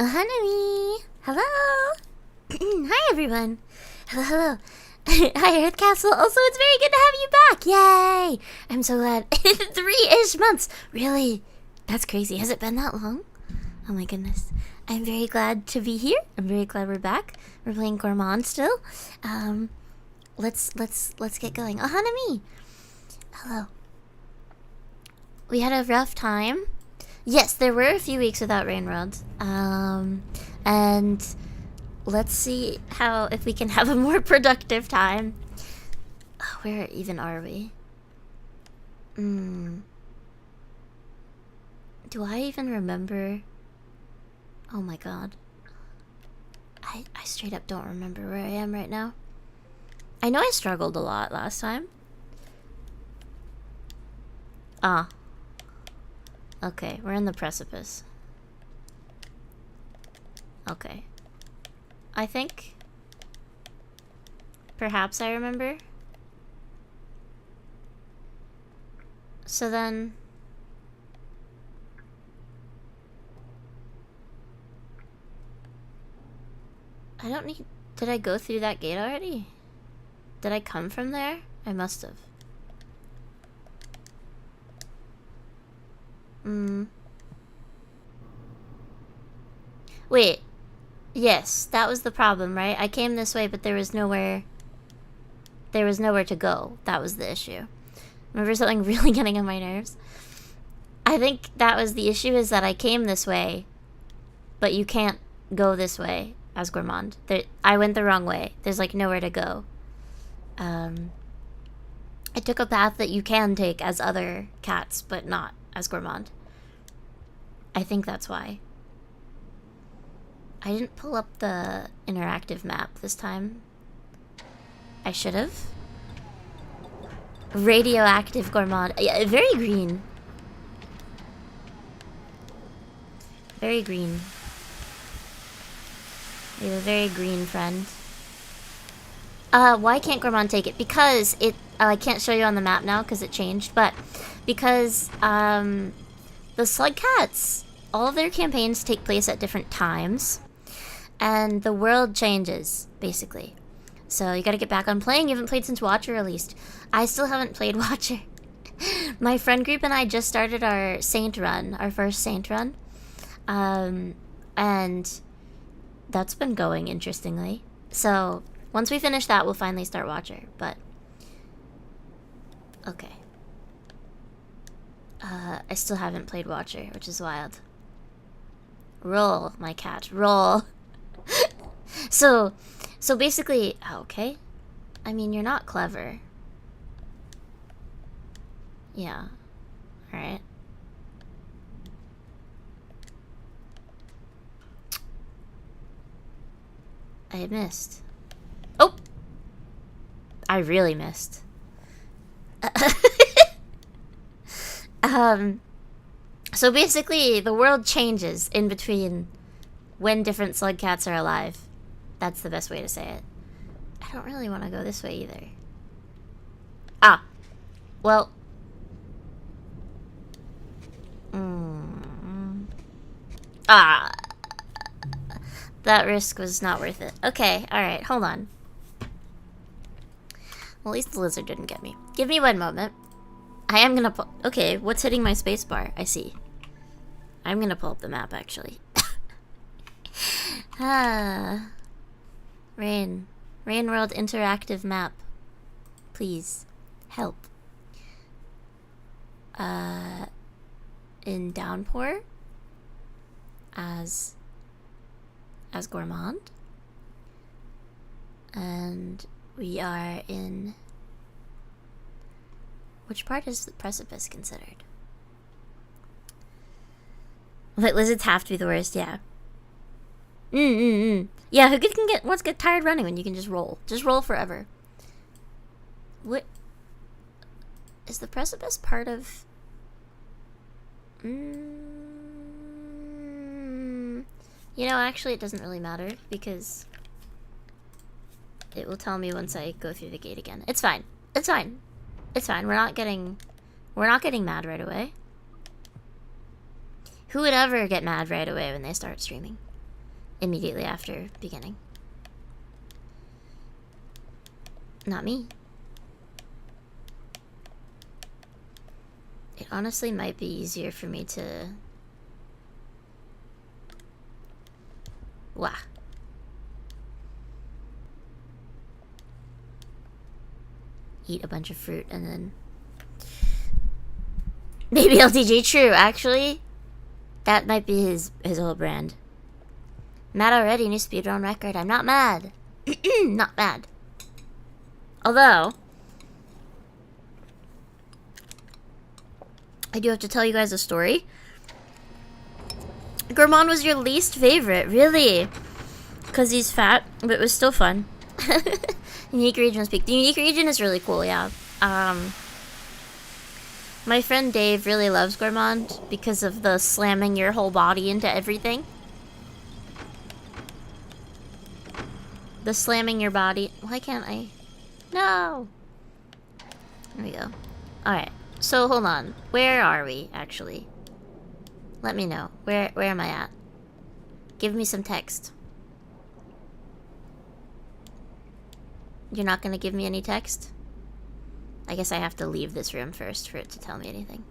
Hanami! Hello! Hi, everyone! Hello, hello. Hi, Earth Castle. Also, it's very good to have you back! Yay! I'm so glad. 3-ish months! Really? That's crazy. Has it been that long? Oh my goodness. I'm very glad to be here. I'm very glad we're back. We're playing Gourmand still. Let's get going. Oh, Hanami! Hello. We had a rough time. Yes, there were a few weeks without Rain World. And let's see if we can have a more productive time. Oh, where even are we? Do I even remember? Oh my god. I straight up don't remember where I am right now. I know I struggled a lot last time. Ah. Okay, we're in the precipice. Okay. I think perhaps I remember. So then I don't need... Did I go through that gate already? Did I come from there? I must have. Wait. Yes, that was the problem, right? I came this way, but there was nowhere to go. That was the issue. Remember something really getting on my nerves? I think that was the issue, is that I came this way, but you can't go this way as Gourmand. I went the wrong way. There's like nowhere to go. I took a path that you can take as other cats, but not as Gourmand. I think that's why. I didn't pull up the interactive map this time. I should have. Radioactive Gourmand. Yeah, very green. Very green. We have a very green friend. Why can't Gourmand take it? Because it... I can't show you on the map now because it changed, but because, the Slug Cats, all of their campaigns take place at different times, and the world changes, basically. So you gotta get back on playing. You haven't played since Watcher released. I still haven't played Watcher. My friend group and I just started our Saint run, our first Saint run. And that's been going interestingly. So once we finish that, we'll finally start Watcher, but... Okay. I still haven't played Watcher, which is wild. Roll, my cat, roll. So basically, okay. I mean, you're not clever. Yeah. Alright. I missed. Oh! I really missed. So basically, the world changes in between when different slug cats are alive. That's the best way to say it. I don't really want to go this way either. Ah. Well. Ah. That risk was not worth it. Okay, alright, hold on. Well, at least the lizard didn't get me. Give me one moment. I am gonna pull... Okay, what's hitting my spacebar? I see. I'm gonna pull up the map, actually. Rain. Rain World interactive map. Please. Help. In Downpour. As Gourmand. And we are in... Which part is the precipice considered? Like, lizards have to be the worst, yeah. Yeah, who can get tired running when you can just roll? Just roll forever. What? Is the precipice part of... You know, actually it doesn't really matter, because it will tell me once I go through the gate again. It's fine. It's fine. It's fine. We're not getting mad right away. Who would ever get mad right away when they start streaming? immediately after beginning. Not me. It honestly might be easier for me to... Wah. Eat a bunch of fruit and then... Maybe LTG, true, actually. That might be his whole brand. Mad already, new speedrun record. I'm not mad. Not mad. Although... I do have to tell you guys a story. Gourmand was your least favorite, really? Because he's fat, but it was still fun. Unique region speak. The unique region is really cool, yeah. My friend Dave really loves Gourmand because of the slamming your whole body into everything. The slamming your body. Why can't I? No! There we go. Alright, so hold on. Where are we, actually? Let me know. Where am I at? Give me some text. You're not gonna give me any text? I guess I have to leave this room first for it to tell me anything.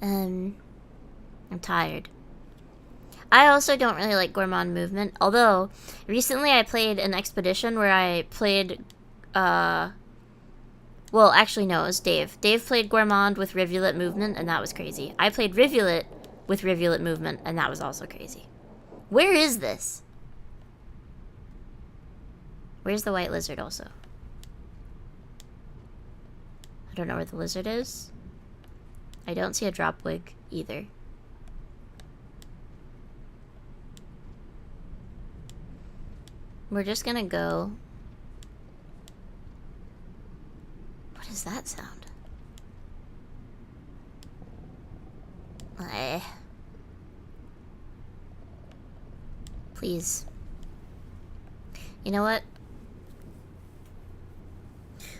I'm tired. I also don't really like Gourmand movement, although recently I played an expedition where I played, well, actually no, it was Dave. Dave played Gourmand with Rivulet movement, and that was crazy. I played Rivulet with Rivulet movement, and that was also crazy. Where is this? Where's the white lizard also? I don't know where the lizard is. I don't see a drop wig either. We're just gonna go. What is that sound? Please. You know what?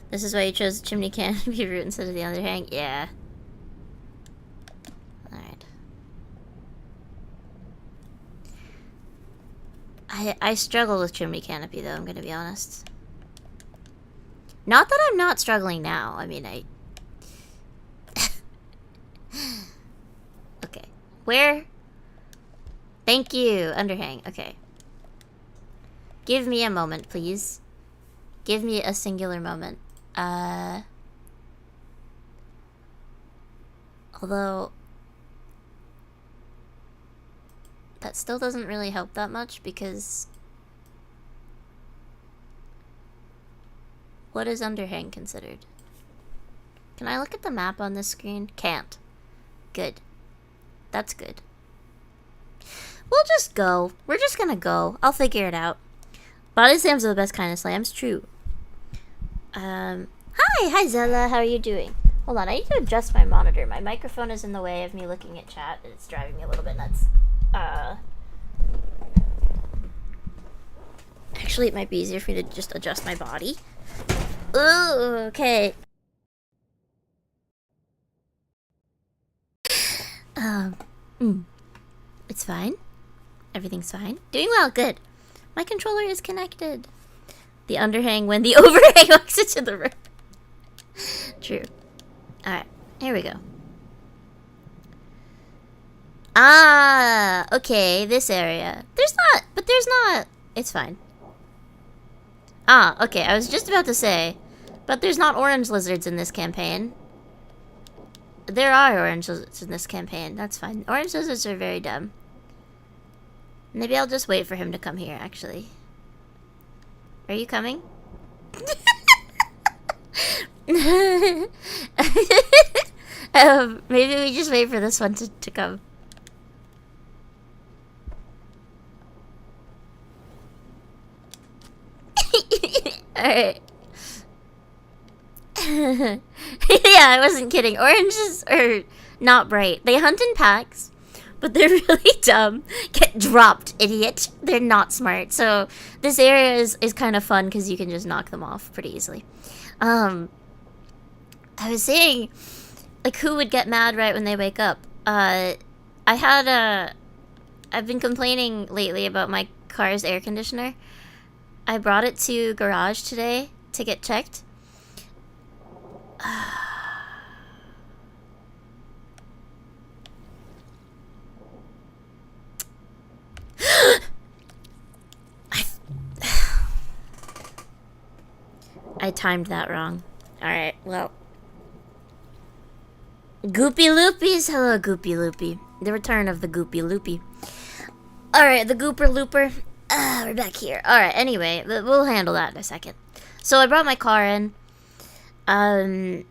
This is why you chose Chimney Canopy route instead of the underhang? Yeah. Alright. I struggle with Chimney Canopy though, I'm gonna be honest. Not that I'm not struggling now. I mean, okay. Where? Thank you, underhang. Okay. Give me a moment, please. Give me a singular moment. Although that still doesn't really help that much because what is underhang considered? Can I look at the map on this screen? Can't. Good. That's good. We'll just go. We're just gonna go. I'll figure it out. Body slams are the best kind of slams. True. Hi Zella, how are you doing? Hold on, I need to adjust my monitor. My microphone is in the way of me looking at chat, and it's driving me a little bit nuts. Actually, it might be easier for me to just adjust my body. Ooh, okay. It's fine. Everything's fine. Doing well, good. My controller is connected. The underhang when the overhang walks into the room. True. Alright, here we go. Ah, okay, this area. There's not. It's fine. Ah, okay, I was just about to say, but there's not orange lizards in this campaign. There are orange lizards in this campaign, that's fine. Orange lizards are very dumb. Maybe I'll just wait for him to come here, actually. Are you coming? Maybe we just wait for this one to come. Alright. Yeah, I wasn't kidding. Oranges are not bright. They hunt in packs, but they're really dumb. Get dropped, idiot. They're not smart. So this area is kind of fun because you can just knock them off pretty easily. I was saying, like, who would get mad right when they wake up? I've been complaining lately about my car's air conditioner. I brought it to garage today to get checked. I timed that wrong. Alright, well. Goopy Loopies! Hello, Goopy Loopy. The return of the Goopy Loopy. Alright, the Gooper Looper. We're back here. Alright, anyway, we'll handle that in a second. So I brought my car in. And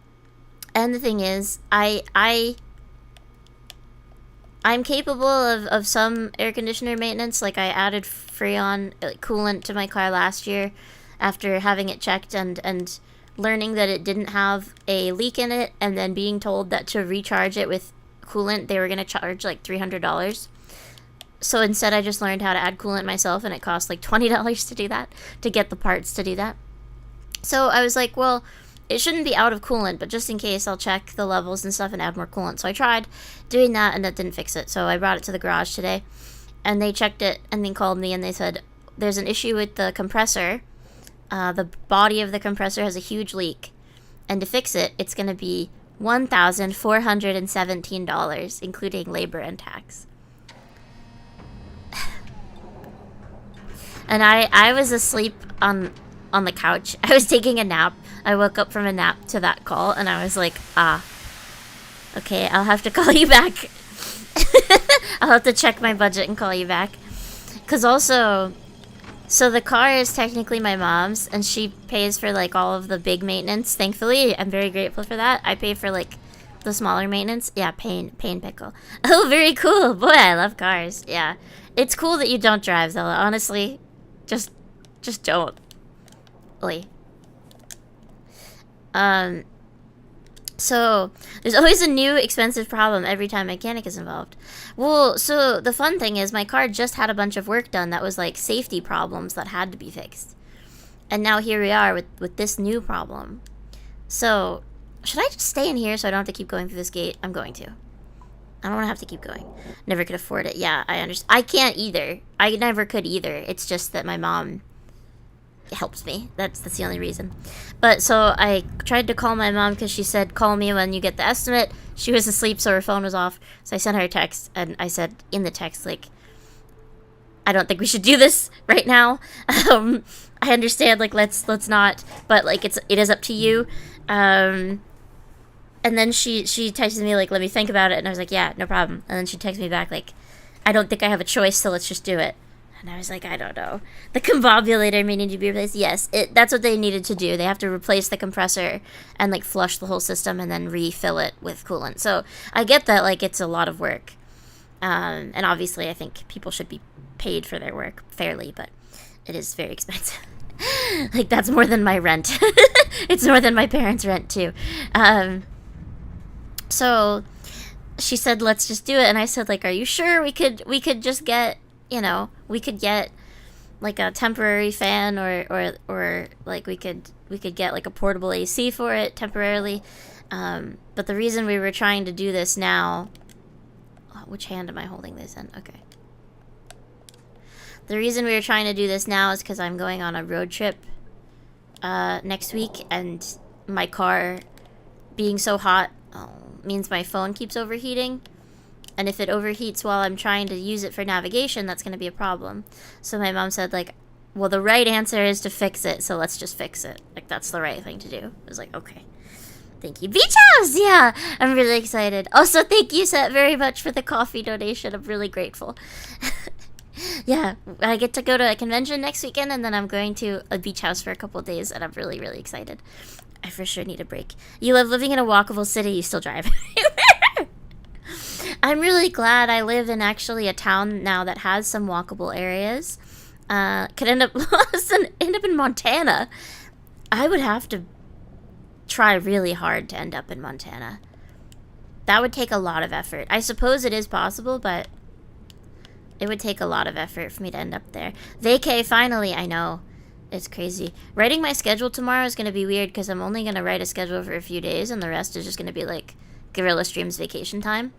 the thing is, I'm capable of some air conditioner maintenance. Like, I added Freon coolant to my car last year after having it checked and learning that it didn't have a leak in it, and then being told that to recharge it with coolant, they were going to charge like $300. So instead, I just learned how to add coolant myself, and it cost like $20 to do that, to get the parts to do that. So I was like, well, it shouldn't be out of coolant, but just in case, I'll check the levels and stuff and add more coolant. So I tried doing that, and that didn't fix it. So I brought it to the garage today, and they checked it, and then called me, and they said, there's an issue with the compressor. The body of the compressor has a huge leak, and to fix it, it's going to be $1,417, including labor and tax. And I was asleep on the couch. I was taking a nap. I woke up from a nap to that call, and I was like, okay, I'll have to call you back. I'll have to check my budget and call you back. Because also, so the car is technically my mom's, and she pays for, like, all of the big maintenance. Thankfully, I'm very grateful for that. I pay for, like, the smaller maintenance. Yeah, pain pickle. Oh, very cool. Boy, I love cars. Yeah. It's cool that you don't drive, Zella. Honestly, just don't. Oi. So, there's always a new expensive problem every time a mechanic is involved. Well, so the fun thing is my car just had a bunch of work done that was like safety problems that had to be fixed. And now here we are with this new problem. So, should I just stay in here so I don't have to keep going through this gate? I'm going to. I don't want to have to keep going. Never could afford it. Yeah, I understand. I can't either. I never could either. It's just that my mom helps me. That's the only reason. But so I tried to call my mom because she said, call me when you get the estimate. She was asleep, so her phone was off. So I sent her a text, and I said in the text, like, I don't think we should do this right now. I understand, like, let's not, but like it is up to you. And then she texted me, like, let me think about it, and I was like, yeah, no problem. And then she texted me back, like, I don't think I have a choice, so let's just do it. And I was like, I don't know. The combobulator may need to be replaced. Yes, that's what they needed to do. They have to replace the compressor and, like, flush the whole system and then refill it with coolant. So I get that, like, it's a lot of work. And obviously I think people should be paid for their work fairly, but it is very expensive. Like, that's more than my rent. It's more than my parents' rent, too. So she said, let's just do it. And I said, like, are you sure we could just get, we could get like a temporary fan or like we could get like a portable AC for it temporarily. But the reason we were trying to do this now, which hand am I holding this in? Okay. The reason we were trying to do this now is because I'm going on a road trip next week, and my car being so hot means my phone keeps overheating. And if it overheats while I'm trying to use it for navigation, that's going to be a problem. So my mom said, like, well, the right answer is to fix it, so let's just fix it. Like, that's the right thing to do. I was like, okay. Thank you. Beach House! Yeah! I'm really excited. Also, thank you, Seth, very much for the coffee donation. I'm really grateful. Yeah, I get to go to a convention next weekend, and then I'm going to a beach house for a couple of days, and I'm really, really excited. I for sure need a break. You love living in a walkable city, you still drive. I'm really glad I live in actually a town now that has some walkable areas. Could end up in Montana. I would have to try really hard to end up in Montana. That would take a lot of effort. I suppose it is possible, but it would take a lot of effort for me to end up there. Vacay, finally, I know. It's crazy. Writing my schedule tomorrow is going to be weird because I'm only going to write a schedule for a few days, and the rest is just going to be like Guerrilla Streams vacation time.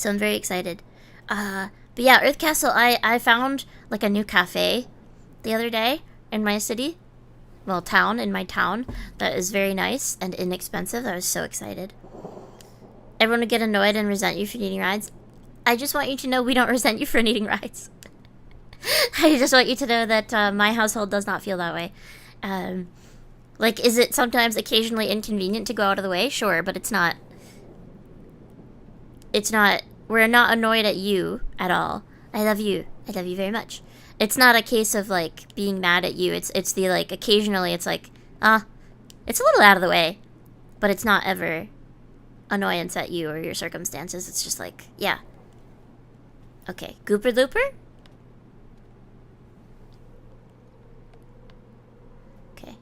So I'm very excited. But yeah, Earth Castle, I found like a new cafe the other day in my city. Well, in my town. That is very nice and inexpensive. I was so excited. Everyone would get annoyed and resent you for needing rides. I just want you to know we don't resent you for needing rides. I just want you to know that my household does not feel that way. Like, is it sometimes occasionally inconvenient to go out of the way? Sure, but it's not. We're not annoyed at you at all. I love you. I love you very much. It's not a case of, like, being mad at you. It's the, like, occasionally it's like, it's a little out of the way. But it's not ever annoyance at you or your circumstances. It's just like, yeah. Okay, Gooper Looper? Okay.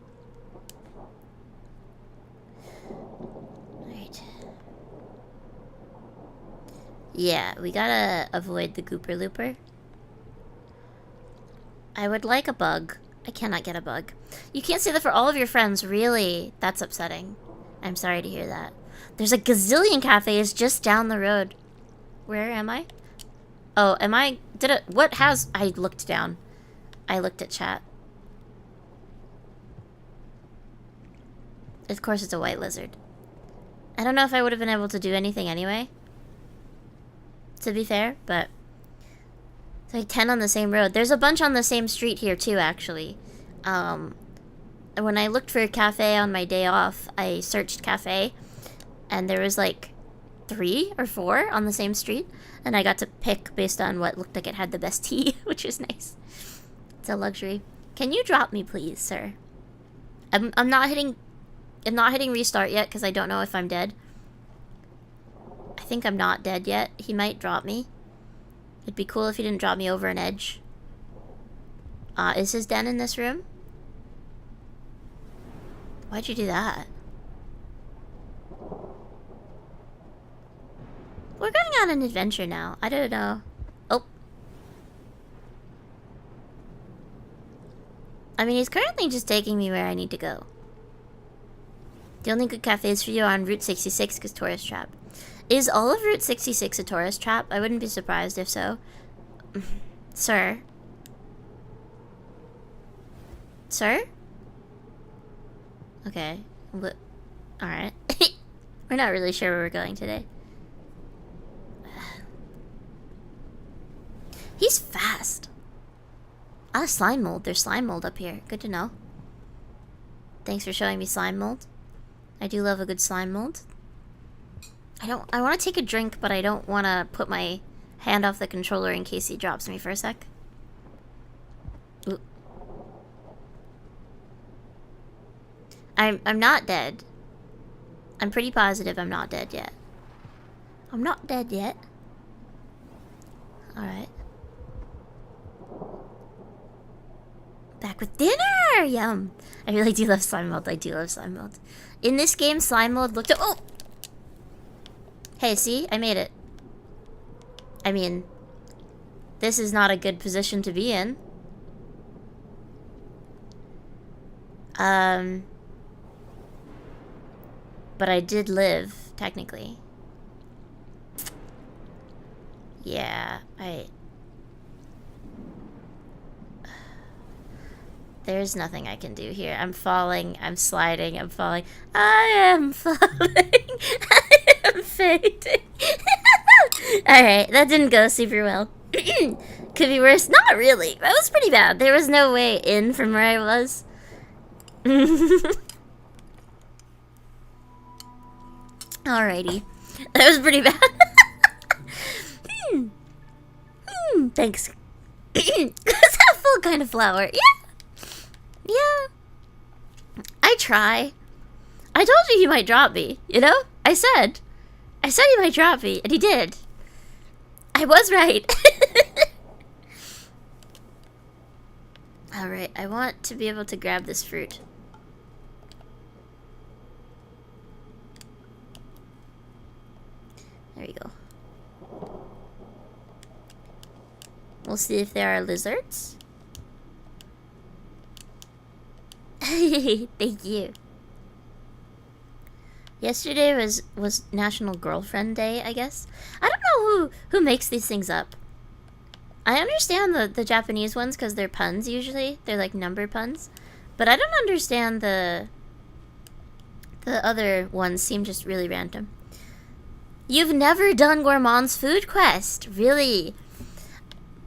Alright. Yeah, we gotta avoid the Gooper Looper. I would like a bug. I cannot get a bug. You can't say that for all of your friends, really? That's upsetting. I'm sorry to hear that. There's a gazillion cafes just down the road. Where am I? Oh, am I... I looked down. I looked at chat. Of course it's a white lizard. I don't know if I would have been able to do anything anyway. To be fair, but... It's like 10 on the same road. There's a bunch on the same street here too, actually. When I looked for a cafe on my day off, I searched cafe, and there was like 3 or 4 on the same street, and I got to pick based on what looked like it had the best tea, which was nice. It's a luxury. Can you drop me, please, sir? I'm not hitting restart yet because I don't know if I'm dead. I think I'm not dead yet. He might drop me. It'd be cool if he didn't drop me over an edge. Is his den in this room? Why'd you do that? We're going on an adventure now. I don't know. Oh. I mean, he's currently just taking me where I need to go. The only good cafes for you are on Route 66 because tourist trap. Is all of Route 66 a tourist trap? I wouldn't be surprised if so. Sir? Sir? Okay. Alright. We're not really sure where we're going today. He's fast. Slime mold. There's slime mold up here. Good to know. Thanks for showing me slime mold. I do love a good slime mold. I want to take a drink, but I don't want to put my hand off the controller in case he drops me for a sec. Ooh. I'm not dead. I'm pretty positive I'm not dead yet. I'm not dead yet. Alright. Back with dinner! Yum! I really do love slime mold. I do love slime mold. In this game, slime mold looked... Oh! Hey, see? I made it. I mean, this is not a good position to be in. But I did live, technically. Yeah, There's nothing I can do here. I'm falling, I'm sliding, I'm falling. I am falling. I am fading. Alright, that didn't go super well. Could be worse. Not really. That was pretty bad. There was no way in from where I was. Alrighty. That was pretty bad. Thanks. Is that full kind of flower? Yeah. Yeah. I try. I told you he might drop me, you know? I said he might drop me, and he did. I was right. Alright, I want to be able to grab this fruit. There you go. We'll see if there are lizards. Thank you. Yesterday was National Girlfriend Day, I guess. I don't know who makes these things up. I understand the Japanese ones because they're puns usually. They're like number puns. But I don't understand the other ones seem just really random. You've never done Gourmand's Food Quest, really?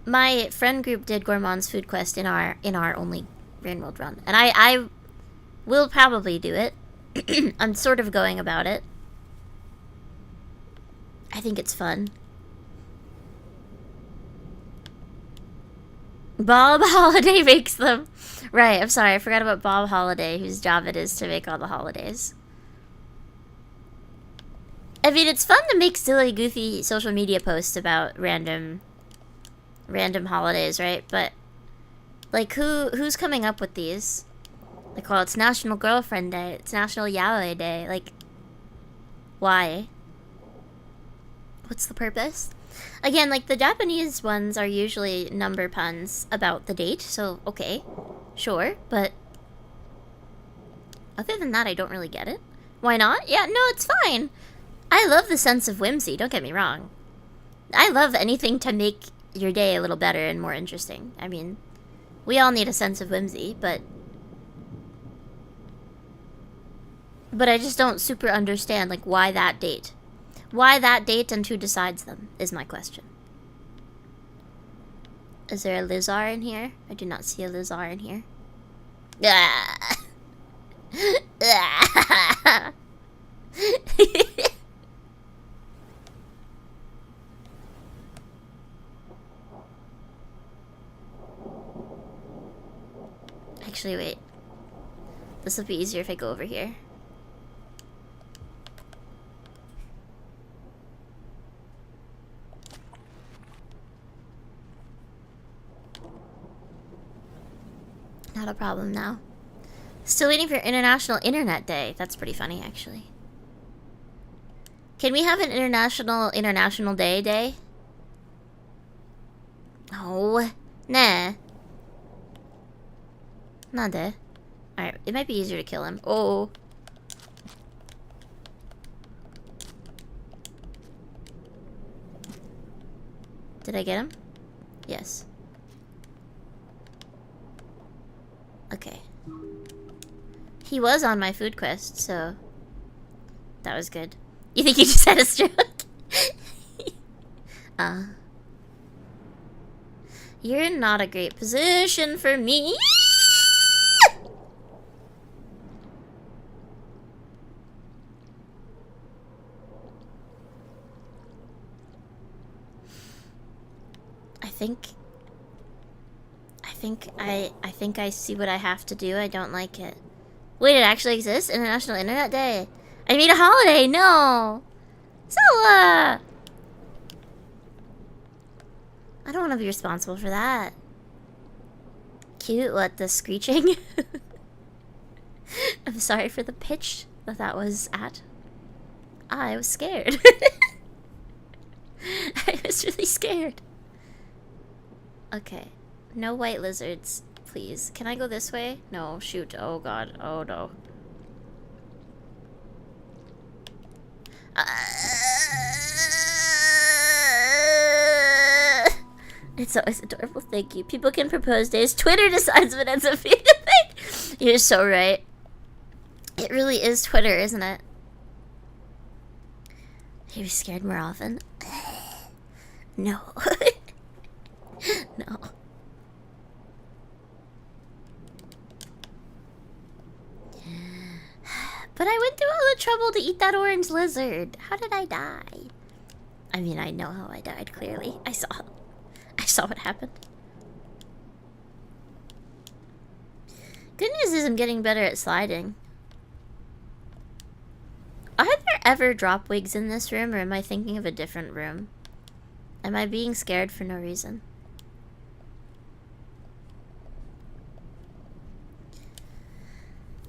My friend group did Gourmand's Food Quest in our only Rainworld run, and I will probably do it. I'm sort of going about it. I think it's fun. Bob Holiday makes them. Right, I'm sorry, I forgot about Bob Holiday, whose job it is to make all the holidays. I mean, it's fun to make silly, goofy social media posts about random holidays, right? But, like, who's coming up with these? Like, well, it's National Girlfriend Day. It's National Yaoi Day. Like, why? What's the purpose? Again, like, the Japanese ones are usually number puns about the date, so, okay. Sure, but other than that, I don't really get it. Why not? Yeah, no, it's fine. I love the sense of whimsy, don't get me wrong. I love anything to make your day a little better and more interesting. I mean, we all need a sense of whimsy, but I just don't super understand, like, why that date? Why that date and who decides them, is my question. Is there a Lizar in here? I do not see a Lizar in here. Ah. Actually, wait. This will be easier if I go over here. Not a problem now. Still waiting for International Internet Day. That's pretty funny, actually. Can we have an International Day? No. Nah. Nade. Alright, it might be easier to kill him. Oh. Did I get him? Yes. Okay. He was on my food quest, so that was good. You think you just had a stroke? You're in not a great position for me. I think I see what I have to do. I don't like it. Wait, it actually exists? International Internet Day. I mean a holiday, no! Zella! I don't want to be responsible for that. Cute, what, the screeching? I'm sorry for the pitch that was at. I was scared. I was really scared. Okay. No white lizards, please. Can I go this way? No, shoot. Oh god. Oh no. It's always adorable, thank you. People can propose days. Twitter decides what ends up being a thing. You're so right. It really is Twitter, isn't it? Are you scared more often? No. No. But I went through all the trouble to eat that orange lizard. How did I die? I mean, I know how I died, clearly. I saw what happened. Good news is I'm getting better at sliding. Are there ever drop wigs in this room, or am I thinking of a different room? Am I being scared for no reason?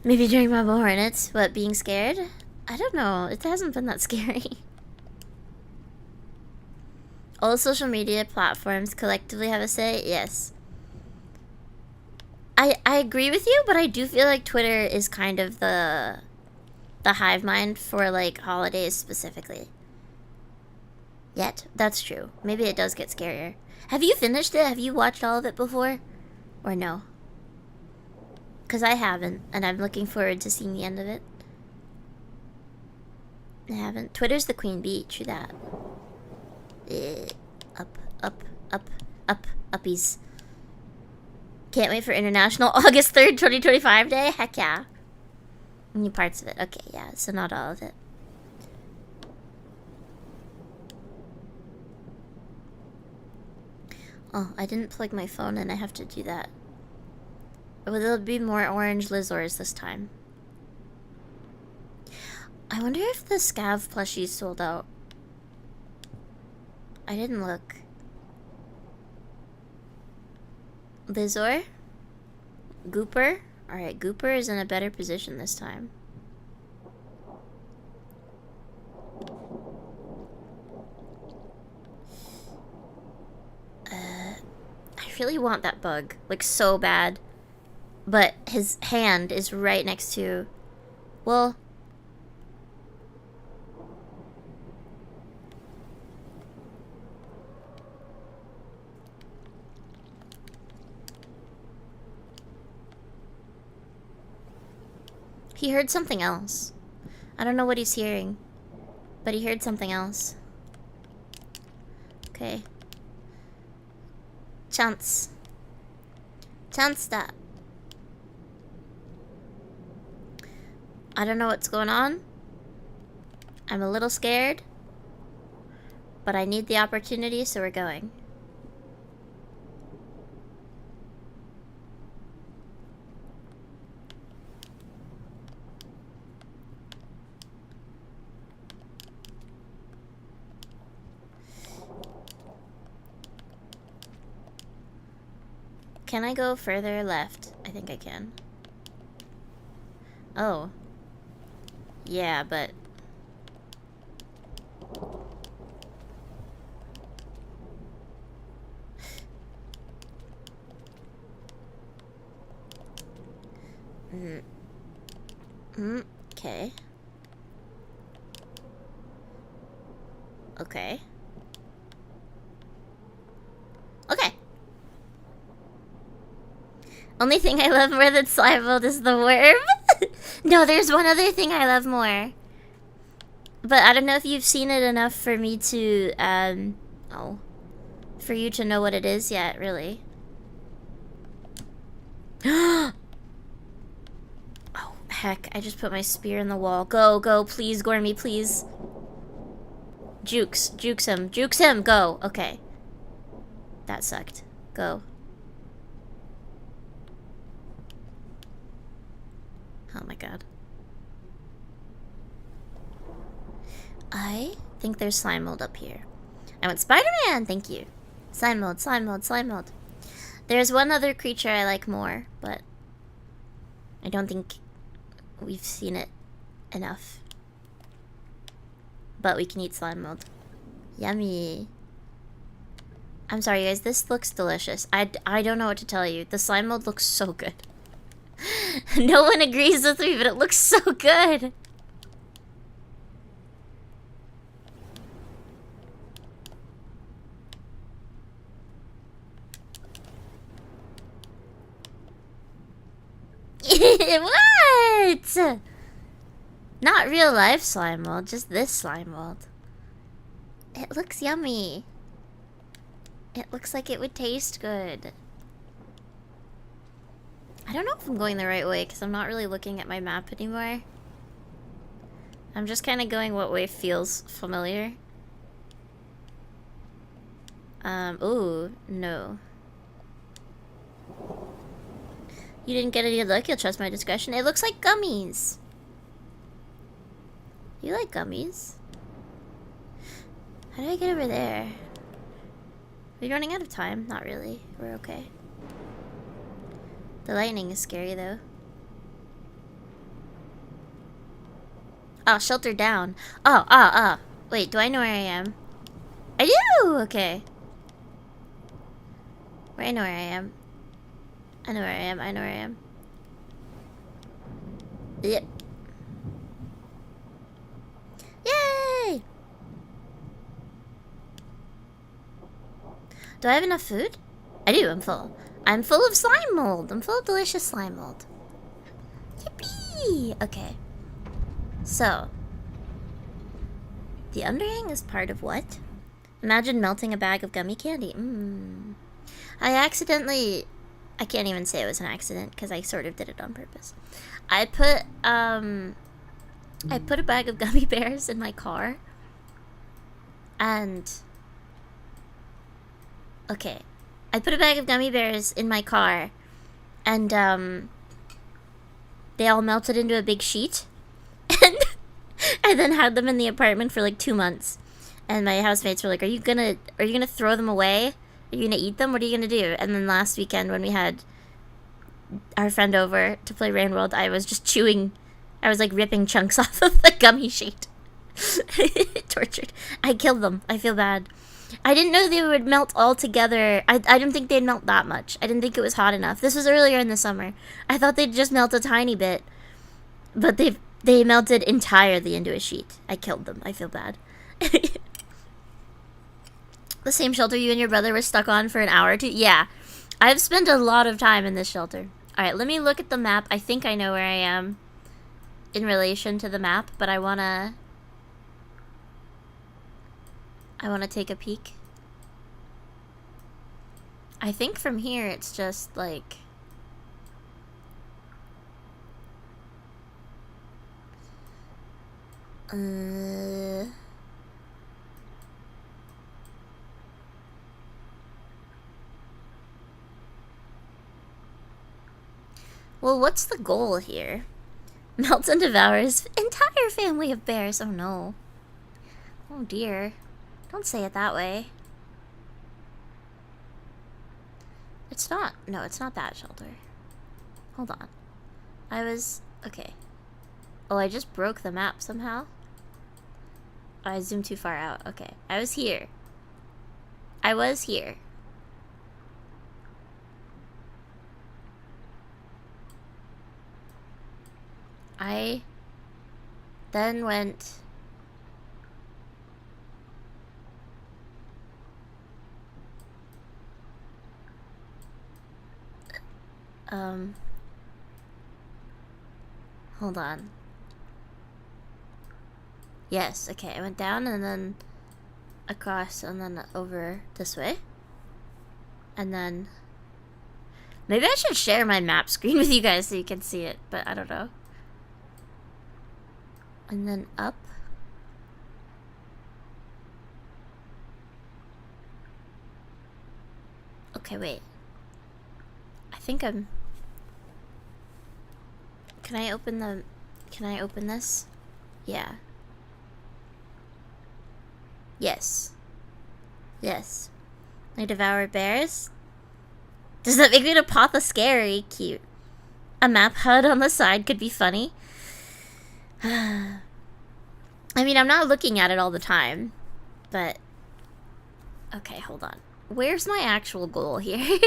Maybe during my hornets, what, being scared? I don't know, it hasn't been that scary. All social media platforms collectively have a say? Yes. I agree with you, but I do feel like Twitter is kind of the the hive mind for, like, holidays specifically. Yet. That's true. Maybe it does get scarier. Have you finished it? Have you watched all of it before? Or no? Because I haven't, and I'm looking forward to seeing the end of it. I haven't. Twitter's the queen bee, true that. Up, up, up, up, uppies. Can't wait for International August 3rd, 2025 Day? Heck yeah. New parts of it. Okay, yeah, so not all of it. Oh, I didn't plug my phone in. I have to do that. Well, there'll be more orange Lizors this time. I wonder if the Scav plushies sold out. I didn't look. Lizor? Gooper? Alright, Gooper is in a better position this time. I really want that bug. Like, so bad. But his hand is right next to... Well... He heard something else. I don't know what he's hearing. But he heard something else. Okay. Chance. Chance that. I don't know what's going on. I'm a little scared. But I need the opportunity, so we're going. Can I go further left? I think I can. Oh. Yeah, but... Okay. Okay. Okay. Only thing I love more than slime mold is the worm. No, there's one other thing I love more. But I don't know if you've seen it enough for me to, oh. For you to know what it is yet, really. Oh, heck. I just put my spear in the wall. Go, go, please, Gourmy, please. Jukes. Jukes him. Jukes him! Go! Okay. That sucked. Go. Oh my god. I think there's slime mold up here. I want Spider-Man! Thank you. Slime mold, slime mold, slime mold. There's one other creature I like more, but I don't think we've seen it enough. But we can eat slime mold. Yummy. I'm sorry, guys. This looks delicious. I don't know what to tell you. The slime mold looks so good. No one agrees with me, but it looks so good. What? Not real life slime mold, just this slime mold. It looks yummy. It looks like it would taste good. I don't know if I'm going the right way because I'm not really looking at my map anymore. I'm just kind of going what way feels familiar. Ooh, no. You didn't get any luck, you'll trust my discretion. It looks like gummies. You like gummies? How do I get over there? Are we running out of time? Not really. We're okay. The lightning is scary, though. Oh, shelter down. Oh. Wait, do I know where I am? I do! Okay. I know where I am. I know where I am. I know where I am. Yep. Do I have enough food? I do, I'm full. I'm full of slime mold. I'm full of delicious slime mold. Yippee! Okay. So. The underhang is part of what? Imagine melting a bag of gummy candy. I can't even say it was an accident because I sort of did it on purpose. I put a bag of gummy bears in my car. And okay. I put a bag of gummy bears in my car and they all melted into a big sheet. And I then had them in the apartment for like 2 months. And my housemates were like, are you gonna throw them away? Are you gonna eat them? What are you gonna do? And then last weekend when we had our friend over to play Rain World, I was just I was like ripping chunks off of the gummy sheet. Tortured. I killed them. I feel bad. I didn't know they would melt all together. I didn't think they'd melt that much. I didn't think it was hot enough. This was earlier in the summer. I thought they'd just melt a tiny bit. But they melted entirely into a sheet. I killed them. I feel bad. The same shelter you and your brother were stuck on for an hour or two? Yeah. I've spent a lot of time in this shelter. Alright, let me look at the map. I think I know where I am in relation to the map, but I wanna take a peek. I think from here it's just like well, what's the goal here? Melts and devours entire family of bears. Oh no. Oh dear. Don't say it that way. It's not. No, it's not that shelter. Hold on. Okay. Oh, I just broke the map somehow. Oh, I zoomed too far out. Okay. I was here. I then went hold on. Yes, okay, I went down and then across and then over this way. And then maybe I should share my map screen with you guys so you can see it, but I don't know. And then up. Okay, wait. I think I'm... Can I open this? Yeah. Yes. Yes. I devour bears? Does that make me an apothecary? Cute. A map HUD on the side could be funny. I mean, I'm not looking at it all the time, but... Okay, hold on. Where's my actual goal here?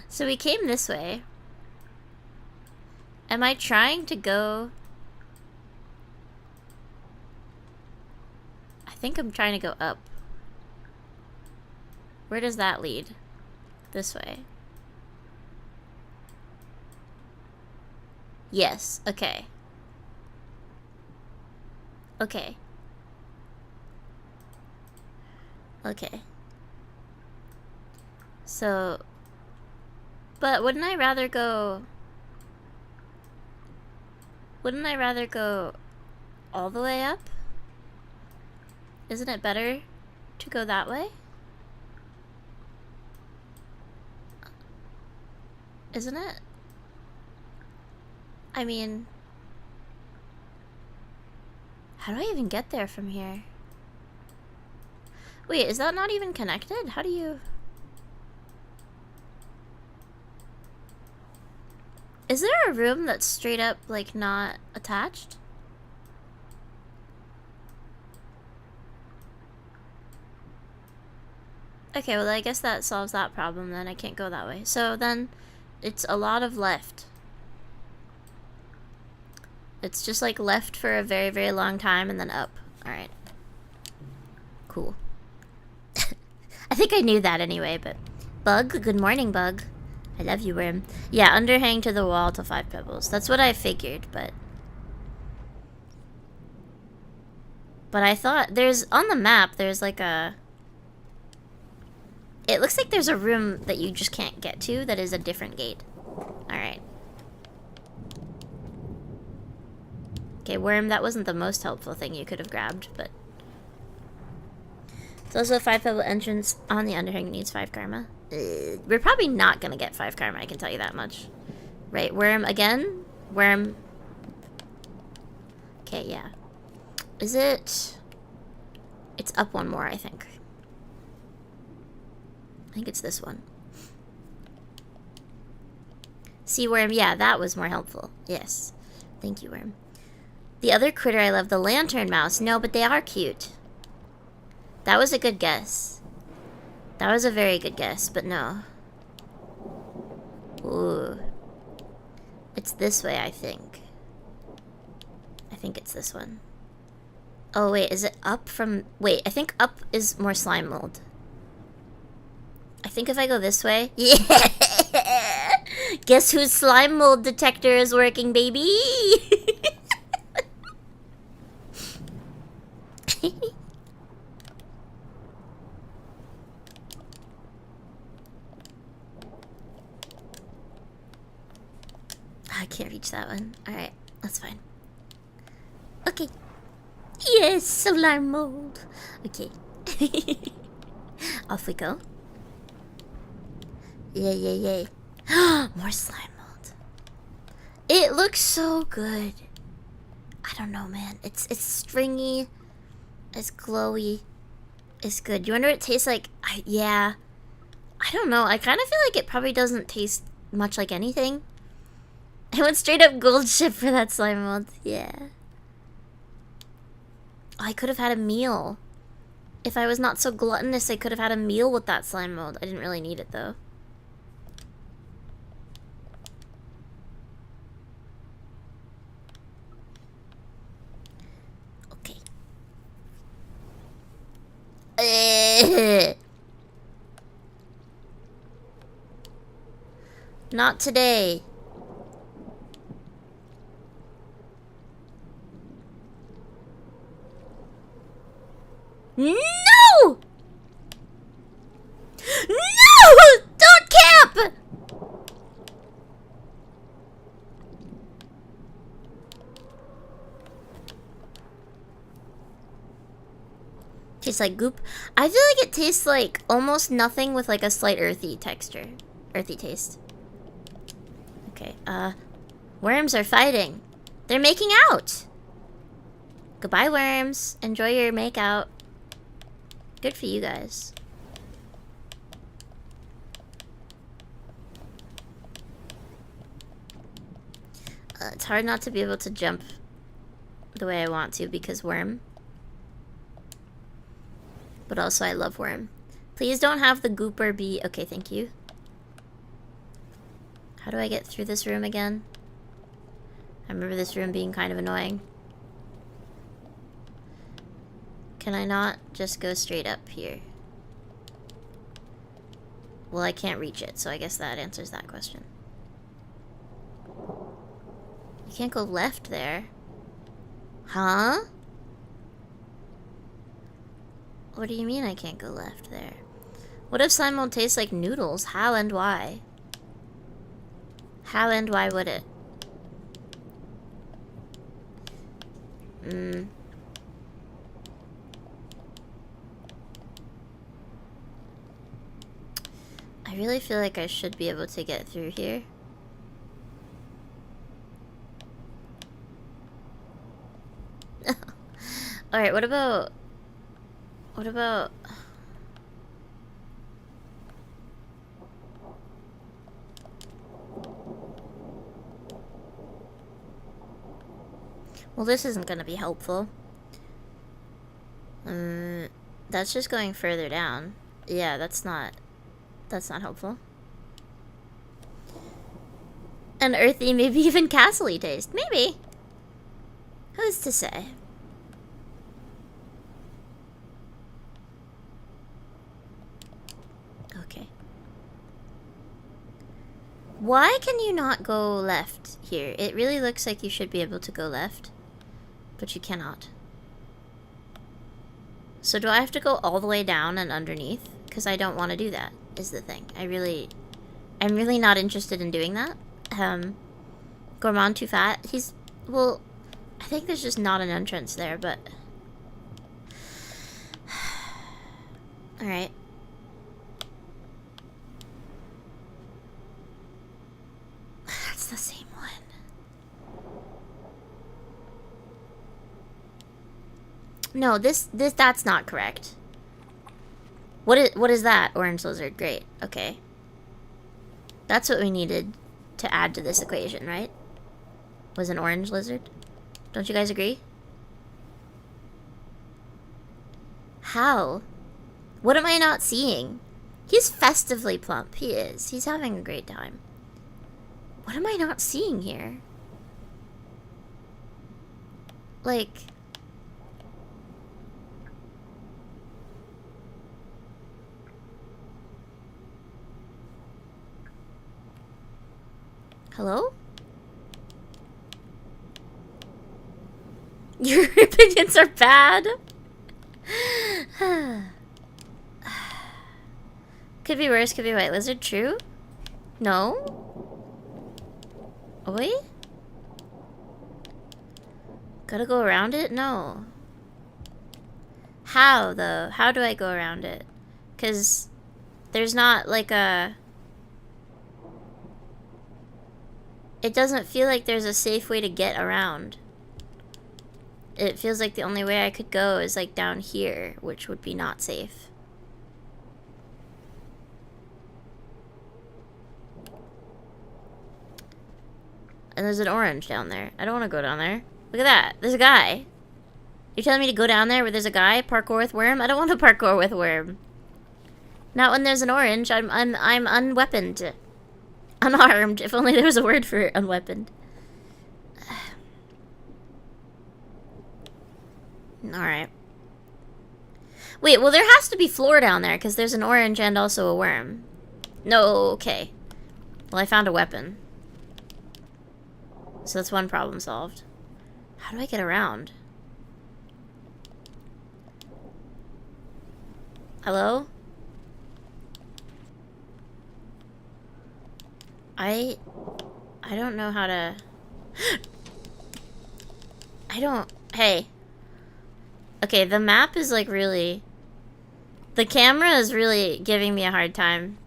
So we came this way. Am I trying to go... I think I'm trying to go up. Where does that lead? This way. Yes, okay. Okay. Okay. So... But wouldn't I rather go... Wouldn't I rather go all the way up? Isn't it better to go that way? Isn't it? I mean... How do I even get there from here? Wait, is that not even connected? How do you... Is there a room that's straight up, like, not attached? Okay, well, I guess that solves that problem then. I can't go that way. So then, it's a lot of left. It's just, like, left for a very, very long time and then up. Alright. Cool. think I knew that anyway, but... Bug? Good morning, Bug. I love you, Worm. Yeah, underhang to the wall to 5 pebbles. That's what I figured, but... But I thought... There's... On the map, there's like a... It looks like there's a room that you just can't get to that is a different gate. Alright. Okay, Worm, that wasn't the most helpful thing you could have grabbed, but... It's also a 5 pebble entrance on the underhang needs 5 karma. We're probably not gonna get 5 karma, I can tell you that much. Right, Worm again? Worm. Okay, yeah. Is it... It's up one more, I think. I think it's this one. See, Worm, yeah, that was more helpful. Yes. Thank you, Worm. The other critter I love, the lantern mouse. No, but they are cute. That was a good guess. That was a very good guess, but no. Ooh. It's this way, I think. I think it's this one. Oh, wait, is it up from... Wait, I think up is more slime mold. I think if I go this way... Yeah! Guess whose slime mold detector is working, baby? I can't reach that one. Alright, that's fine. Okay. Yes, solar mold. Okay. Off we go. Yay, yay, yay. More slime mold. It looks so good. I don't know, man. It's stringy. It's glowy. It's good. You wonder what it tastes like? Yeah. I don't know. I kind of feel like it probably doesn't taste much like anything. I went straight up gold ship for that slime mold. Yeah. Oh, I could have had a meal. If I was not so gluttonous, I could have had a meal with that slime mold. I didn't really need it, though. Okay. Not today. No! No! Don't camp! Tastes like goop. I feel like it tastes like almost nothing with like a slight earthy texture. Earthy taste. Okay, worms are fighting. They're making out. Goodbye, worms. Enjoy your makeout. Good for you guys. It's hard not to be able to jump the way I want to because worm. But also I love worm. Please don't have the gooper be... Okay, thank you. How do I get through this room again? I remember this room being kind of annoying. Can I not just go straight up here? Well, I can't reach it, so I guess that answers that question. You can't go left there. Huh? What do you mean I can't go left there? What if slime mold tastes like noodles? How and why? How and why would it? I really feel like I should be able to get through here. Alright, what about... What about... Well, this isn't gonna be helpful. That's just going further down. Yeah, that's not helpful. An earthy, maybe even castle-y taste. Maybe. Who's to say? Why can you not go left here? It really looks like you should be able to go left, but you cannot. So do I have to go all the way down and underneath? Because I don't want to do that, is the thing. I'm really not interested in doing that. Gourmand too fat. Well, I think there's just not an entrance there, but... Alright. That's the same one. No, that's not correct. What is that? Orange lizard. Great. Okay. That's what we needed to add to this equation, right? Was an orange lizard? Don't you guys agree? How? What am I not seeing? He's festively plump. He is. He's having a great time. What am I not seeing here? Like... Hello? Your opinions are bad? Could be worse, could be white lizard. True? No? Oi? Gotta go around it? No. How, though? How do I go around it? Because there's not, like, a... It doesn't feel like there's a safe way to get around. It feels like the only way I could go is, like, down here, which would be not safe. And there's an orange down there. I don't want to go down there. Look at that. There's a guy. You're telling me to go down there where there's a guy? Parkour with worm? I don't want to parkour with worm. Not when there's an orange. I'm unweaponed. Unarmed. If only there was a word for unweaponed. Alright. Wait, well there has to be floor down there, because there's an orange and also a worm. No, okay. Well, I found a weapon. So that's one problem solved. How do I get around? Hello? I don't know how to... Hey. Okay, the map is like really... The camera is really giving me a hard time.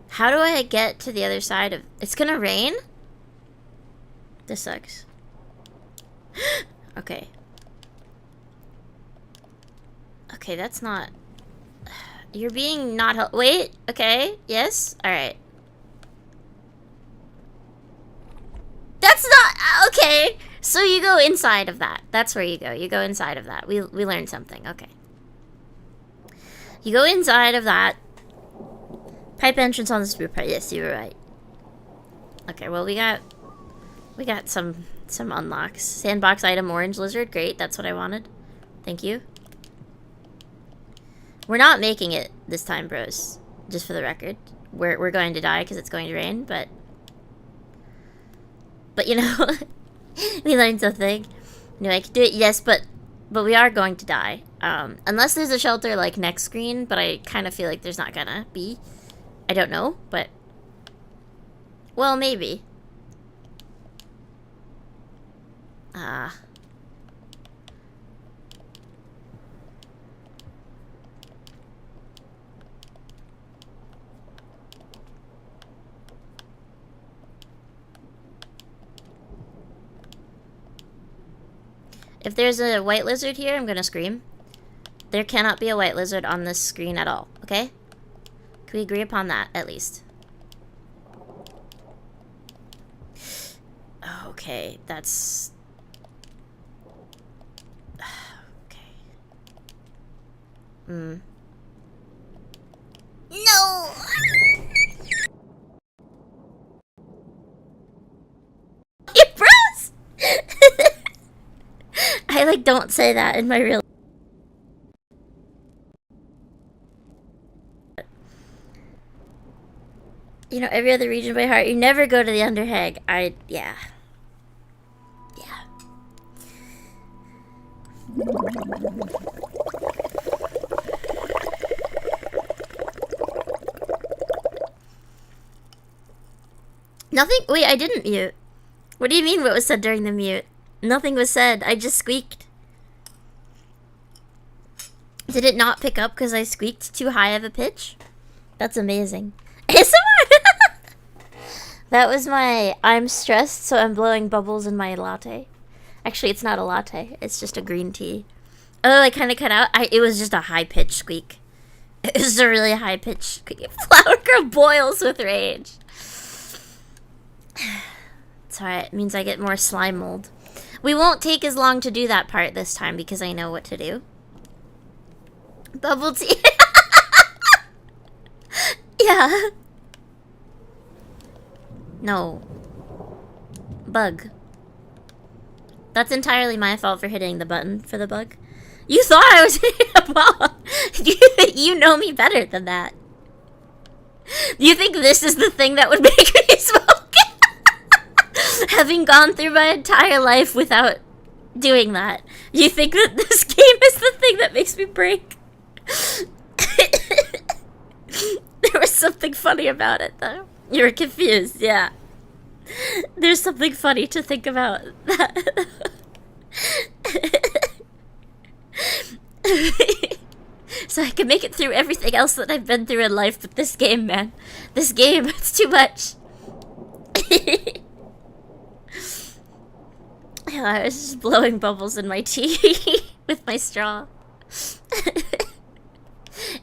How do I get to the other side of... It's gonna rain? This sucks. Okay. Okay, that's not... You're being not wait, okay, yes, alright. That's not... Okay, so you go inside of that. That's where you go. You go inside of that. We learned something, okay. You go inside of that. Pipe entrance on the spear pipe. Yes, you were right. Okay, well, we got some unlocks. Sandbox item, orange lizard. Great, that's what I wanted. Thank you. We're not making it this time, bros. Just for the record. We're going to die because it's going to rain, but you know, we learned something. You know, I can do it, yes, but we are going to die. Unless there's a shelter, like, next screen, but I kind of feel like there's not gonna be. I don't know, but... Well, maybe. If there's a white lizard here, I'm gonna scream. There cannot be a white lizard on this screen at all, okay? Can we agree upon that, at least? Okay, that's... Okay. No! It froze! I, like, don't say that in my real... You know every other region by heart. You never go to the Underhag. Yeah. Yeah. Nothing. Wait, I didn't mute. What do you mean what was said during the mute? Nothing was said. I just squeaked. Did it not pick up because I squeaked too high of a pitch? That's amazing. ASMR! That was my I'm stressed, so I'm blowing bubbles in my latte. Actually, it's not a latte. It's just a green tea. Oh, I kind of cut out. It was just a high-pitched squeak. It was a really high-pitched squeak. Flower Girl boils with rage. It's alright. It means I get more slime mold. We won't take as long to do that part this time because I know what to do. Bubble tea. Yeah. No. Bug. That's entirely my fault for hitting the button for the bug. You thought I was hitting a ball. You know me better than that. Do you think this is the thing that would make me smoke? Having gone through my entire life without doing that. You think that this game is the thing that makes me break? There was something funny about it, though. You were confused, yeah. There's something funny to think about that. So I can make it through everything else that I've been through in life, but this game, man. This game, it's too much. I was just blowing bubbles in my tea with my straw.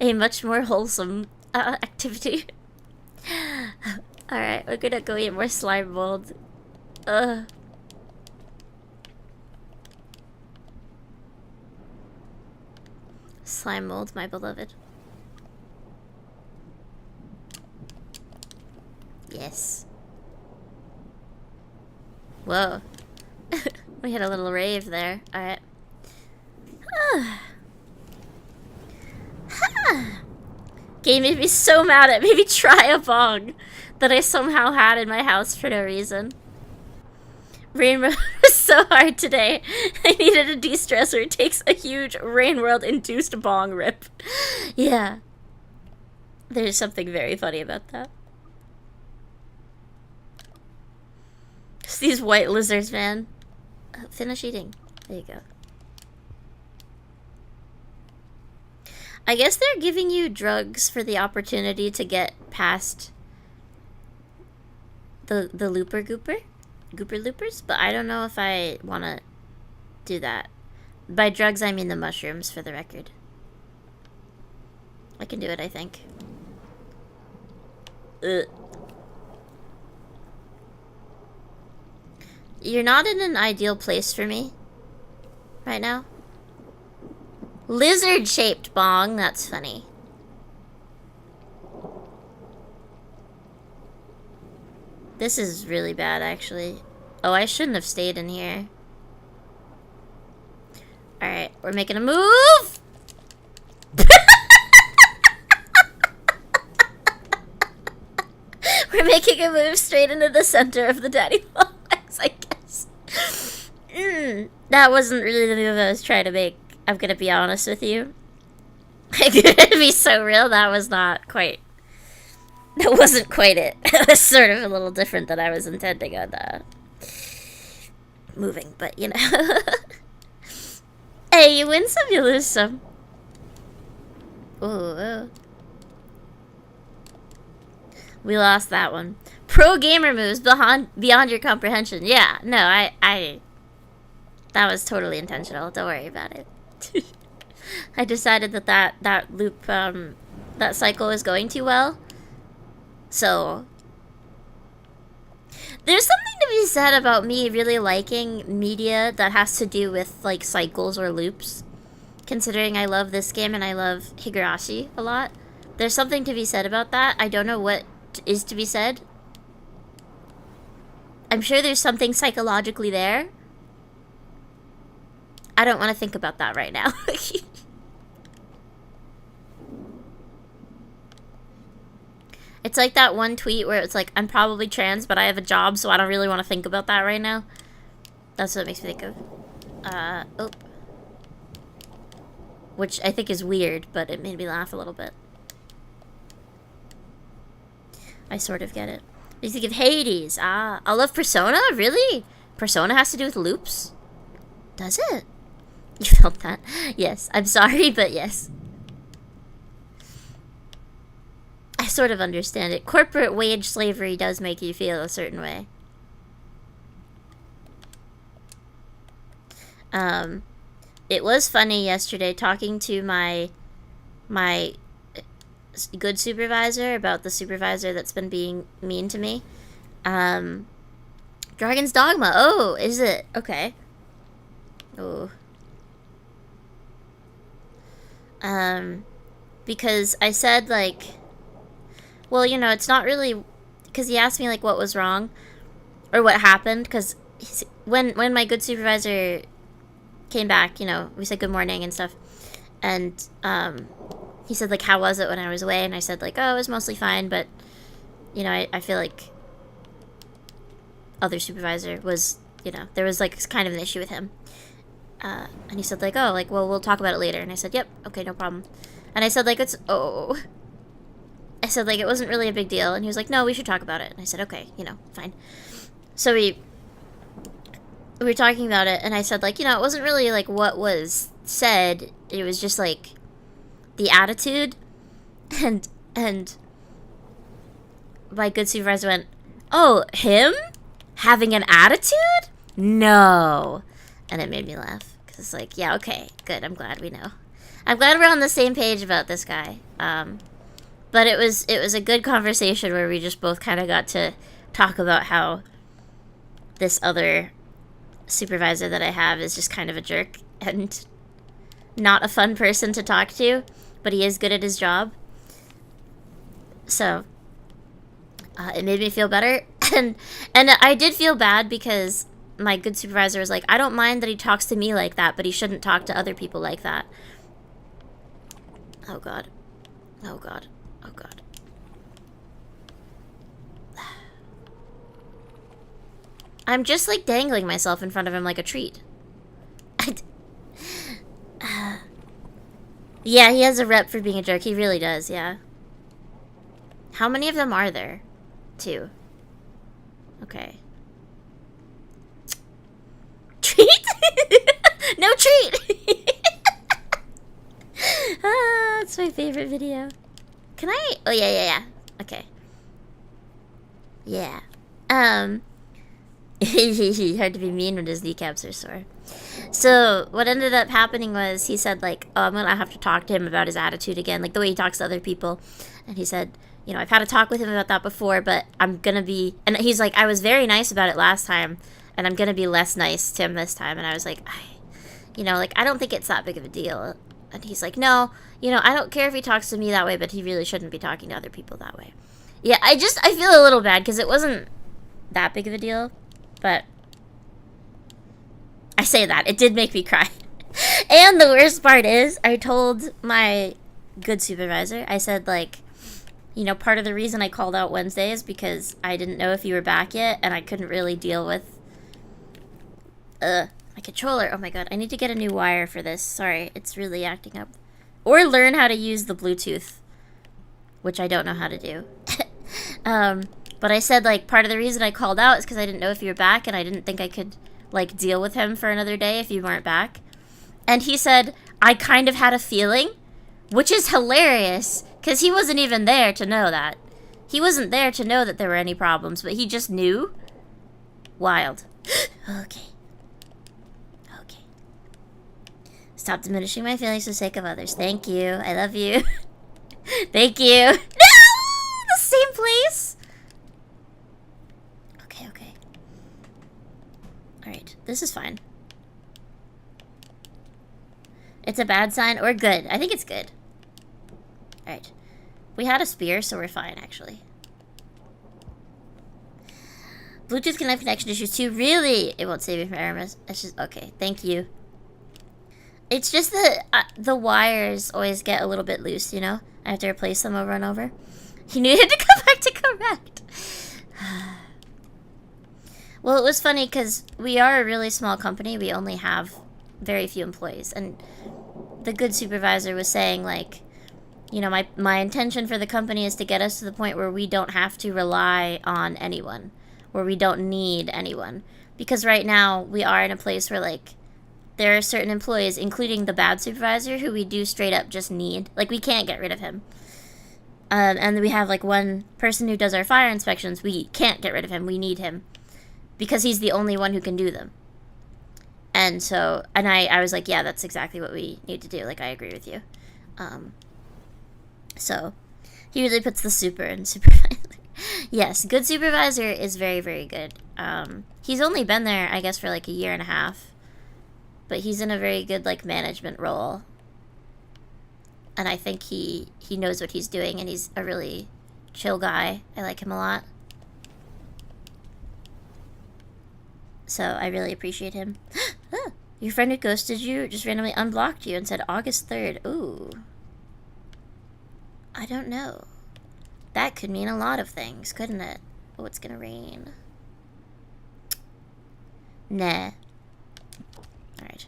A much more wholesome activity. Alright, we're gonna go eat more slime mold. Slime mold, my beloved. Yes. Whoa. We had a little rave there. Alright. Game made me so mad at me try a bong that I somehow had in my house for no reason. Rain World was so hard today. I needed a de-stressor. It takes a huge Rain World induced bong rip. Yeah. There's something very funny about that. It's these white lizards, man. Finish eating. There you go. I guess they're giving you drugs for the opportunity to get past the Looper Loopers, but I don't know if I want to do that. By drugs, I mean the mushrooms, for the record. I can do it, I think. Ugh. You're not in an ideal place for me right now. Lizard-shaped bong, that's funny. This is really bad, actually. Oh, I shouldn't have stayed in here. Alright, we're making a move! We're making a move straight into the center of the daddy box, I guess. That wasn't really the move I was trying to make. I'm gonna be honest with you. I'm gonna be so real, that wasn't quite it. It was sort of a little different than I was intending on moving, but you know. Hey, you win some, you lose some. Ooh. We lost that one. Pro gamer moves beyond your comprehension. Yeah, no, I that was totally intentional. Don't worry about it. I decided that loop, that cycle is going too well. So, there's something to be said about me really liking media that has to do with, like, cycles or loops. Considering I love this game and I love Higurashi a lot. There's something to be said about that. I don't know what is to be said. I'm sure there's something psychologically there. I don't want to think about that right now. It's like that one tweet where it's like, I'm probably trans, but I have a job, so I don't really want to think about that right now. That's what it makes me think of. Oh. Which I think is weird, but it made me laugh a little bit. I sort of get it. You think of Hades. Ah, I love Persona? Really? Persona has to do with loops? Does it? You felt that? Yes. I'm sorry, but yes. I sort of understand it. Corporate wage slavery does make you feel a certain way. It was funny yesterday talking to my good supervisor about the supervisor that's been being mean to me. Dragon's Dogma. Oh, is it? Okay. Oh. Because I said, like, well, you know, it's not really, because he asked me, like, what was wrong, or what happened, because when my good supervisor came back, you know, we said good morning and stuff, and, he said, like, how was it when I was away, and I said, like, oh, it was mostly fine, but, you know, I feel like other supervisor was, you know, there was, like, kind of an issue with him, and he said, like, oh, like, well, we'll talk about it later, and I said, yep, okay, no problem, and I said, like, I said, like, it wasn't really a big deal, and he was like, no, we should talk about it, and I said, okay, you know, fine, so we were talking about it, and I said, like, you know, it wasn't really, like, what was said, it was just, like, the attitude, and my good supervisor went, oh, him? Having an attitude? No. And it made me laugh, because it's like, yeah, okay, good, I'm glad we know. I'm glad we're on the same page about this guy, but it was a good conversation where we just both kind of got to talk about how this other supervisor that I have is just kind of a jerk and not a fun person to talk to, but he is good at his job. So it made me feel better, and I did feel bad because my good supervisor was like, I don't mind that he talks to me like that, but he shouldn't talk to other people like that. Oh god. Oh god. Oh god. I'm just, like, dangling myself in front of him like a treat. Yeah, he has a rep for being a jerk. He really does, yeah. How many of them are there? 2. Okay. Treat? No treat! Ah, it's my favorite video. Can I? Oh, yeah. Okay. Yeah. Hard to be mean when his kneecaps are sore. So, what ended up happening was he said, like, oh, I'm gonna have to talk to him about his attitude again, like the way he talks to other people. And he said, you know, I've had a talk with him about that before, but I'm gonna be, and he's like, I was very nice about it last time, and I'm gonna be less nice to him this time. And I was like, you know, like, I don't think it's that big of a deal. And he's like, no, you know, I don't care if he talks to me that way, but he really shouldn't be talking to other people that way. Yeah, I feel a little bad, because it wasn't that big of a deal, but I say that. It did make me cry. And the worst part is, I told my good supervisor, I said, like, you know, part of the reason I called out Wednesday is because I didn't know if you were back yet, and I couldn't really deal with, my controller. Oh my god, I need to get a new wire for this. Sorry, it's really acting up. Or learn how to use the Bluetooth, which I don't know how to do. But I said, like, part of the reason I called out is because I didn't know if you were back, and I didn't think I could, like, deal with him for another day if you weren't back. And he said, I kind of had a feeling, which is hilarious, because he wasn't even there to know that. He wasn't there to know that there were any problems, but he just knew. Wild. Okay. Stop diminishing my feelings for the sake of others. Thank you. I love you. Thank you. No! The same place? Okay. Alright, this is fine. It's a bad sign or good? I think it's good. Alright. We had a spear, so we're fine, actually. Bluetooth can have connection issues too. Really? It won't save me from error. It's just... Okay, thank you. It's just that the wires always get a little bit loose, you know? I have to replace them over and over. He knew he had to come back to correct. Well, it was funny because we are a really small company. We only have very few employees. And the good supervisor was saying, like, you know, my intention for the company is to get us to the point where we don't have to rely on anyone, where we don't need anyone. Because right now, we are in a place where, like, there are certain employees, including the bad supervisor, who we do straight up just need. Like, we can't get rid of him. And we have, like, one person who does our fire inspections. We can't get rid of him. We need him. Because he's the only one who can do them. And so, and I was like, yeah, that's exactly what we need to do. Like, I agree with you. So, he usually puts the super in supervisor. Yes, good supervisor is very, very good. He's only been there, I guess, for like a year and a half. But he's in a very good, like, management role. And I think he knows what he's doing, and he's a really chill guy. I like him a lot. So I really appreciate him. Ah, your friend who ghosted you just randomly unblocked you and said August 3rd. Ooh. I don't know. That could mean a lot of things, couldn't it? Oh, it's gonna rain. Nah. Alright.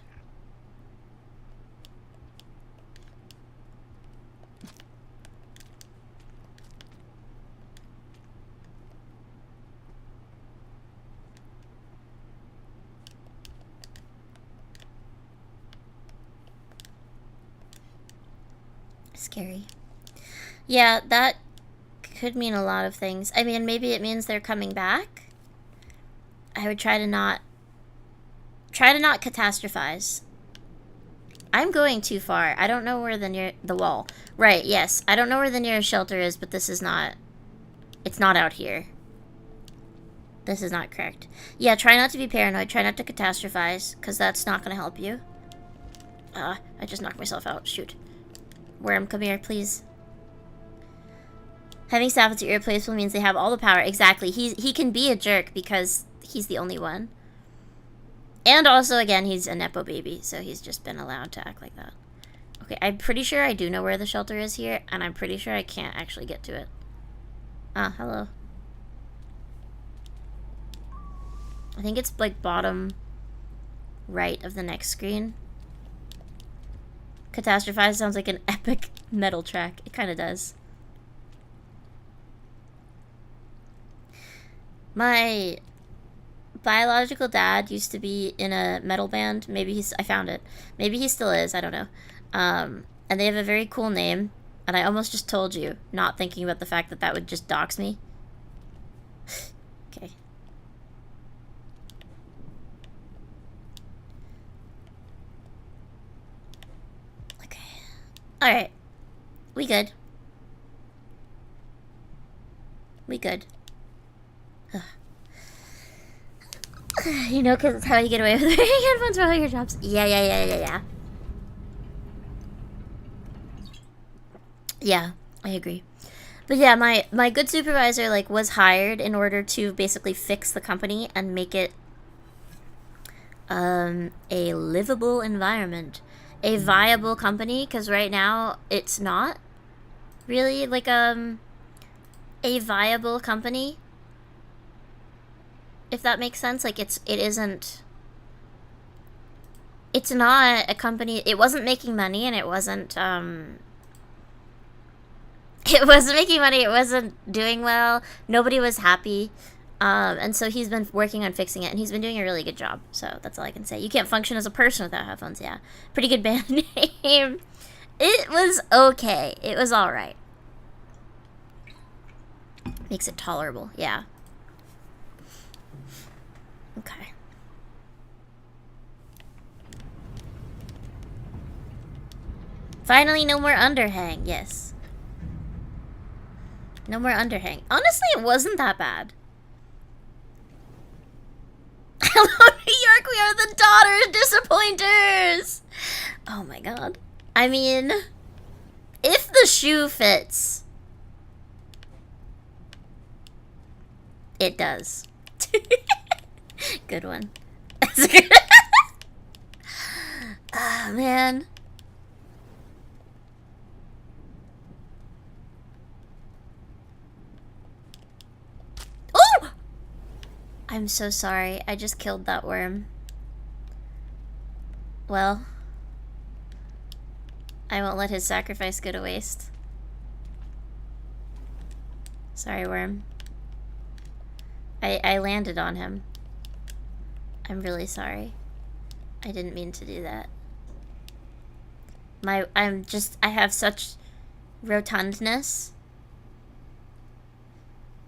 Scary. Yeah, that could mean a lot of things. I mean, maybe it means they're coming back. I would try to not catastrophize. I'm going too far. I don't know where the wall. Right, yes. I don't know where the nearest shelter is, but this is not, it's not out here. This is not correct. Yeah, try not to be paranoid. Try not to catastrophize, because that's not going to help you. I just knocked myself out. Shoot. Worm, come here, please. Having staff as irreplaceable means they have all the power. Exactly. He can be a jerk because he's the only one. And also, again, he's a Nepo baby, so he's just been allowed to act like that. Okay, I'm pretty sure I do know where the shelter is here, and I'm pretty sure I can't actually get to it. Ah, hello. I think it's, like, bottom right of the next screen. Catastrophize sounds like an epic metal track. It kind of does. My biological dad used to be in a metal band. Maybe I found it. Maybe he still is. I don't know. And they have a very cool name. And I almost just told you, not thinking about the fact that that would just dox me. Okay. Okay. Alright. We good. We good. You know, because it's how you get away with wearing headphones for all your jobs. Yeah. Yeah, I agree. But yeah, my good supervisor, like, was hired in order to basically fix the company and make it a livable environment. A viable company, because right now it's not really, like, a viable company. If that makes sense. Like, it's not a company. It wasn't making money, and it wasn't making money. It wasn't doing well. Nobody was happy. And so he's been working on fixing it, and he's been doing a really good job. So that's all I can say. You can't function as a person without headphones. Yeah. Pretty good band name. It was okay. It was alright. Makes it tolerable. Yeah. Okay. Finally, no more underhang. Yes. No more underhang. Honestly, it wasn't that bad. Hello, New York. We are the Daughters Disappointers. Oh my god. I mean, if the shoe fits, it does. Good one. Ah, man. I'm so sorry. I just killed that worm. Well, I won't let his sacrifice go to waste. Sorry, worm. I landed on him. I'm really sorry. I didn't mean to do that. I have such rotundness.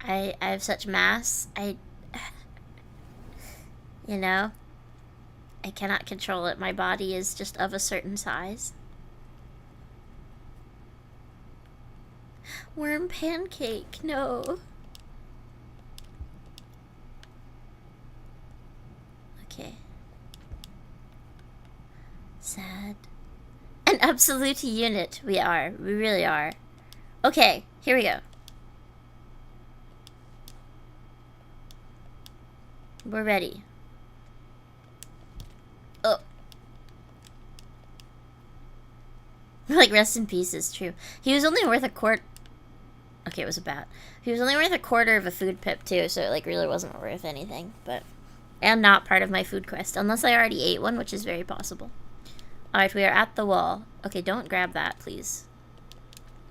I have such mass. You know, I cannot control it. My body is just of a certain size. Worm pancake, no. Okay. Sad. An absolute unit, we are. We really are. Okay, here we go. We're ready. Oh. Like, rest in peace is true. He was only worth a quart. Okay, it was a bat. He was only worth a quarter of a food pip, too, so it, like, really wasn't worth anything. But, and not part of my food quest, unless I already ate one, which is very possible. Alright, we are at the wall. Okay, don't grab that, please.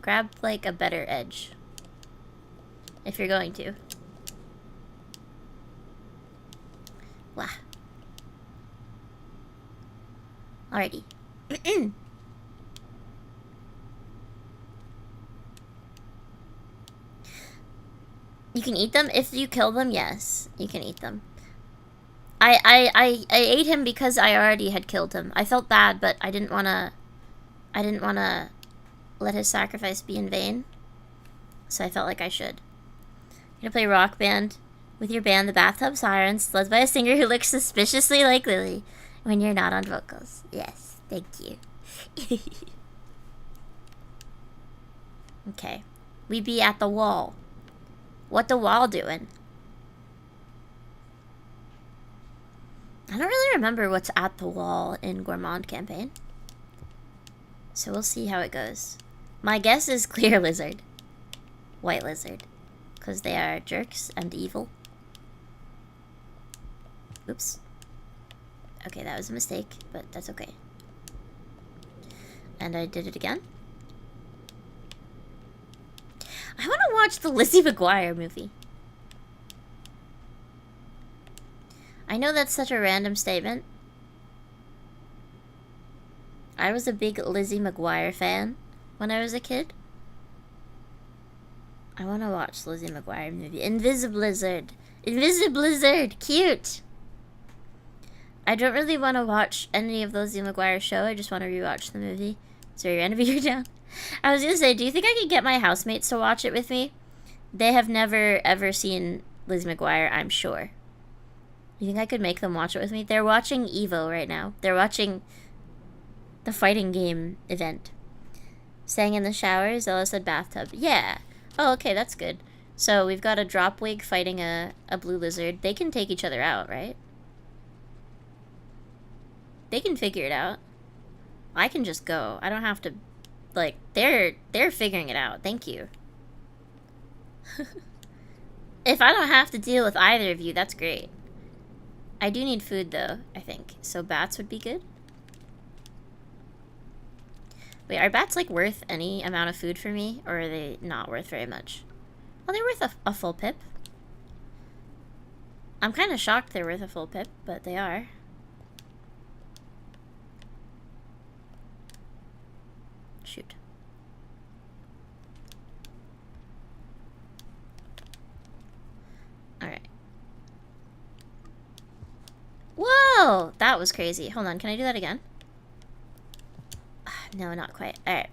Grab, like, a better edge. If you're going to. Wah. Alrighty. You can eat them? If you kill them, yes. You can eat them. I ate him because I already had killed him. I felt bad, but I didn't wanna let his sacrifice be in vain. So I felt like I should. You're gonna play rock band with your band, the Bathtub Sirens, led by a singer who looks suspiciously like Lily when you're not on vocals. Yes, thank you. Okay. We be at the wall. What the wall doing? I don't really remember what's at the wall in Gourmand campaign. So we'll see how it goes. My guess is clear lizard. White lizard. Because they are jerks and evil. Oops. Okay, that was a mistake, but that's okay. And I did it again. I want to watch the Lizzie McGuire movie. I know that's such a random statement. I was a big Lizzie McGuire fan when I was a kid. I want to watch Lizzie McGuire movie. Invisiblizzard. Invisiblizzard. Cute. I don't really want to watch any of Lizzie McGuire's show. I just want to rewatch the movie. So you're gonna be here down. I was gonna say, do you think I could get my housemates to watch it with me? They have never ever seen Lizzie McGuire, I'm sure. You think I could make them watch it with me? They're watching Evo right now. They're watching the fighting game event. Staying in the shower, Zella said bathtub. Yeah. Oh, okay, that's good. So we've got a drop wig fighting a blue lizard. They can take each other out, right? They can figure it out. I can just go. I don't have to, like, they're figuring it out. Thank you. If I don't have to deal with either of you, that's great. I do need food, though, I think. So bats would be good. Wait, are bats, like, worth any amount of food for me? Or are they not worth very much? Oh, they're worth a full pip. I'm kind of shocked they're worth a full pip, but they are. Shoot. Alright. Whoa! That was crazy. Hold on, can I do that again? No, not quite. Alright.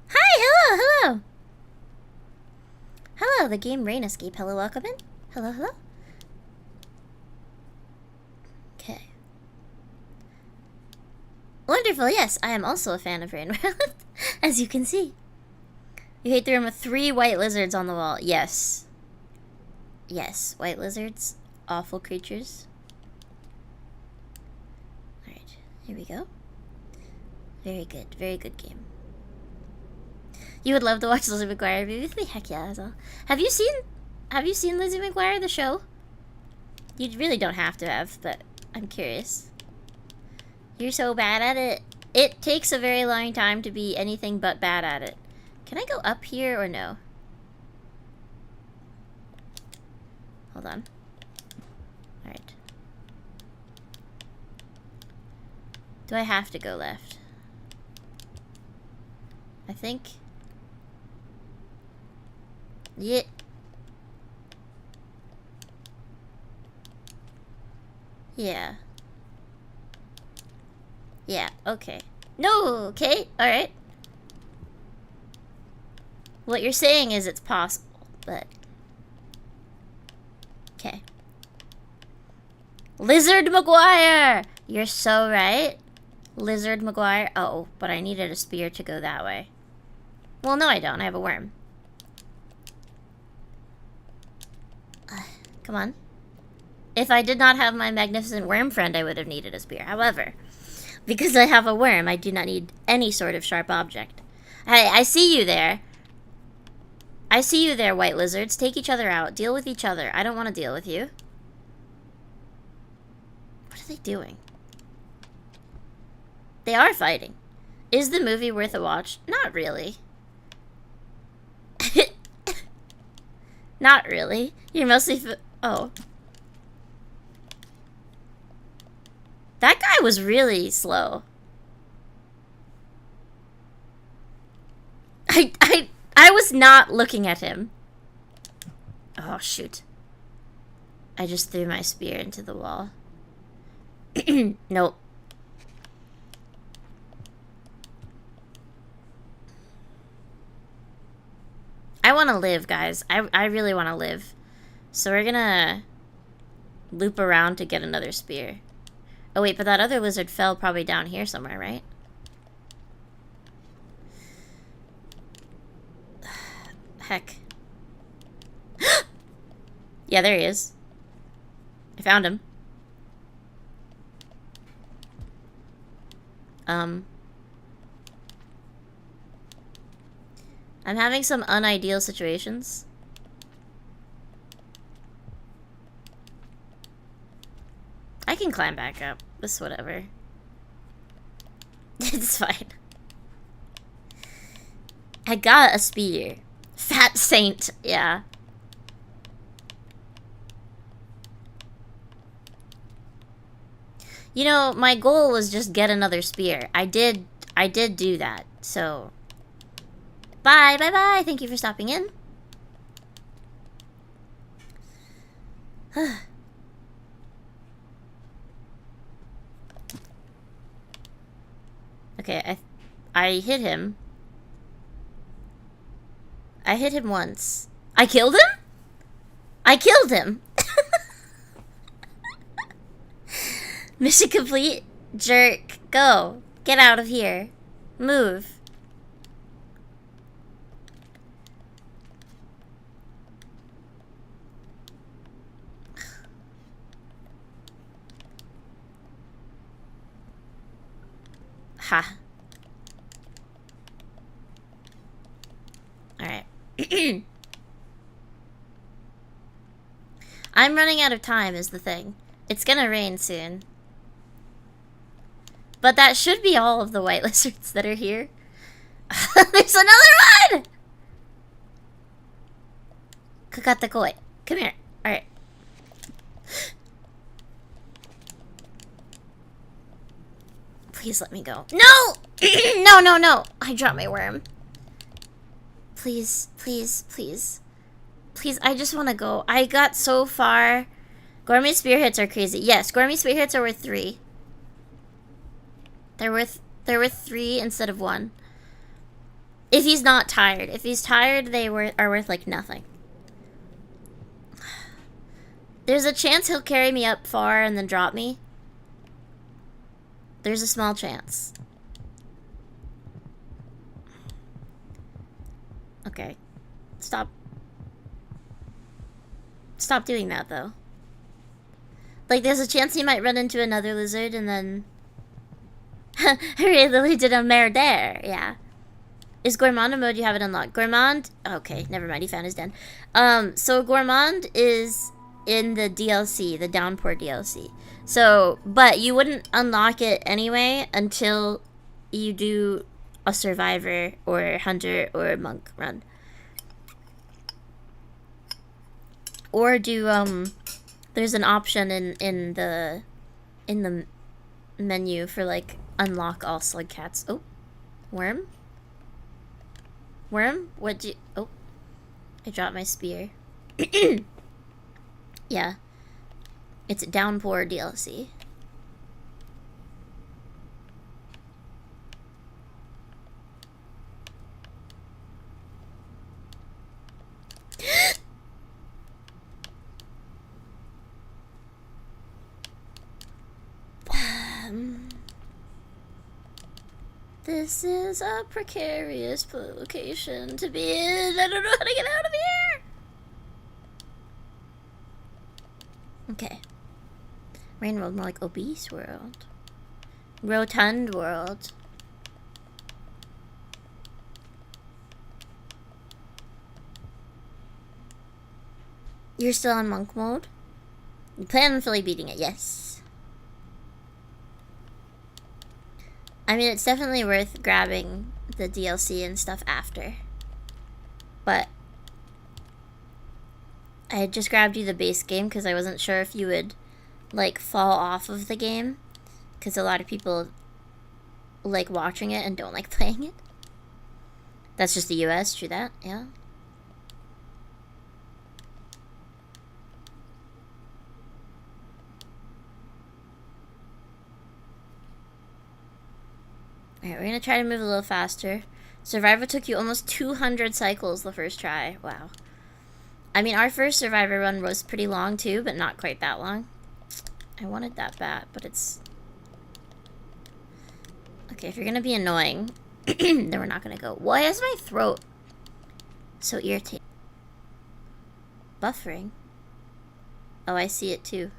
Hi! Hello! Hello! Hello, the game Rain Escape. Hello, welcome in. Hello, hello. Okay. Wonderful, yes. I am also a fan of Rain World, as you can see. You hate the room with 3 white lizards on the wall. Yes. Yes, white lizards. Awful creatures. Alright, here we go. Very good game. You would love to watch Lizzie McGuire movie with me? Heck yeah, that's all. Have you seen Lizzie McGuire, the show? You really don't have to have, but I'm curious. You're so bad at it. It takes a very long time to be anything but bad at it. Can I go up here or no? Hold on. Alright. Do I have to go left? I think... Yeah. Yeah. Yeah, okay. No, okay, alright. What you're saying is it's possible, but... Okay. Lizard McGuire! You're so right. Lizard McGuire. Oh, but I needed a spear to go that way. Well, no I don't. I have a worm. Come on. If I did not have my magnificent worm friend, I would have needed a spear. However, because I have a worm, I do not need any sort of sharp object. Hey, I see you there. I see you there, white lizards. Take each other out. Deal with each other. I don't want to deal with you. What are they doing? They are fighting. Is the movie worth a watch? Not really. Not really. You're mostly... Oh. That guy was really slow. I was not looking at him. Oh, shoot. I just threw my spear into the wall. Nope. I want to live, guys. I really want to live. So we're gonna loop around to get another spear. Oh wait, but that other lizard fell probably down here somewhere, right? Heck. Yeah, there he is. I found him. I'm having some unideal situations. I can climb back up. This whatever. It's fine. I got a spear. Fat saint, yeah. You know, my goal was just get another spear. I did do that. So bye, bye, bye. Thank you for stopping in. Okay, I hit him. I hit him once. I killed him? I killed him. Mission complete. Jerk. Go. Get out of here. Move. Ha. Alright. I'm running out of time is the thing. It's gonna rain soon. But that should be all of the white lizards that are here. There's another one! Kakatakoi. Come here. Alright. Please let me go. No! No, no, no! I dropped my worm. Please, please, please. Please, I just want to go. I got so far. Gourmy spear hits are crazy. Yes, Gourmy spear hits are worth 3. They're worth 3 instead of 1. If he's not tired. If he's tired, they are worth like nothing. There's a chance he'll carry me up far and then drop me. There's a small chance. Okay. Stop. Stop doing that, though. Like, there's a chance he might run into another lizard and then... I really did a murder, yeah. Is Gourmand a mode you haven't unlocked? Gourmand... Okay, never mind, he found his den. So Gourmand is in the DLC, the Downpour DLC. So, but you wouldn't unlock it anyway until you do a Survivor or Hunter or Monk run. Or do, there's an option in the menu for, like, unlock all slug cats. Oh, worm? Worm? What'd you... Oh, I dropped my spear. Yeah. It's Downpour DLC. This is a precarious location to be in. I don't know how to get out of here. Okay. Rain world, more like obese world. Rotund world. You're still on monk mode? You plan on fully beating it, yes. I mean, it's definitely worth grabbing the DLC and stuff after. But I had just grabbed you the base game because I wasn't sure if you would, like, fall off of the game. Because a lot of people like watching it and don't like playing it. That's just the US, true that, yeah. Alright, we're gonna try to move a little faster. Survivor took you almost 200 cycles the first try. Wow. I mean, our first Survivor run was pretty long too, but not quite that long. I wanted that bat, but it's... Okay, if you're gonna be annoying, then we're not gonna go. Why is my throat so irritating? Buffering? Oh, I see it too.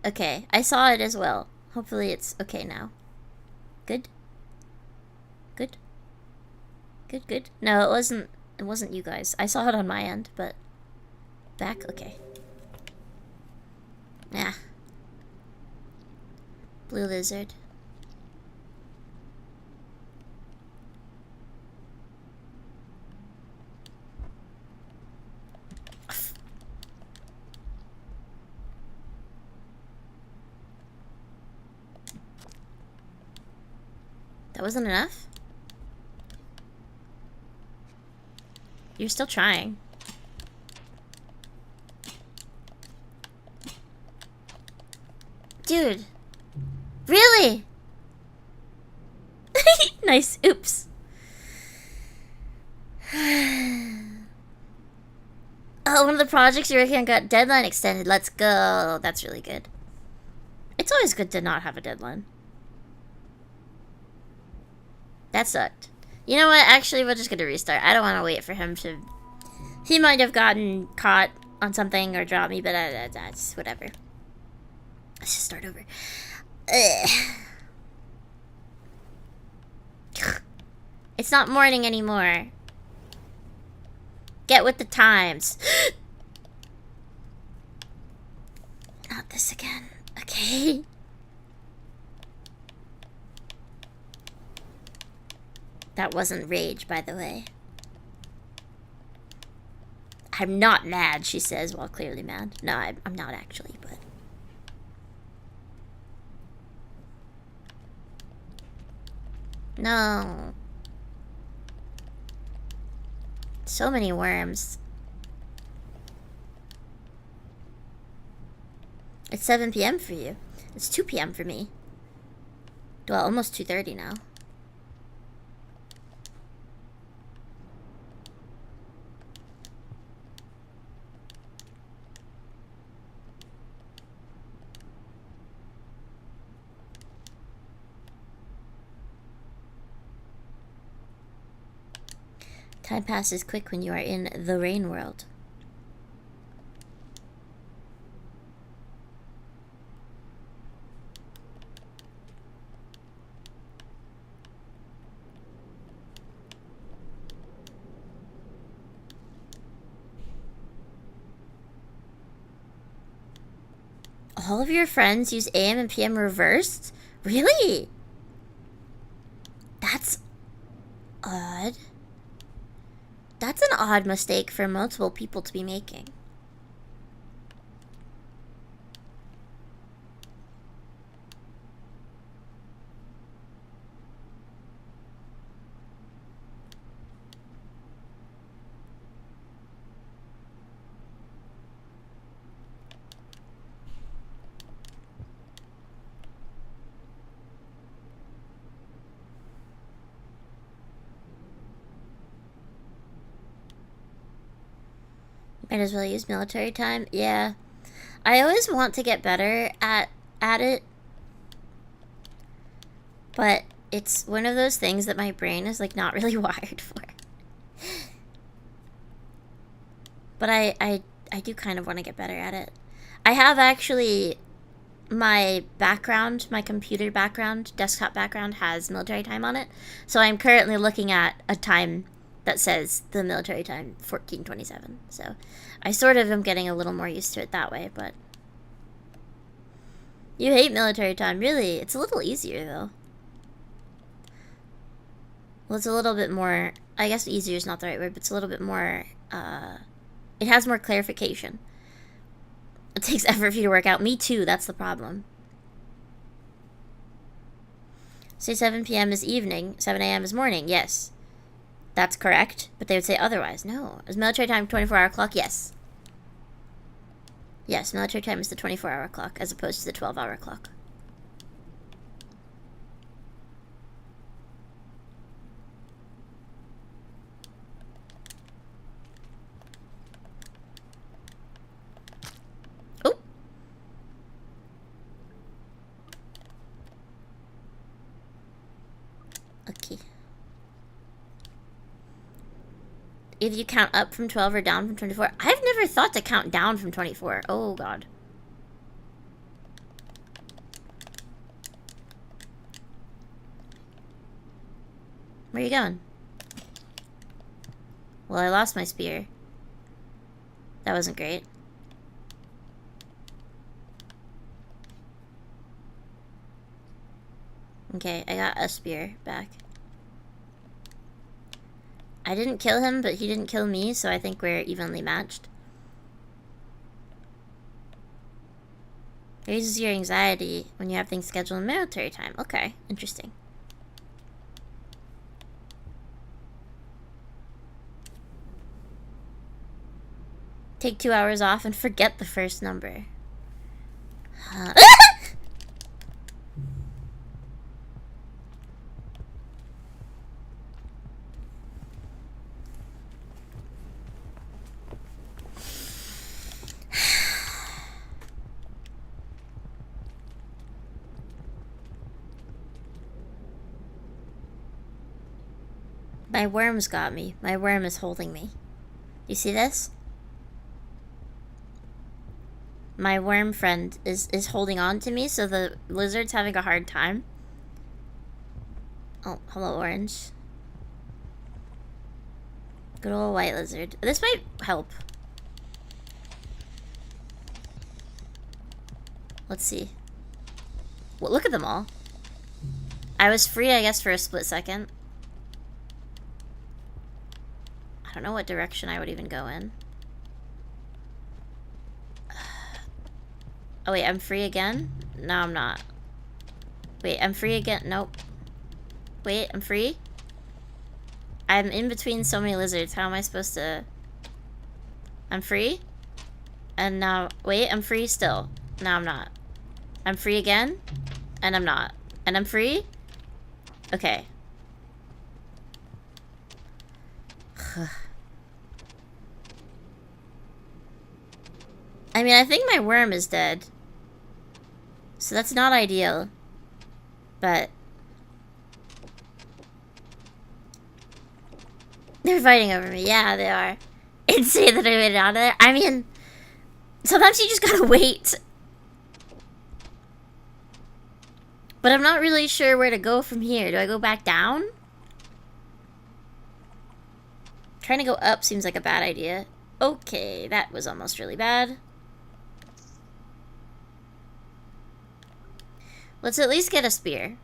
Okay, I saw it as well. Hopefully it's okay now. Good? Good? Good, good. No, it wasn't you guys. I saw it on my end, but... Back? Okay. Yeah. Blue lizard. That wasn't enough? You're still trying. Dude. Really? Nice. Oops. Oh, one of the projects you're working on got deadline extended. Let's go. That's really good. It's always good to not have a deadline. That sucked. You know what? Actually, we're just gonna restart. I don't want to wait for him to... He might have gotten caught on something or dropped me, but that's whatever. Let's just start over. Ugh. It's not morning anymore. Get with the times. Not this again. Okay. That wasn't rage, by the way. I'm not mad, she says, while clearly mad. No, I'm not actually, but... No. So many worms. It's 7 p.m. for you. It's 2 p.m. for me. Well, almost 2:30 now. Time passes quick when you are in the rain world. All of your friends use AM and PM reversed? Really? That's odd. That's an odd mistake for multiple people to be making. Might as well use military time. Yeah. I always want to get better at it. But it's one of those things that my brain is like not really wired for. But I do kind of want to get better at it. I have actually my background, my computer background, desktop background has military time on it. So I'm currently looking at a time that says the military time 14:27. So I sort of am getting a little more used to it that way, but you hate military time, really? It's a little easier though. Well, it's a little bit more, I guess easier is not the right word, but it's a little bit more, it has more clarification. It takes effort for you to work out. Me too, that's the problem. Say 7 p.m. is evening, 7 a.m. is morning, yes. That's correct, but they would say otherwise. No. Is military time 24-hour clock? Yes. Yes, military time is the 24-hour clock as opposed to the 12-hour clock. Oh. Okay. If you count up from 12 or down from 24. I've never thought to count down from 24. Oh, God. Where are you going? Well, I lost my spear. That wasn't great. Okay, I got a spear back. I didn't kill him, but he didn't kill me, so I think we're evenly matched. Raises your anxiety when you have things scheduled in military time. Okay, interesting. Take 2 hours off and forget the first number. My worm's got me. My worm is holding me. You see this? My worm friend is holding on to me, so the lizard's having a hard time. Oh, hello, orange. Good old white lizard. This might help. Let's see. Well, look at them all. I was free, I guess, for a split second. I don't know what direction I would even go in. Oh wait, I'm free again? No, I'm not. Wait, I'm free again? Nope. Wait, I'm free? I'm in between so many lizards. How am I supposed to... I'm free? And now... Wait, I'm free still. No, I'm not. I'm free again? And I'm not. And I'm free? Okay. I mean, I think my worm is dead. So that's not ideal. But... they're fighting over me. Yeah, they are. Insane that I made it out of there. I mean, sometimes you just gotta wait. But I'm not really sure where to go from here. Do I go back down? Trying to go up seems like a bad idea. Okay, that was almost really bad. Let's at least get a spear.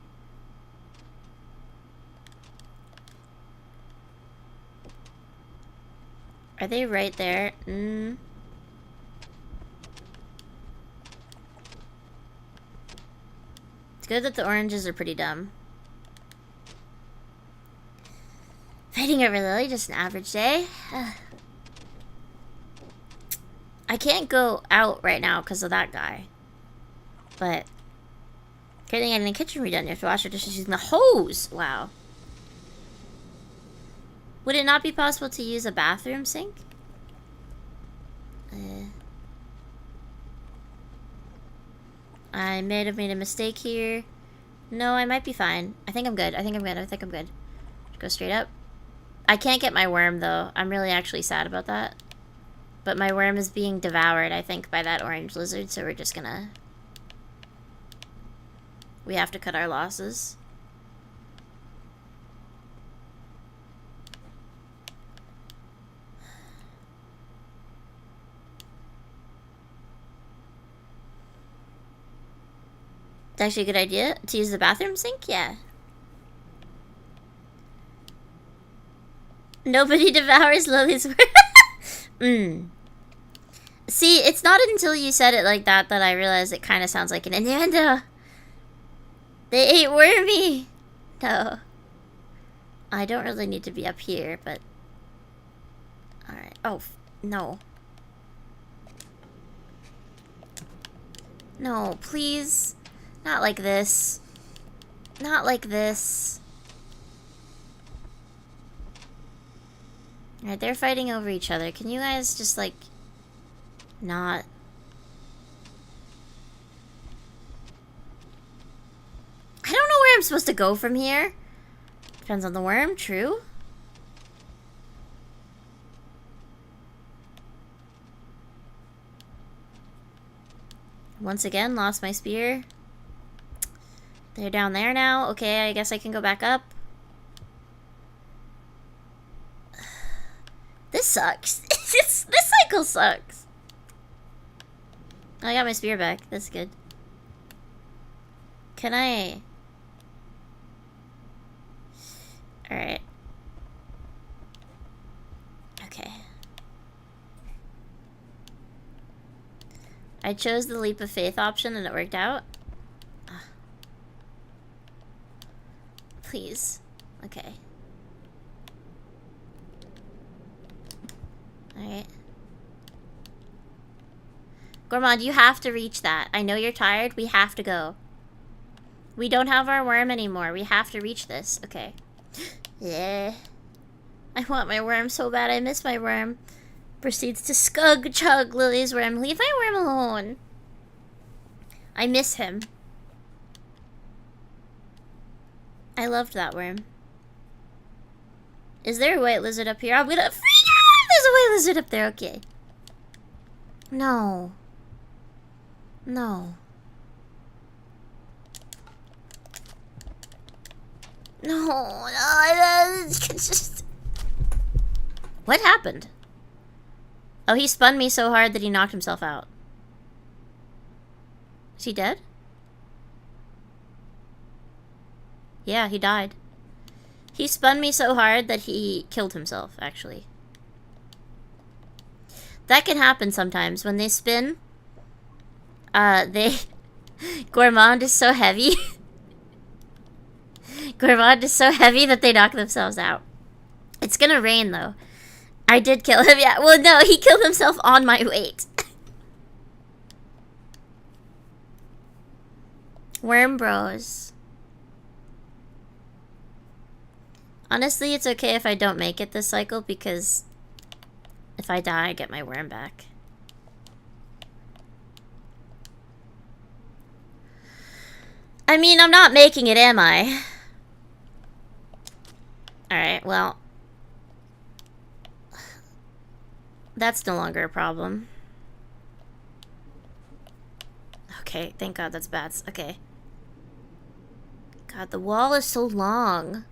Are they right there? It's good that the oranges are pretty dumb. Fighting over Lily, just an average day. I can't go out right now because of that guy. But getting in the kitchen redone, you have to wash your dishes using the hose. Wow. Would it not be possible to use a bathroom sink? I may have made a mistake here. No, I might be fine. I think I'm good. I think I'm good. Go straight up. I can't get my worm, though. I'm really actually sad about that. But my worm is being devoured, I think, by that orange lizard, so we're just gonna... We have to cut our losses. It's actually a good idea to use the bathroom sink? Yeah. Nobody devours Lily's worm. See, it's not until you said it like that that I realized it kind of sounds like an innuendo. They ate Wormy. No. I don't really need to be up here, but... Alright. Oh, no. No, please. Not like this. Not like this. Alright, they're fighting over each other. Can you guys just, like, not... I don't know where I'm supposed to go from here. Depends on the worm, true. Once again, lost my spear. They're down there now. Okay, I guess I can go back up. This sucks. This cycle sucks. I got my spear back. That's good. Can I... Alright. Okay. I chose the leap of faith option and it worked out. Please. Okay. Alright. Gourmand, you have to reach that. I know you're tired. We have to go. We don't have our worm anymore. We have to reach this. Okay. Yeah. I want my worm so bad. I miss my worm. Proceeds to scug chug Lily's worm. Leave my worm alone. I miss him. I loved that worm. Is there a white lizard up here? I'm gonna freak out! There's a white lizard up there. Okay. No. No. No. It's just... What happened? Oh, he spun me so hard that he knocked himself out. Is he dead? Yeah, he died. He spun me so hard that he killed himself, actually. That can happen sometimes. When they spin, Gourmand is so heavy. Gourmand is so heavy that they knock themselves out. It's gonna rain, though. I did kill him, yeah. Well, no, he killed himself on my weight. Worm bros. Honestly, it's okay if I don't make it this cycle, because if I die, I get my worm back. I mean, I'm not making it, am I? Alright, well. That's no longer a problem. Okay, thank God that's bats. Okay. God, the wall is so long.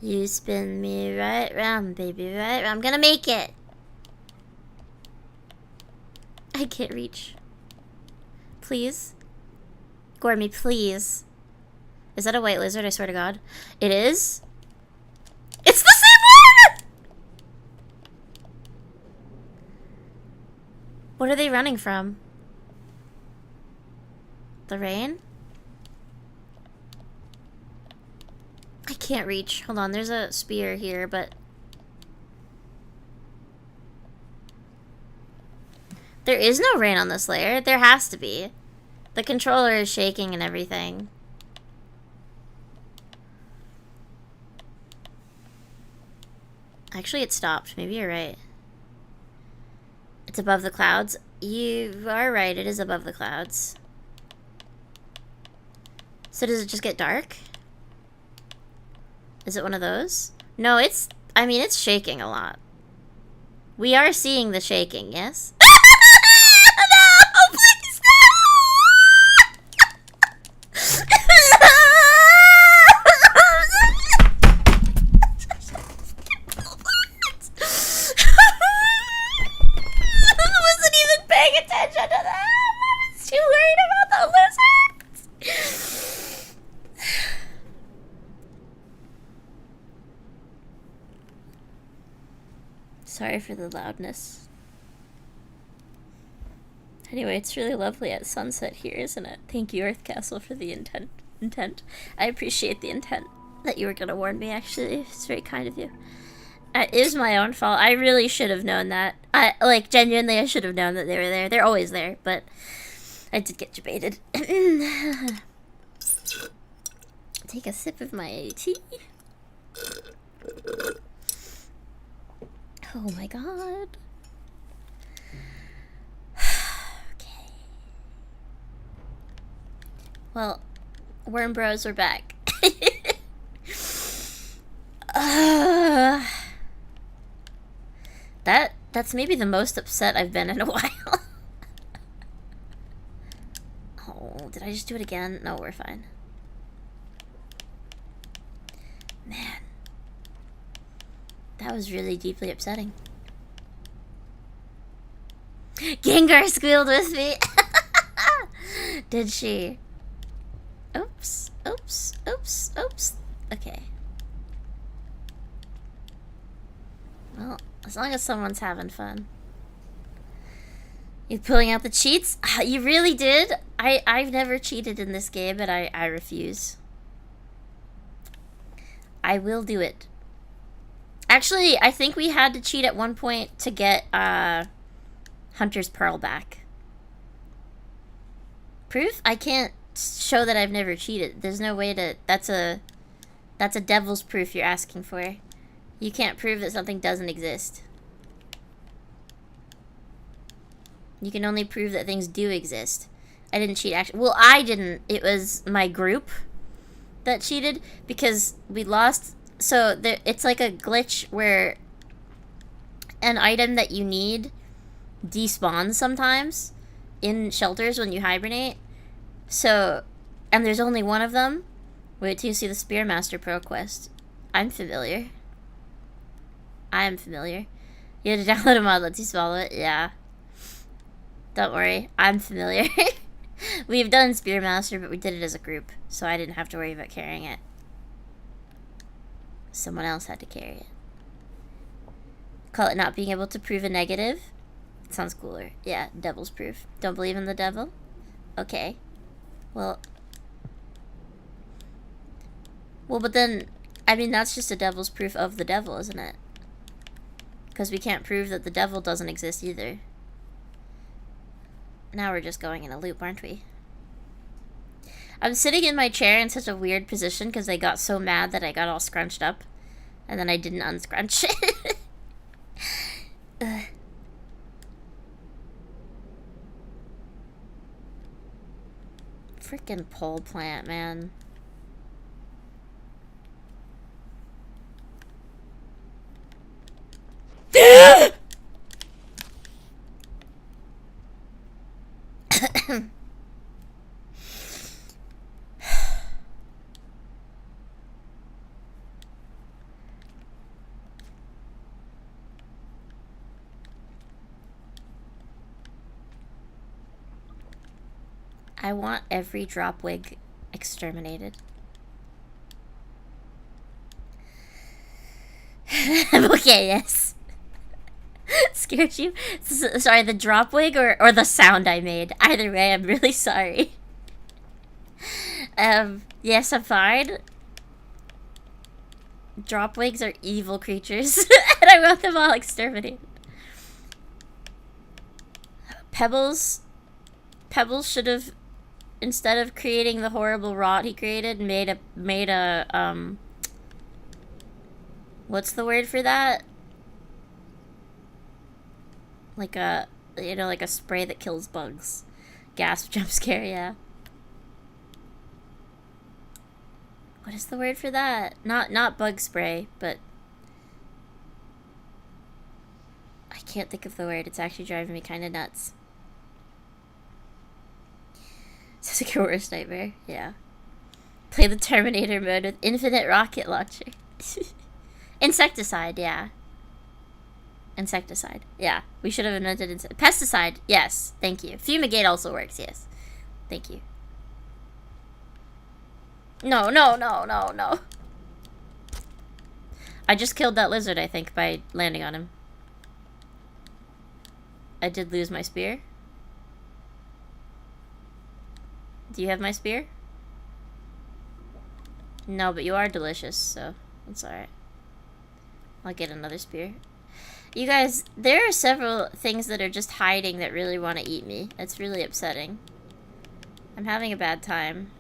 You spin me right round, baby, right round. I'm gonna make it. I can't reach. Please. Gourmy, please. Is that a white lizard? I swear to God. It is? It's the same one! What are they running from? The rain? I can't reach. Hold on, there's a spear here, but... There is no rain on this layer. There has to be. The controller is shaking and everything. Actually, it stopped. Maybe you're right. It's above the clouds. You are right. It is above the clouds. So does it just get dark? Is it one of those? No, it's... I mean, it's shaking a lot. We are seeing the shaking, yes? No! Please, I wasn't even paying attention to that. I was too worried about the lizards. Sorry for the loudness. Anyway, it's really lovely at sunset here, isn't it? Thank you, Earth Castle, for the intent. I appreciate the intent that you were gonna warn me, actually. It's very kind of you. It was my own fault. I really should have known that. Genuinely, I should have known that they were there. They're always there, but I did get debated. Take a sip of my tea. Oh my god. Okay. Well, Worm Bros are back. That's maybe the most upset I've been in a while. Oh, did I just do it again? No, we're fine. Man. That was really deeply upsetting. Gengar squealed with me. Did she? Oops, oops, oops, oops. Okay. Well, as long as someone's having fun. You pulling out the cheats? You really did? I've never cheated in this game, and I refuse. I will do it. Actually, I think we had to cheat at one point to get Hunter's Pearl back. Proof? I can't show that I've never cheated. There's no way to... That's a devil's proof you're asking for. You can't prove that something doesn't exist. You can only prove that things do exist. I didn't cheat, actually. Well, I didn't. It was my group that cheated because we lost... So, it's like a glitch where an item that you need despawns sometimes in shelters when you hibernate. So, and there's only one of them. Wait till you see the Spearmaster Pro quest. I'm familiar. I am familiar. You had to download a mod that lets you swallow it? Yeah. Don't worry. I'm familiar. We've done Spearmaster, but we did it as a group, so I didn't have to worry about carrying it. Someone else had to carry it. Call it not being able to prove a negative. It sounds cooler. Yeah, devil's proof. Don't believe in the devil? Okay. Well, but then, I mean, that's just a devil's proof of the devil, isn't it? Because we can't prove that the devil doesn't exist either. Now we're just going in a loop, aren't we? I'm sitting in my chair in such a weird position because I got so mad that I got all scrunched up. And then I didn't unscrunch it. Freaking pole plant, man. I want every drop wig exterminated. Okay, yes. Scared you? Sorry, the drop wig or the sound I made. Either way, I'm really sorry. Yes, I'm fine. Drop wigs are evil creatures, and I want them all exterminated. Pebbles should have, instead of creating the horrible rot he created, made a what's the word for that? Like a, you know, like a spray that kills bugs. Gasp, jump scare, yeah. What is the word for that? Not bug spray, but I can't think of the word. It's actually driving me kind of nuts. Sounds like your worst nightmare. Yeah. Play the Terminator mode with infinite rocket launcher. Insecticide, yeah. Insecticide. Yeah. We should have invented pesticide. Yes. Thank you. Fumigate also works, yes. Thank you. No. I just killed that lizard, I think, by landing on him. I did lose my spear. Do you have my spear? No, but you are delicious, so it's alright. I'll get another spear. You guys, there are several things that are just hiding that really want to eat me. It's really upsetting. I'm having a bad time.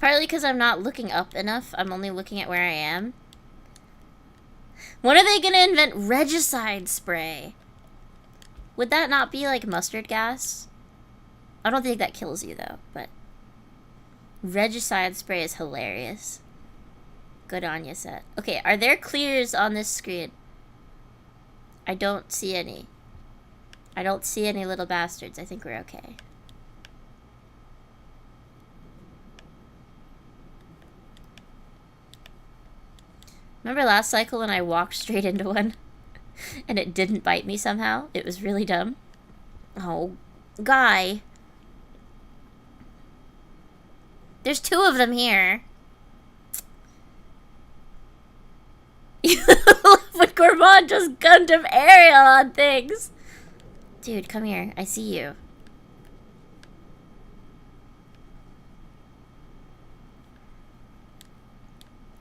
Partly because I'm not looking up enough. I'm only looking at where I am. When are they gonna invent regicide spray? Would that not be like mustard gas? I don't think that kills you though, but regicide spray is hilarious. Good on you, Set. Okay, are there clears on this screen? I don't see any. I don't see any little bastards. I think we're okay. Remember last cycle when I walked straight into one and it didn't bite me somehow? It was really dumb. Oh, guy. There's 2 of them here. When Gourmand just Gundam aerial on things. Dude, come here. I see you.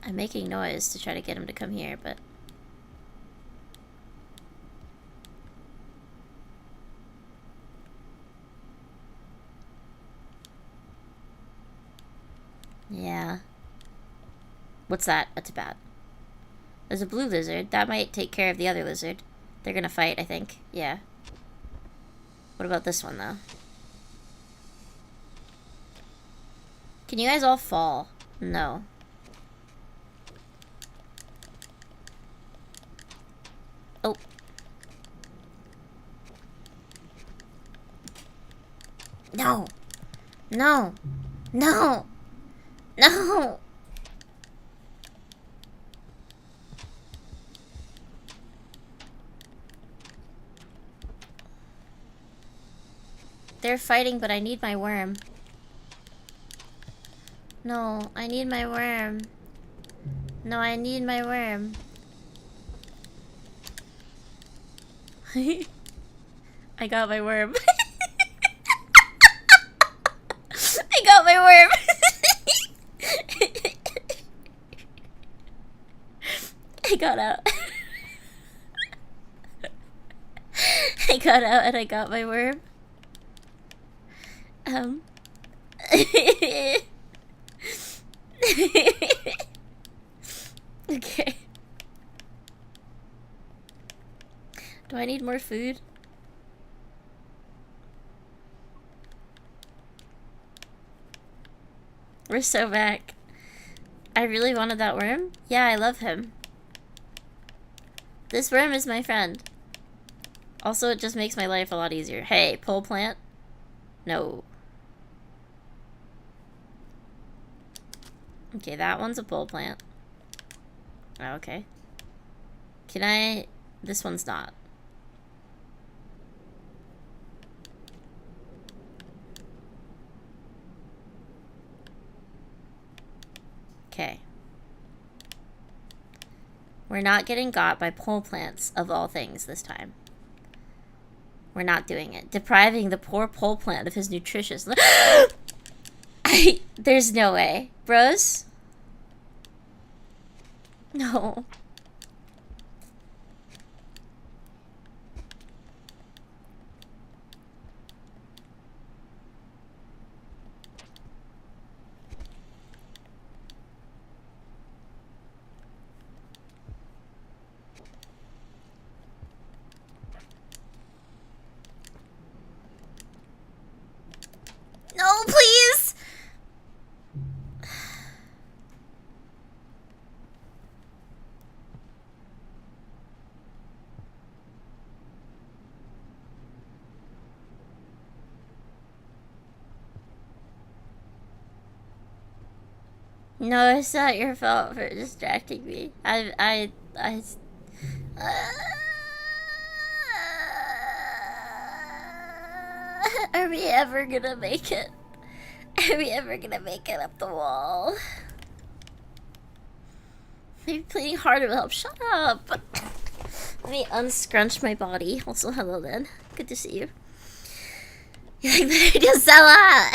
I'm making noise to try to get him to come here, but... yeah. What's that? That's bad. There's a blue lizard. That might take care of the other lizard. They're gonna fight, I think. Yeah. What about this one, though? Can you guys all fall? No. Oh. No. No. No. No. They're fighting, but I need my worm. No, I need my worm. No, I need my worm. I got my worm. I got my worm. I got out. I got out and I got my worm. Okay. Do I need more food? We're so back. I really wanted that worm? Yeah, I love him. This worm is my friend. Also, it just makes my life a lot easier. Hey, pole plant? No. Okay, that one's a pole plant. Oh, okay. Can I... This one's not. Okay. We're not getting got by pole plants, of all things, this time. We're not doing it. Depriving the poor pole plant of his nutritious... There's no way. Bros? No. No, please! No, it's not your fault for distracting me. Are we ever gonna make it? Are we ever gonna make it up the wall? Maybe pleading harder will help. Shut up! Let me unscrunch my body. Also, hello then. Good to see you. You like that idea, Sella?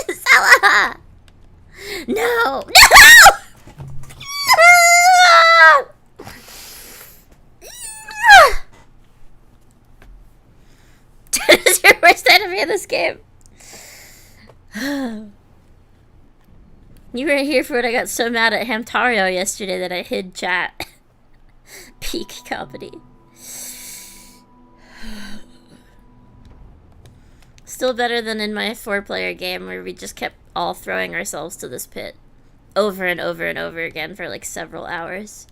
Sella! No! No! That is your worst enemy in this game. You weren't here for it. I got so mad at Hamtario yesterday that I hid chat. Peak comedy. Still better than in my 4-player game where we just kept all throwing ourselves to this pit over and over and over again for like several hours.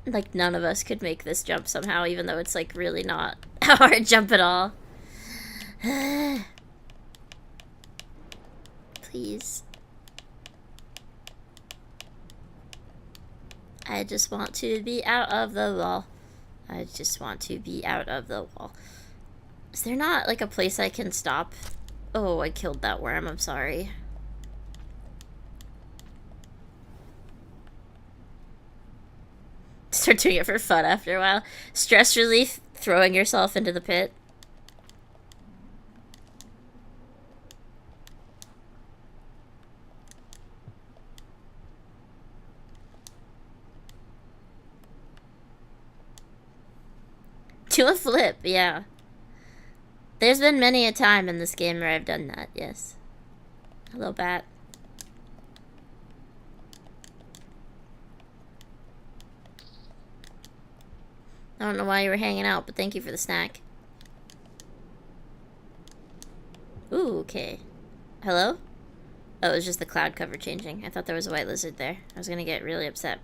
Like none of us could make this jump somehow, even though it's like really not a hard jump at all. Please. I just want to be out of the wall. I just want to be out of the wall. Is there not like a place I can stop? Oh, I killed that worm. I'm sorry. Start doing it for fun after a while. Stress relief, throwing yourself into the pit. Do a flip, yeah. There's been many a time in this game where I've done that, yes. Hello, bat. I don't know why you were hanging out, but thank you for the snack. Ooh, okay. Hello? Oh, it was just the cloud cover changing. I thought there was a white lizard there. I was gonna get really upset.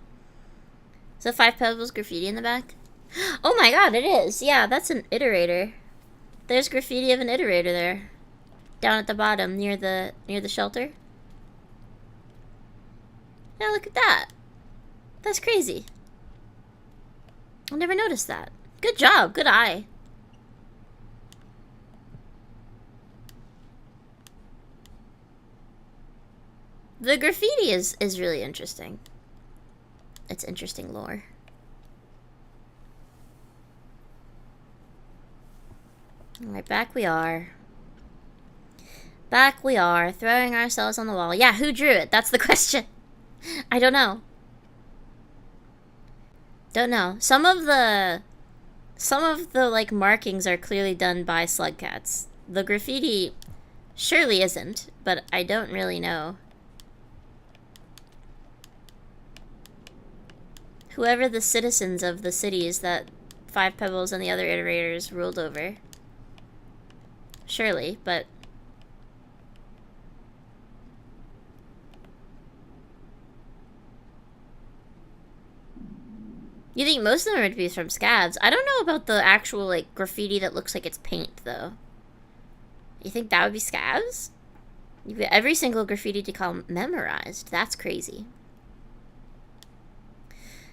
Is that 5 Pebbles graffiti in the back? Oh my god, it is! Yeah, that's an iterator. There's graffiti of an iterator there. Down at the bottom, near the shelter. Yeah, look at that. That's crazy. I never noticed that. Good job, good eye. The graffiti is really interesting. It's interesting lore. Alright, back we are. Back we are, throwing ourselves on the wall. Yeah, who drew it? That's the question. I don't know. Don't know. Some of the like markings are clearly done by slug cats. The graffiti surely isn't, but I don't really know. Whoever the citizens of the cities that 5 Pebbles and the other iterators ruled over. Surely, but... You think most of them would be from scavs. I don't know about the actual, like, graffiti that looks like it's paint, though. You think that would be scavs? You've got every single graffiti decal memorized. That's crazy.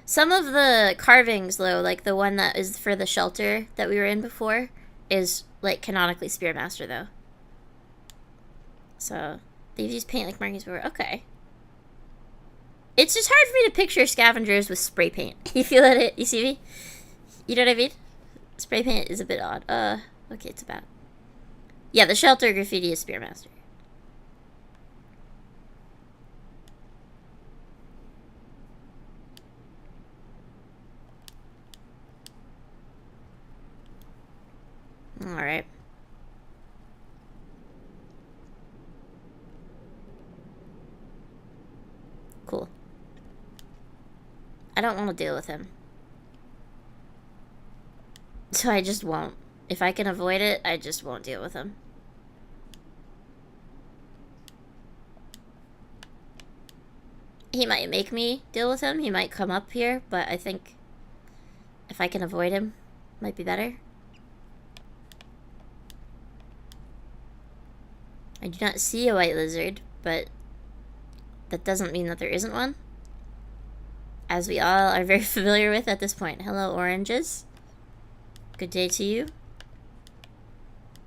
Some of the carvings, though, like the one that is for the shelter that we were in before, is, like, canonically Spearmaster, though. So, they've used paint like markings before. Okay. It's just hard for me to picture scavengers with spray paint. You feel it? You see me? You know what I mean? Spray paint is a bit odd. Okay, it's about. Yeah, the shelter graffiti is Spearmaster. Alright. Cool. I don't want to deal with him. So I just won't. If I can avoid it, I just won't deal with him. He might make me deal with him. He might come up here, but I think if I can avoid him, might be better. I do not see a white lizard, but that doesn't mean that there isn't one. As we all are very familiar with at this point. Hello, oranges. Good day to you.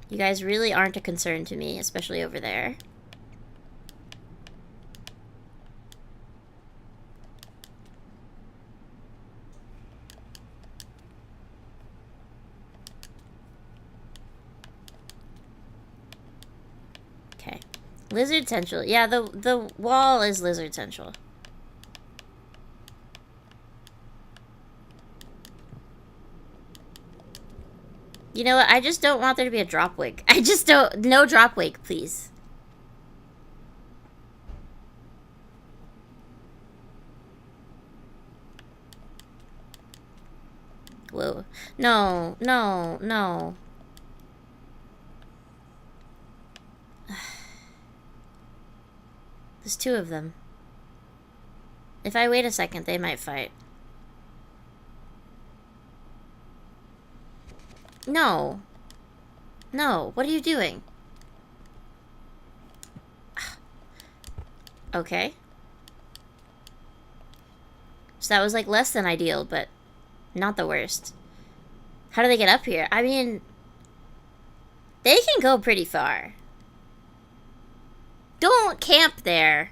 You guys really aren't a concern to me, especially over there. Okay. Lizard Central. Yeah, the wall is Lizard Central. You know what? I just don't want there to be a drop wig. I just don't... No drop wig, please. Whoa. No, no, no. There's two of them. If I wait a second, they might fight. No. No, what are you doing? Okay. So that was like less than ideal, but not the worst. How do they get up here? I mean, they can go pretty far. Don't camp there.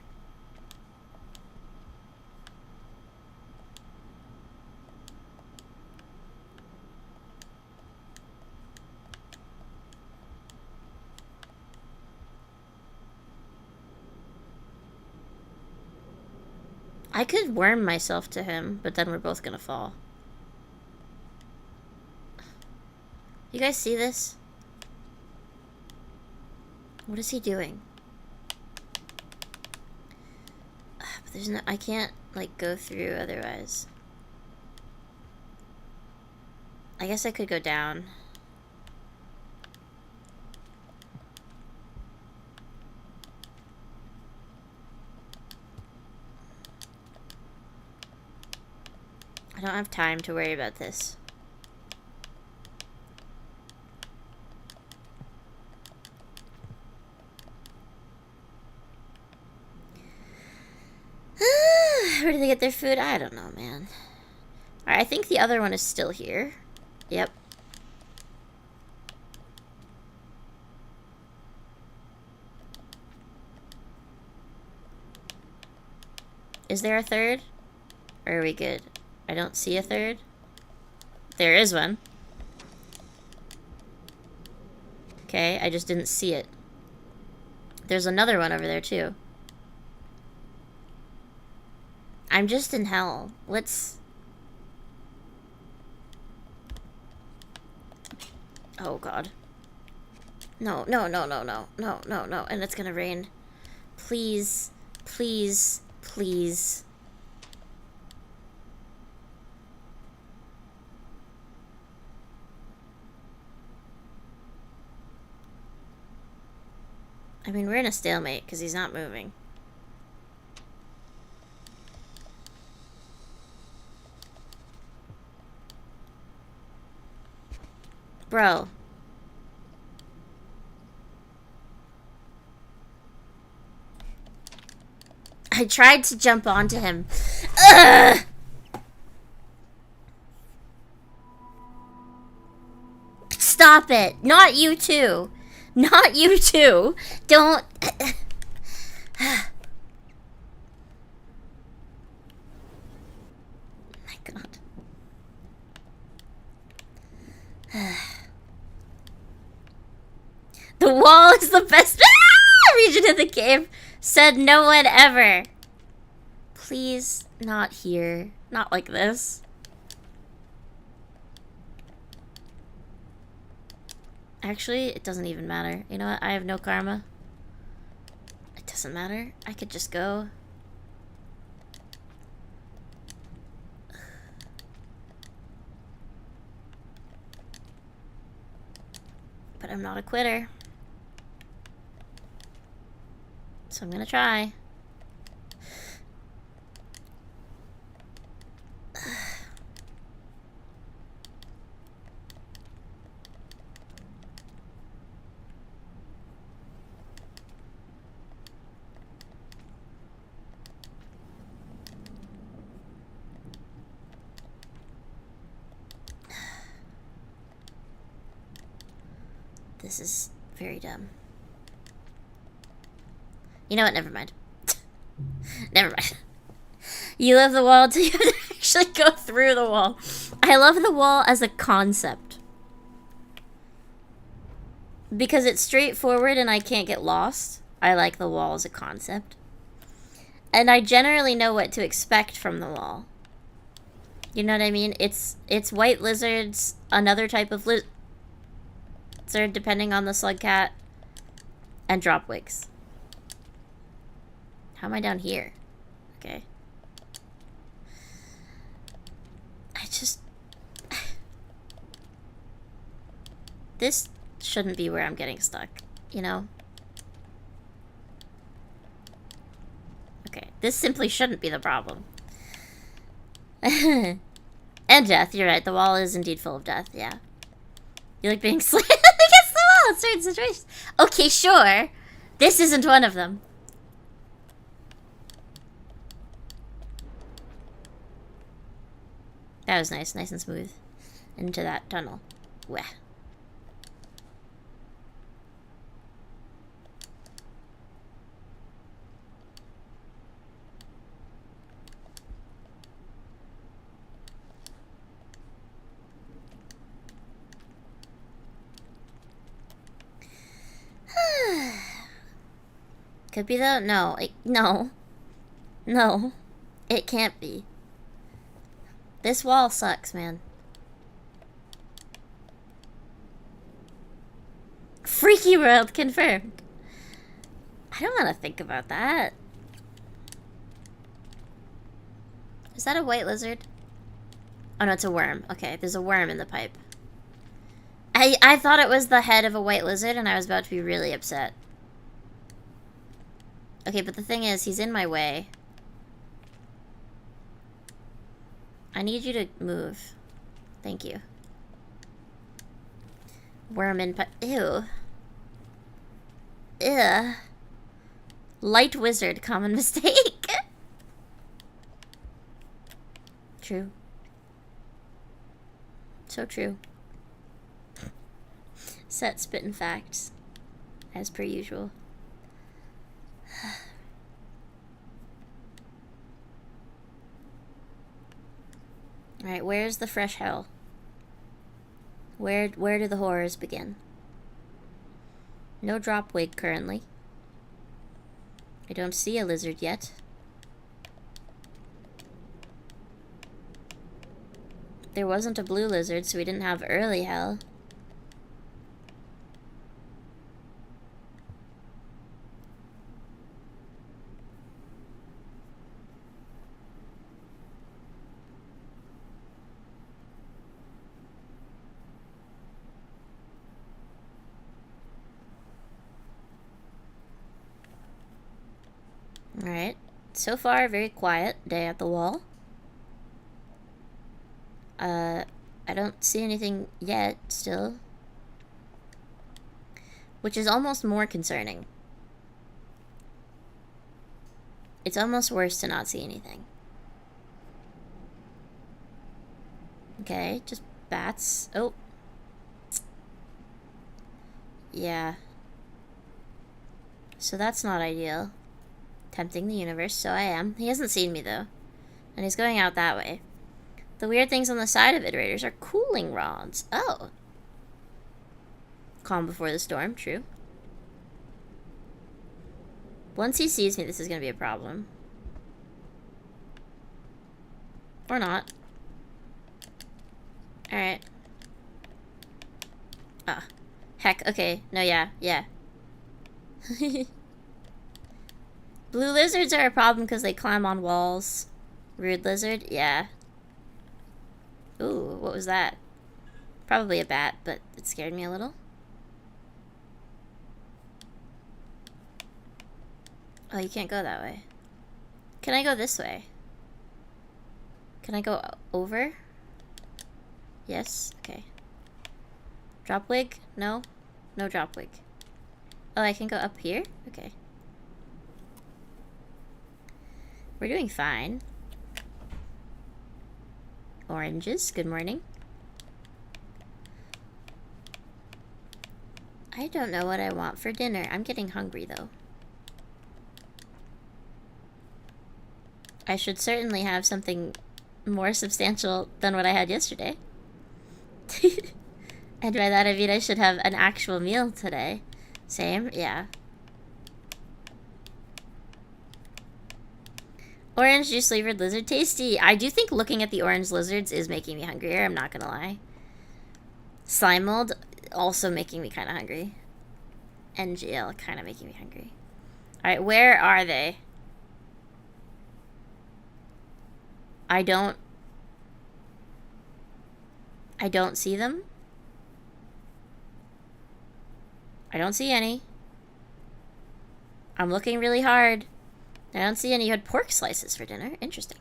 I could worm myself to him, but then we're both gonna fall. You guys see this? What is he doing? But there's no... I can't, like, go through otherwise. I guess I could go down. I don't have time to worry about this. Where do they get their food? I don't know, man. Alright, I think the other one is still here. Yep. Is there a third? Or are we good? I don't see a third. There is one. Okay, I just didn't see it. There's another one over there, too. I'm just in hell. Let's... Oh, God. No, no, no, no, no. No, no, no. And it's gonna rain. Please. Please. Please. I mean, we're in a stalemate because he's not moving. Bro. I tried to jump onto him. Ugh! Stop it! Not you too! Not you too! Don't... My god. The wall is the best region of the cave, said no one ever. Please, not here. Not like this. Actually, it doesn't even matter. You know what? I have no karma. It doesn't matter. I could just go. But I'm not a quitter. So I'm gonna try. This is very dumb. You know what? Never mind. Never mind. You love the wall until you have to actually go through the wall. I love the wall as a concept. Because it's straightforward and I can't get lost. I like the wall as a concept. And I generally know what to expect from the wall. You know what I mean? It's white lizards, another type of lizard, depending on the slug cat, and drop wigs. How am I down here? Okay. I just... This shouldn't be where I'm getting stuck, you know? Okay, this simply shouldn't be the problem. And death, you're right, the wall is indeed full of death, yeah. You like being slammed against the wall in certain situations. Okay, sure. This isn't one of them. That was nice, nice and smooth. Into that tunnel. Weh. Could be though? No. No. No. It can't be. This wall sucks, man. Freaky world confirmed. I don't want to think about that. Is that a white lizard? Oh no, it's a worm. Okay, there's a worm in the pipe. I thought it was the head of a white lizard and I was about to be really upset. Okay, but the thing is, he's in my way. I need you to move. Thank you. Worm in pipe. Ew. Ugh. Light wizard, common mistake. True. So true. Set spittin' facts. As per usual. Alright, where's the fresh hell? Where do the horrors begin? No drop wig currently. I don't see a lizard yet. There wasn't a blue lizard, so we didn't have early hell. Alright. So far, very quiet day at the wall. I don't see anything yet, still. Which is almost more concerning. It's almost worse to not see anything. Okay, just bats. Oh. Yeah. So that's not ideal. Tempting the universe, so I am. He hasn't seen me, though. And he's going out that way. The weird things on the side of iterators are cooling rods. Oh. Calm before the storm, true. Once he sees me, this is going to be a problem. Or not. Alright. Ah. Heck, okay. No, yeah. Blue lizards are a problem because they climb on walls. Rude lizard? Yeah. Ooh, what was that? Probably a bat, but it scared me a little. Oh, you can't go that way. Can I go this way? Can I go over? Yes? Okay. Drop wig? No? No drop wig. Oh, I can go up here? Okay. We're doing fine. Oranges, good morning. I don't know what I want for dinner. I'm getting hungry, though. I should certainly have something more substantial than what I had yesterday. And by that I mean I should have an actual meal today. Same? Yeah. Orange juice flavored lizard tasty. I do think looking at the orange lizards is making me hungrier, I'm not gonna lie. Slime mold also making me kind of hungry. NGL kind of making me hungry. Alright, where are they? I don't see them. I don't see any. I'm looking really hard. I don't see any. You had pork slices for dinner. Interesting.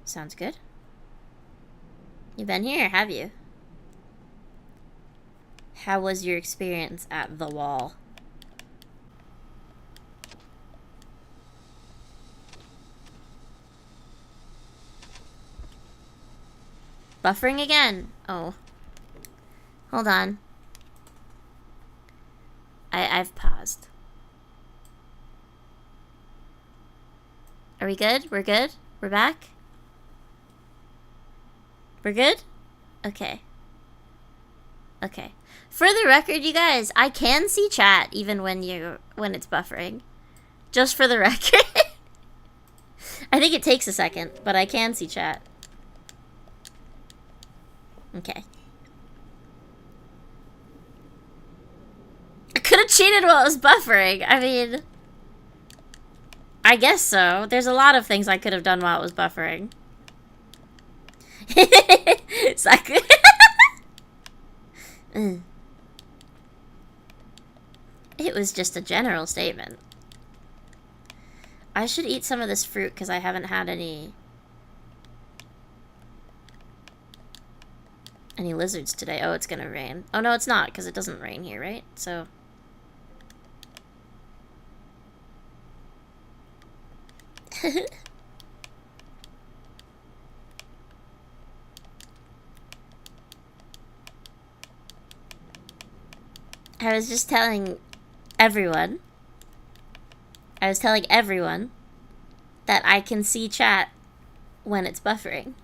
Sounds good. You've been here, have you? How was your experience at the wall? Buffering again. Oh. Hold on. I've paused. Are we good? We're good? We're back? We're good? Okay. Okay. For the record, you guys, I can see chat even when it's buffering. Just for the record. I think it takes a second, but I can see chat. Okay. I could have cheated while it was buffering. I mean, I guess so. There's a lot of things I could have done while it was buffering. It was just a general statement. I should eat some of this fruit because I haven't had any lizards today. Oh, it's gonna rain. Oh, no, it's not because it doesn't rain here, right? So... I was just telling everyone. That I can see chat when it's buffering.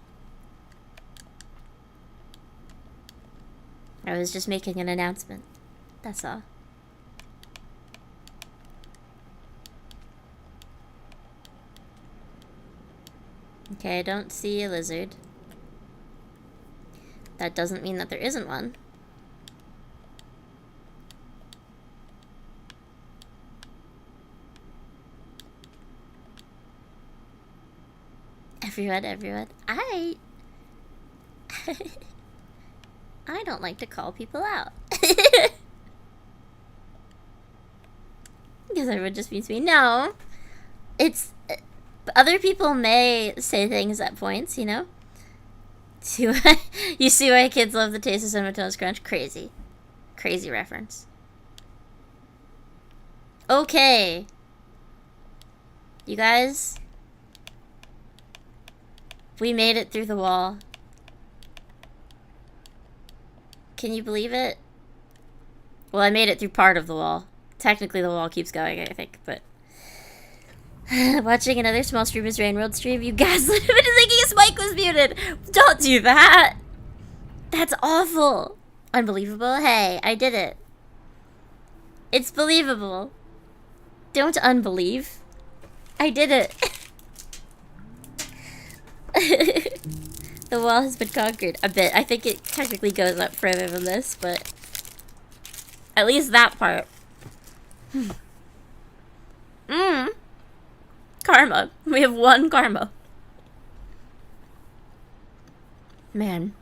I was just making an announcement. That's all. Okay, I don't see a lizard. That doesn't mean that there isn't one. Everyone. I don't like to call people out. Because everyone just means me. No. It's... other people may say things at points, you know? You see why kids love the taste of Cinnamon Toast Crunch? Crazy. Crazy reference. Okay. You guys, we made it through the wall. Can you believe it? Well, I made it through part of the wall. Technically, the wall keeps going, I think, but... Watching another small streamer's Rain World stream, you gaslit him into thinking his mic was muted! Don't do that! That's awful! Unbelievable? Hey, I did it. It's believable. Don't unbelieve. I did it. The wall has been conquered. A bit. I think it technically goes up further than this, but... At least that part. Karma. We have 1 karma. Man.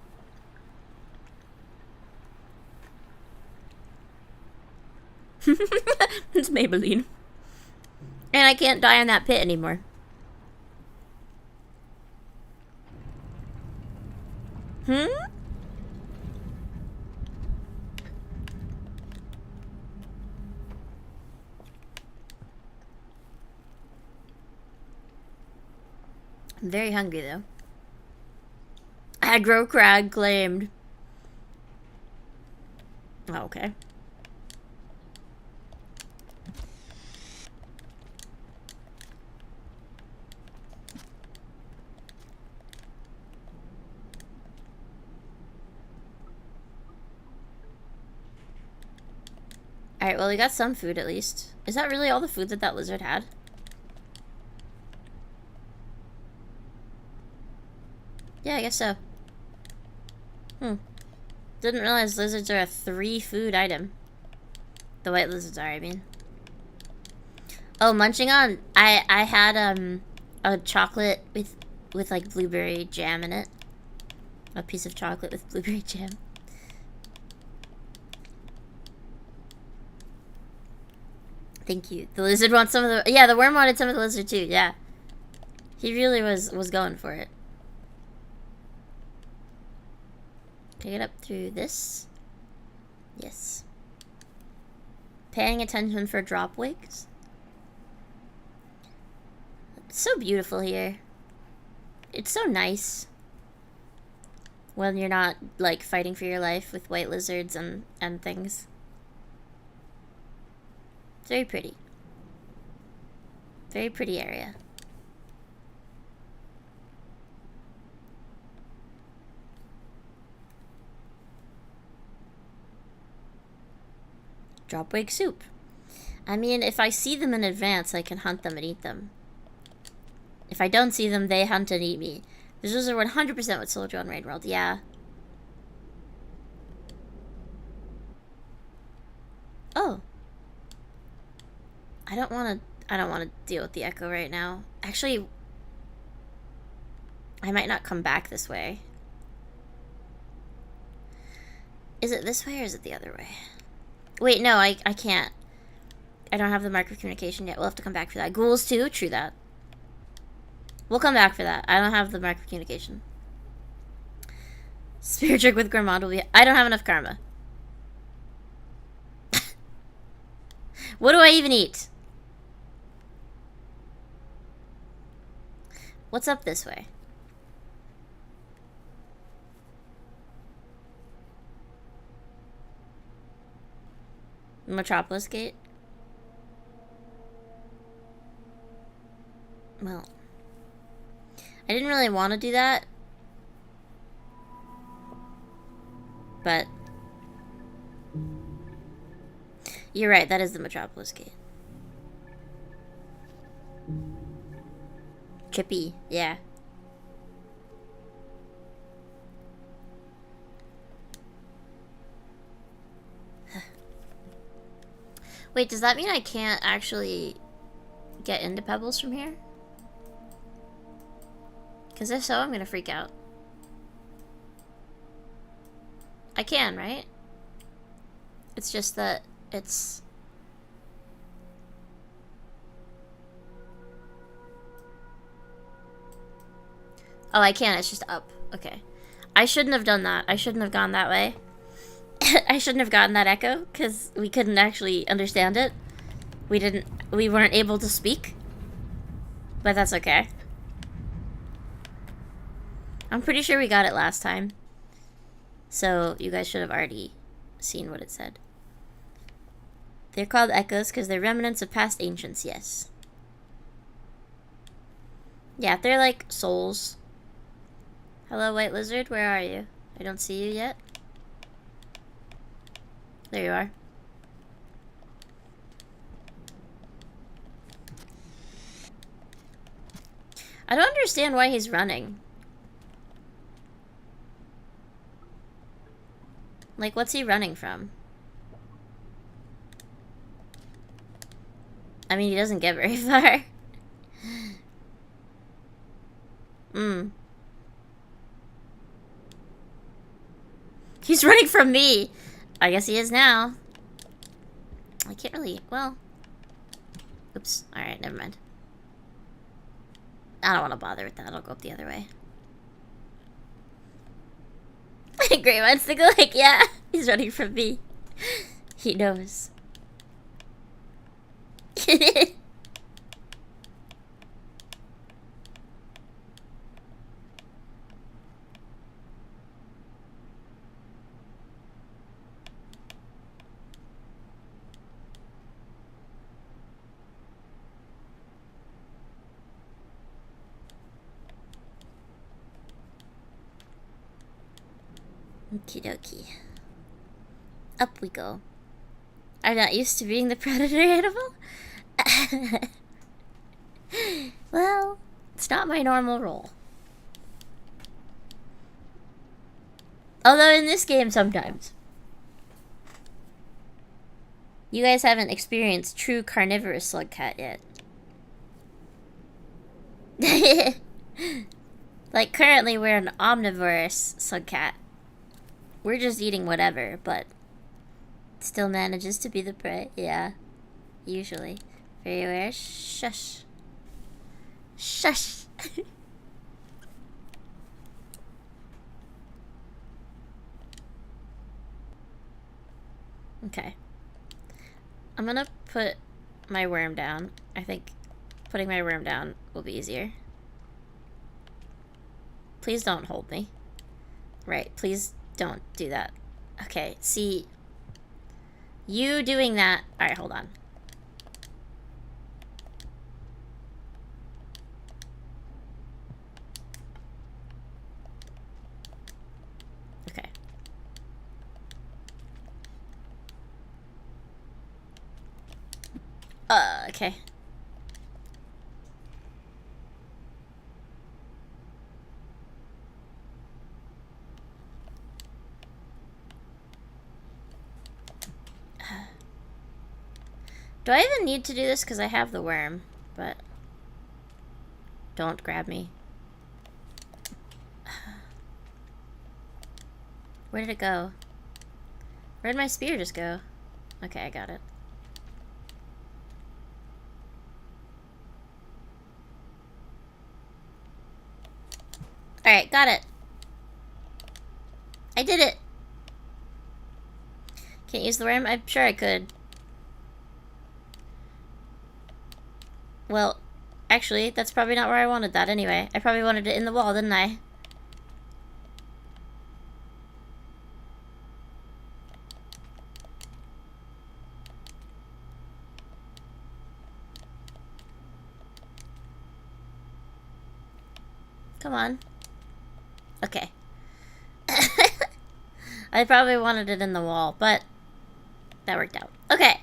It's Maybelline. And I can't die in that pit anymore. I'm very hungry, though. Aggro crag claimed. Oh, okay. Alright, well, we got some food at least. Is that really all the food that lizard had? Yeah, I guess so. Didn't realize lizards are a 3 food item. The white lizards are, I mean. Oh, munching on. I had a chocolate with like blueberry jam in it. A piece of chocolate with blueberry jam. Thank you. The lizard wants some of the... Yeah, the worm wanted some of the lizard too, yeah. He really was going for it. Can I get up through this? Yes. Paying attention for drop wigs. It's so beautiful here. It's so nice. When you're not, like, fighting for your life with white lizards and things. It's very pretty. Very pretty area. Dropwig soup. I mean, if I see them in advance, I can hunt them and eat them. If I don't see them, they hunt and eat me. Those are 100% what Soldier on Raid World, yeah. Oh. I don't want to deal with the echo right now. Actually, I might not come back this way. Is it this way or is it the other way? Wait, no, I can't. I don't have the mark of communication yet. We'll have to come back for that. Ghouls too? True that. We'll come back for that. I don't have the mark of communication. Spirit trick with Gourmand will be... I don't have enough karma. What do I even eat? What's up this way? Metropolis Gate? Well, I didn't really want to do that, but you're right, that is the Metropolis Gate. Trippy, yeah. Wait, does that mean I can't actually get into Pebbles from here? Because if so, I'm gonna freak out. I can, right? It's just that it's... Oh, I can. It's just up. Okay. I shouldn't have done that. I shouldn't have gone that way. I shouldn't have gotten that echo, because we couldn't actually understand it. We weren't able to speak. But that's okay. I'm pretty sure we got it last time. So you guys should have already seen what it said. They're called echoes because they're remnants of past ancients, yes. Yeah, they're like souls. Hello, white lizard, where are you? I don't see you yet. There you are. I don't understand why he's running. Like, what's he running from? I mean, he doesn't get very far. He's running from me. I guess he is now. I can't really, well. Oops. Alright, never mind. I don't want to bother with that. I'll go up the other way. Great minds think alike. Yeah, he's running from me. He knows. Okie dokie. Up we go. I'm not used to being the predator animal? Well, it's not my normal role. Although in this game, sometimes. You guys haven't experienced true carnivorous slug cat yet. Like, currently we're an omnivorous slug cat. We're just eating whatever, but still manages to be the prey. Yeah, usually. Very aware. Shush. Shush. Okay. I'm gonna put my worm down. I think putting my worm down will be easier. Please don't hold me. Right, please don't do that. Okay, see. You doing that. Alright, hold on. Okay. Okay. Do I even need to do this? Because I have the worm, but don't grab me. Where did it go? Where did my spear just go? Okay, I got it. Alright, got it. I did it. Can't use the worm? I'm sure I could. Well, actually, that's probably not where I wanted that anyway. I probably wanted it in the wall, didn't I? Come on. Okay. I probably wanted it in the wall, but that worked out. Okay.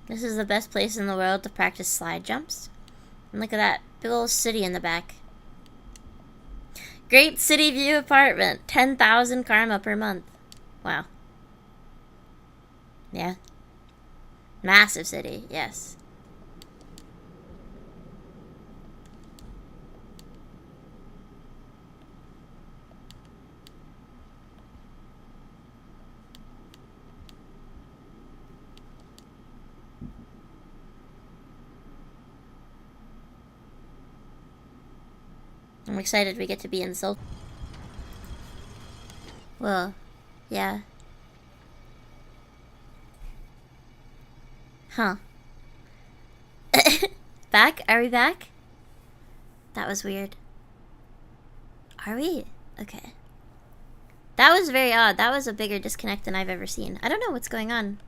This is the best place in the world to practice slide jumps. And look at that big old city in the back. Great city view apartment. 10,000 karma per month. Wow. Yeah. Massive city, yes. I'm excited we get to be in Silk. Well, yeah. Huh. Back? Are we back? That was weird. Are we? Okay. That was very odd. That was a bigger disconnect than I've ever seen. I don't know what's going on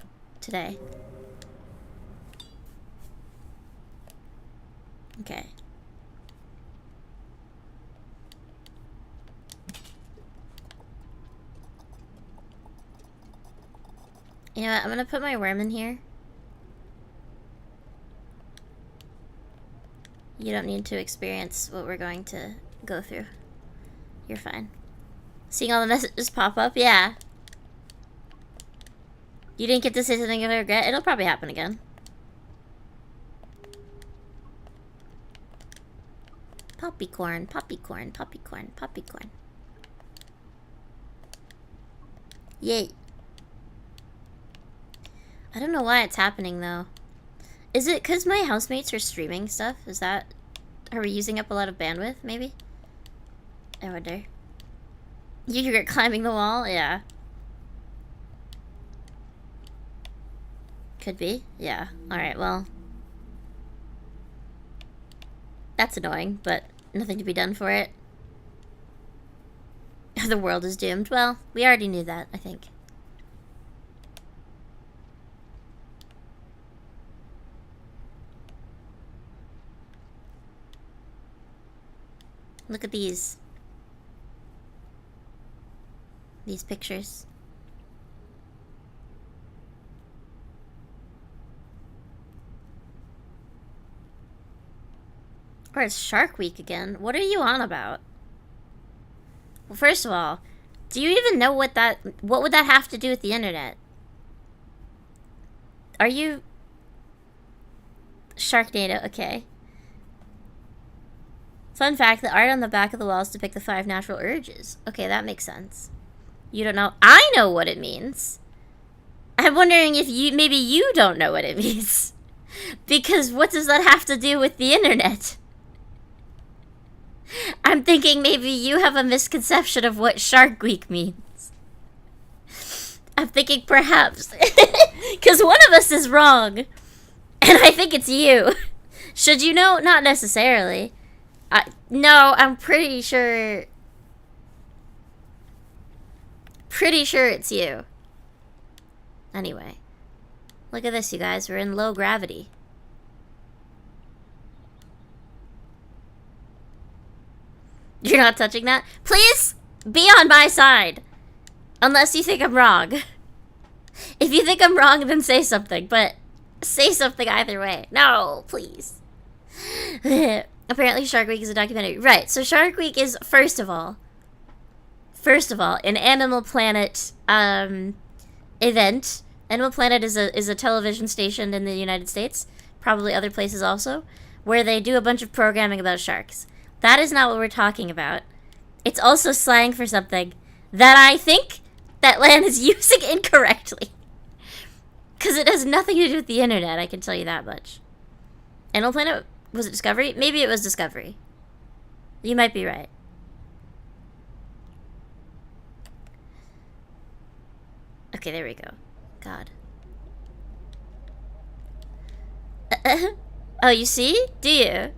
today. Okay. You know what? I'm gonna put my worm in here. You don't need to experience what we're going to go through. You're fine. Seeing all the messages pop up? Yeah. You didn't get to say something you'll regret? It'll probably happen again. Poppycorn, poppycorn, poppycorn, poppycorn. Yay. I don't know why it's happening, though. Is it because my housemates are streaming stuff? Is that... Are we using up a lot of bandwidth, maybe? I wonder. You regret climbing the wall? Yeah. Could be. Yeah. Alright, well. That's annoying, but nothing to be done for it. The world is doomed. Well, we already knew that, I think. Look at these. These pictures. Or it's Shark Week again. What are you on about? Well, first of all, do you even know what would that have to do with the internet? Are you... Sharknado, okay. Fun fact, the art on the back of the walls depict the 5 natural urges. Okay, that makes sense. You don't know? I know what it means. I'm wondering if maybe you don't know what it means. Because what does that have to do with the internet? I'm thinking maybe you have a misconception of what Shark Week means. I'm thinking perhaps. Because one of us is wrong. And I think it's you. Should you know? Not necessarily. No, I'm pretty sure... Pretty sure it's you. Anyway. Look at this, you guys. We're in low gravity. You're not touching that? Please be on my side. Unless you think I'm wrong. If you think I'm wrong, then say something. But say something either way. No, please. Apparently Shark Week is a documentary. Right, so Shark Week is, first of all, an Animal Planet event. Animal Planet is a television station in the United States, probably other places also, where they do a bunch of programming about sharks. That is not what we're talking about. It's also slang for something that I think that Lan is using incorrectly. Because it has nothing to do with the internet, I can tell you that much. Animal Planet, was it Discovery? Maybe it was Discovery. You might be right. Okay, there we go. God. Oh, you see? Do you?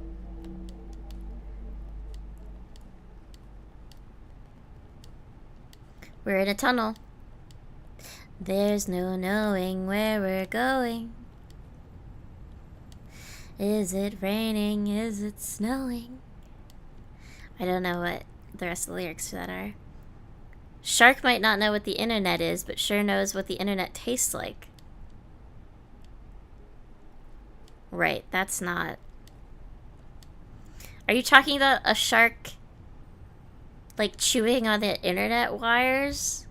We're in a tunnel. There's no knowing where we're going. Is it raining? Is it snowing? I don't know what the rest of the lyrics to that are. Shark might not know what the internet is, but sure knows what the internet tastes like. Right, that's not... Are you talking about a shark, like, chewing on the internet wires?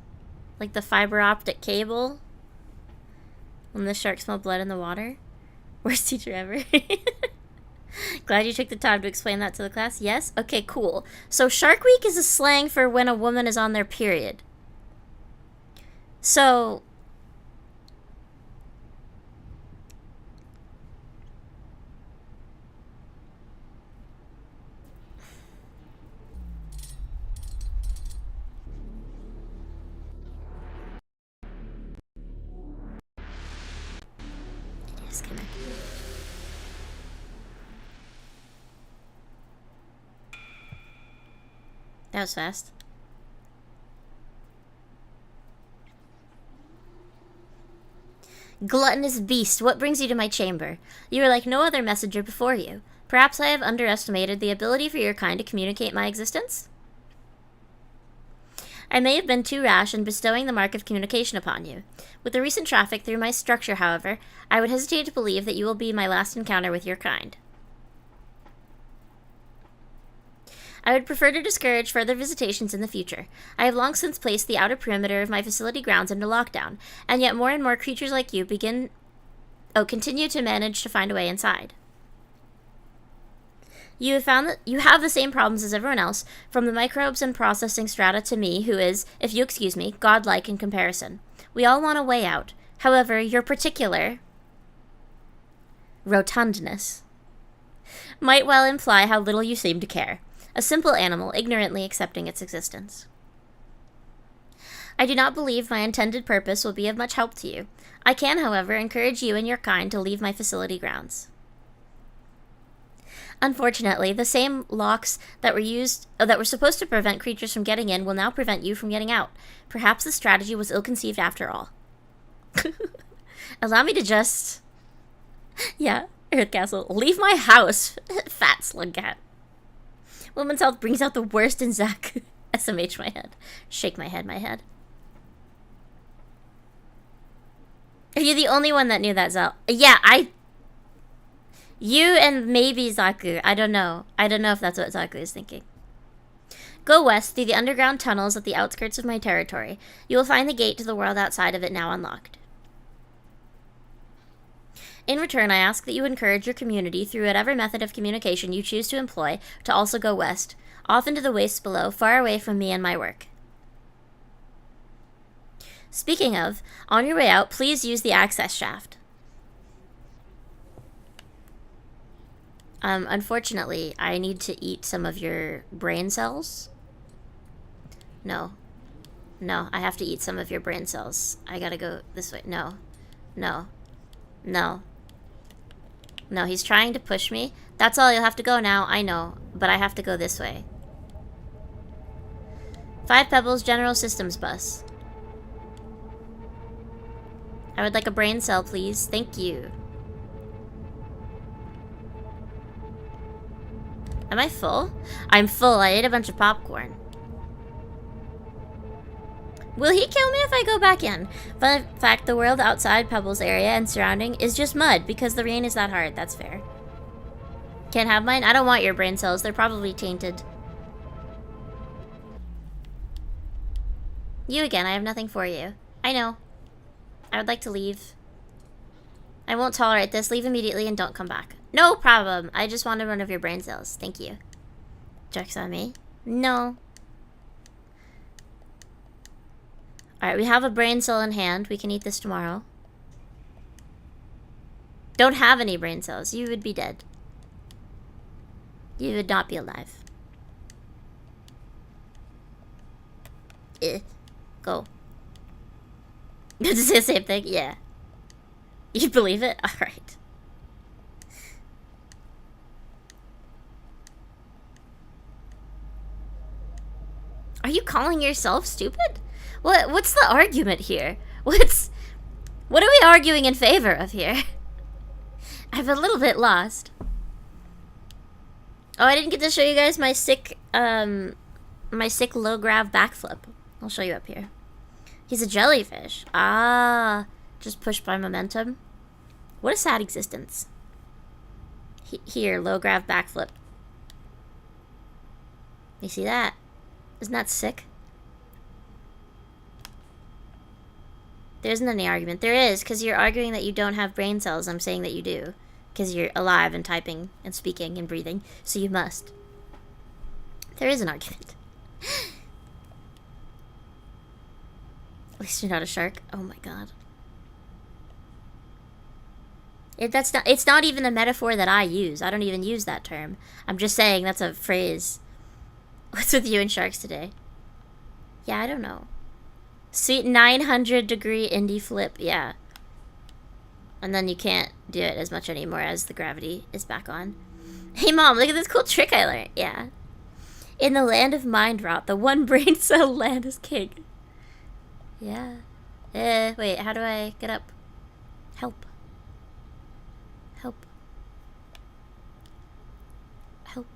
Like the fiber optic cable? When the shark smelled blood in the water? Worst teacher ever. Glad you took the time to explain that to the class. Yes? Okay, cool. So Shark Week is a slang for when a woman is on their period. So... Just come here. That was fast. Gluttonous beast, what brings you to my chamber? You are like no other messenger before you. Perhaps I have underestimated the ability for your kind to communicate my existence? I may have been too rash in bestowing the mark of communication upon you. With the recent traffic through my structure, however, I would hesitate to believe that you will be my last encounter with your kind. I would prefer to discourage further visitations in the future. I have long since placed the outer perimeter of my facility grounds under lockdown, and yet more and more creatures like you continue to manage to find a way inside. You have found that you have the same problems as everyone else, from the microbes and processing strata to me, who is, if you excuse me, godlike in comparison. We all want a way out. However, your particular rotundness might well imply how little you seem to care. A simple animal, ignorantly accepting its existence. I do not believe my intended purpose will be of much help to you. I can, however, encourage you and your kind to leave my facility grounds. Unfortunately, the same locks that were supposed to prevent creatures from getting in will now prevent you from getting out. Perhaps the strategy was ill-conceived after all. Allow me to just... Yeah, Earth Castle. Leave my house, fat slug cat. Woman's health brings out the worst in Zach. SMH my head. Shake my head. Are you the only one that knew that, Zal? Yeah, You and maybe Zaku. I don't know. I don't know if that's what Zaku is thinking. Go west through the underground tunnels at the outskirts of my territory. You will find the gate to the world outside of it now unlocked. In return, I ask that you encourage your community through whatever method of communication you choose to employ to also go west, off into the wastes below, far away from me and my work. Speaking of, on your way out, please use the access shaft. Unfortunately, I need to eat some of your brain cells. No, I have to eat some of your brain cells. I gotta go this way. No, he's trying to push me. That's all, you'll have to go now. I know, but I have to go this way. 5 Pebbles General Systems Bus. I would like a brain cell, please. Thank you. Am I full? I'm full. I ate a bunch of popcorn. Will he kill me if I go back in? Fun fact, the world outside Pebbles area and surrounding is just mud because the rain is that hard. That's fair. Can't have mine? I don't want your brain cells. They're probably tainted. You again. I have nothing for you. I know. I would like to leave. I won't tolerate this. Leave immediately and don't come back. No problem. I just wanted one of your brain cells. Thank you. Joke's on me. No. Alright, we have a brain cell in hand. We can eat this tomorrow. Don't have any brain cells. You would be dead. You would not be alive. Go. Did you say the same thing? Yeah. You believe it? Alright. Are you calling yourself stupid? What's the argument here? What are we arguing in favor of here? I'm a little bit lost. Oh, I didn't get to show you guys my sick low grav backflip. I'll show you up here. He's a jellyfish. Ah, just pushed by momentum. What a sad existence. Here, low grav backflip. You see that? Isn't that sick? There isn't any argument. There is, because you're arguing that you don't have brain cells. I'm saying that you do. Because you're alive and typing and speaking and breathing. So you must. There is an argument. At least you're not a shark. Oh my god. It's not even a metaphor that I use. I don't even use that term. I'm just saying that's a phrase. What's with you and sharks today? Yeah, I don't know. Sweet 900 degree indie flip, yeah. And then you can't do it as much anymore as the gravity is back on. Hey mom, look at this cool trick I learned. Yeah. In the land of mind rot, the one brain cell land is king. Yeah. Wait, how do I get up? Help. Help. Help.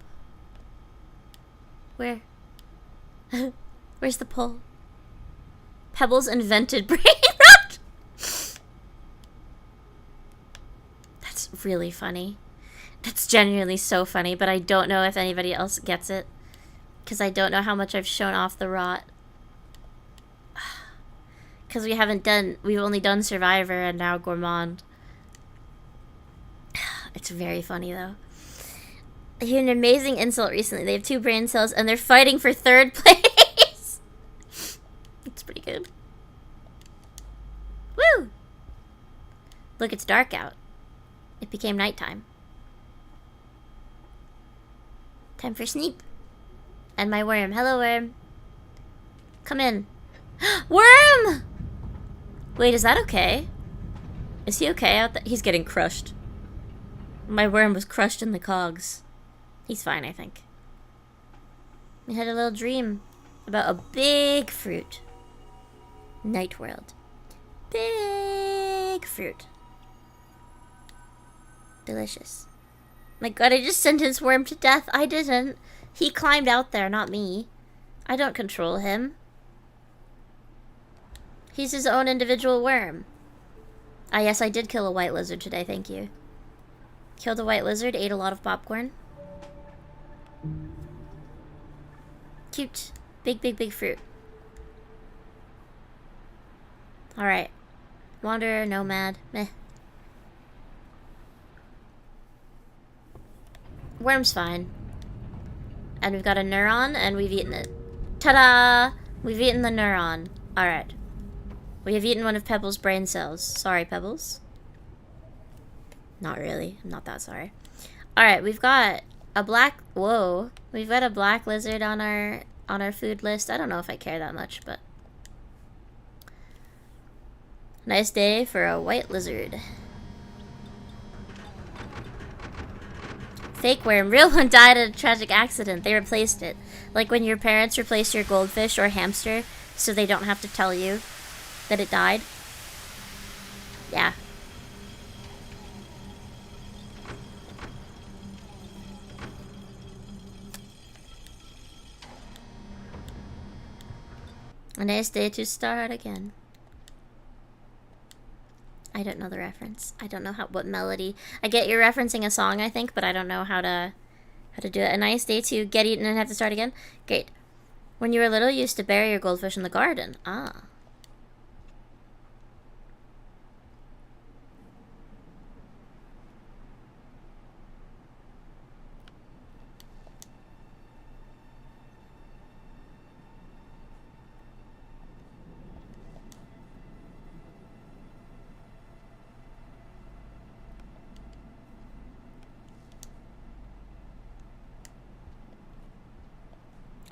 Where? Where's the pole? Pebbles invented brain rot! That's really funny. That's genuinely so funny, but I don't know if anybody else gets it. Because I don't know how much I've shown off the rot. Because we've only done Survivor and now Gourmand. It's very funny though. I heard an amazing insult recently. They have 2 brain cells and they're fighting for 3rd place. It's pretty good. Woo! Look, it's dark out. It became nighttime. Time for sleep. And my worm. Hello, worm. Come in. Worm! Wait, is that okay? Is he okay out there? He's getting crushed. My worm was crushed in the cogs. He's fine, I think. We had a little dream about a big fruit. Night world. Big fruit. Delicious. My god, I just sentenced Worm to death. I didn't. He climbed out there, not me. I don't control him. He's his own individual worm. Ah, yes, I did kill a white lizard today, thank you. Killed a white lizard, ate a lot of popcorn. Cute. Big, big, big fruit. Alright. Wanderer, nomad, meh. Worm's fine. And we've got a neuron, and we've eaten it. Ta-da! We've eaten the neuron. Alright. We have eaten one of Pebbles' brain cells. Sorry, Pebbles. Not really. I'm not that sorry. Alright, we've got a black... Whoa. We've got a black lizard on our food list. I don't know if I care that much, but... Nice day for a white lizard. Fake worm. Real one died in a tragic accident. They replaced it. Like when your parents replace your goldfish or hamster so they don't have to tell you that it died. Yeah. A nice day to start again. I don't know the reference. I don't know what melody. I get you're referencing a song, I think, but I don't know how to do it. A nice day to get eaten and have to start again. Great. When you were little, you used to bury your goldfish in the garden. Ah.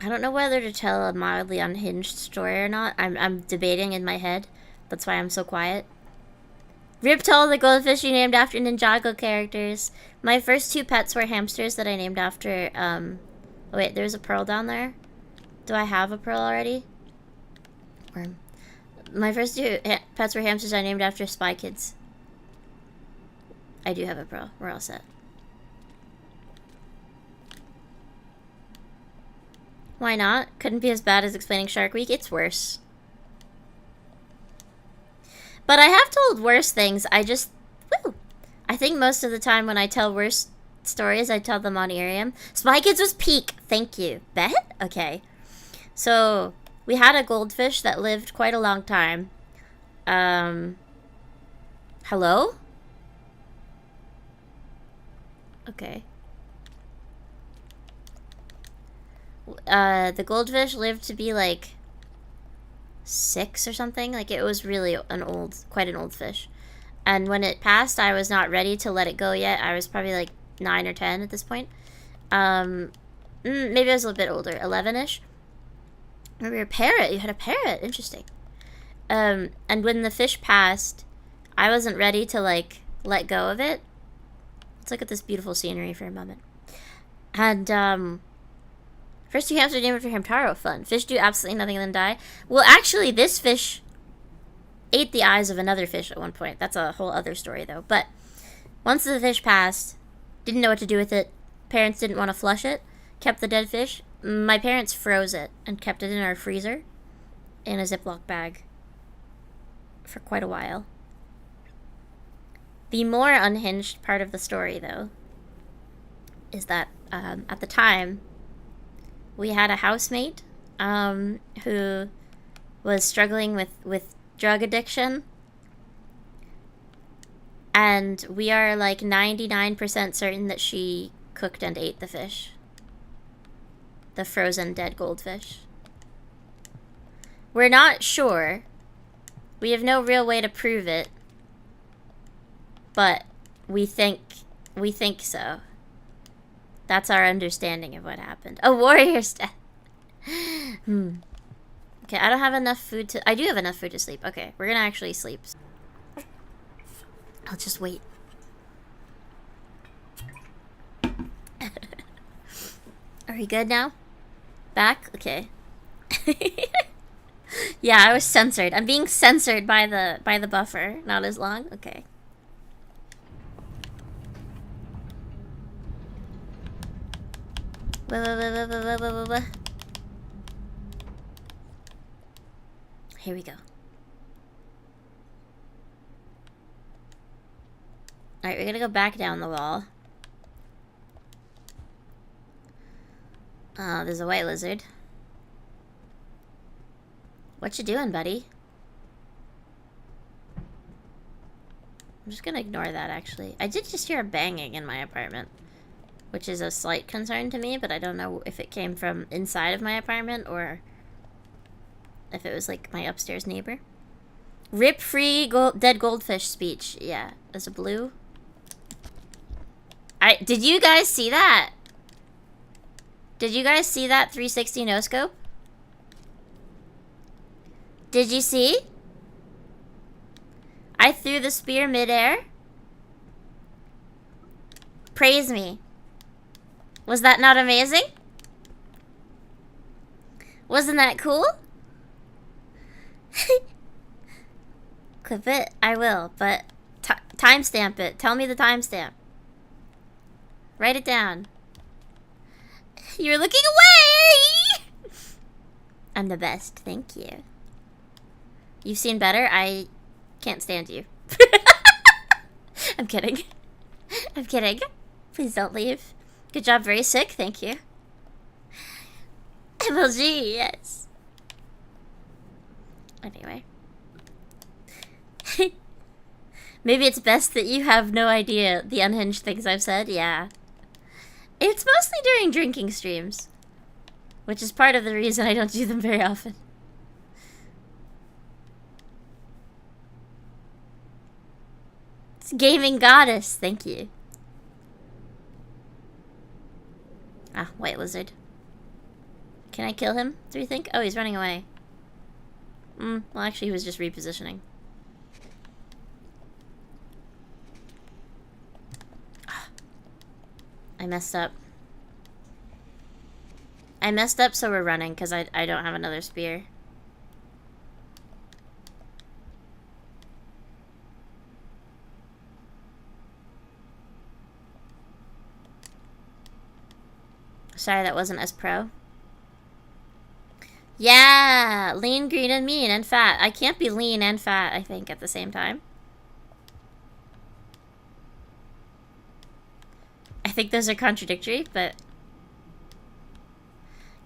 I don't know whether to tell a mildly unhinged story or not. I'm debating in my head. That's why I'm so quiet. Rip to all the goldfish you named after Ninjago characters. My first 2 pets were hamsters that I named after, oh wait, there's a pearl down there? Do I have a pearl already? Worm. My first 2 pets were hamsters I named after Spy Kids. I do have a pearl. We're all set. Why not? Couldn't be as bad as explaining Shark Week. It's worse. But I have told worse things. I think most of the time when I tell worse stories, I tell them on IRIAM. Spy Kids was peak. Thank you. Bet? Okay. So, we had a goldfish that lived quite a long time. Hello? Okay. The goldfish lived to be like 6 or something. Like it was really quite an old fish. And when it passed, I was not ready to let it go yet. I was probably like 9 or 10 at this point. Maybe I was a little bit older, 11-ish. Maybe a parrot. You had a parrot. Interesting. And when the fish passed, I wasn't ready to like let go of it. Let's look at this beautiful scenery for a moment. And, first two hamsters named for Hamtaro. Fun. Fish do absolutely nothing and then die. Well, actually, this fish ate the eyes of another fish at one point. That's a whole other story, though. But once the fish passed, didn't know what to do with it. Parents didn't want to flush it. Kept the dead fish. My parents froze it and kept it in our freezer in a Ziploc bag for quite a while. The more unhinged part of the story, though, is that at the time, we had a housemate who was struggling with drug addiction. And we are like 99% certain that she cooked and ate the fish. The frozen dead goldfish. We're not sure. We have no real way to prove it. But we think so. That's our understanding of what happened. A warrior's death. Okay, I don't have enough food to... I do have enough food to sleep. Okay, we're gonna actually sleep. I'll just wait. Are we good now? Back? Okay. Yeah, I was censored. I'm being censored by the buffer. Not as long? Okay. Here we go. Alright, we're gonna go back down the wall. There's a white lizard. What you doing, buddy? I'm just gonna ignore that, actually. I did just hear a banging in my apartment, which is a slight concern to me, but I don't know if it came from inside of my apartment or if it was, like, my upstairs neighbor. Rip free dead goldfish speech. Yeah, there's a blue. Did you guys see that? Did you guys see that 360 no-scope? Did you see? I threw the spear midair. Praise me. Was that not amazing? Wasn't that cool? Clip it? I will, but timestamp it. Tell me the timestamp. Write it down. You're looking away! I'm the best, thank you. You've seen better? I can't stand you. I'm kidding. I'm kidding. Please don't leave. Good job, very sick, thank you. MLG, yes. Anyway. Maybe it's best that you have no idea the unhinged things I've said, yeah. It's mostly during drinking streams, which is part of the reason I don't do them very often. It's gaming goddess, thank you. Ah, white lizard. Can I kill him, do you think? Oh, he's running away. Well, actually, he was just repositioning. I messed up. I messed up, so we're running, because I don't have another spear. Sorry, that wasn't as pro. Yeah! Lean, green, and mean, and fat. I can't be lean and fat, I think, at the same time. I think those are contradictory, but...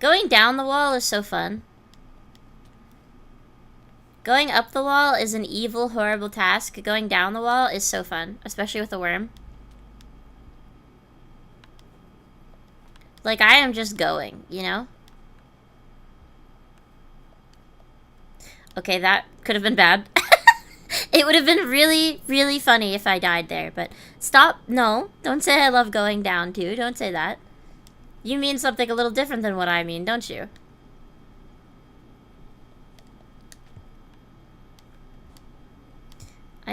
Going down the wall is so fun. Going up the wall is an evil, horrible task. Going down the wall is so fun, especially with a worm. Like, I am just going, you know? Okay, that could have been bad. It would have been really, really funny if I died there, but stop. No, don't say I love going down, too. Don't say that. You mean something a little different than what I mean, don't you?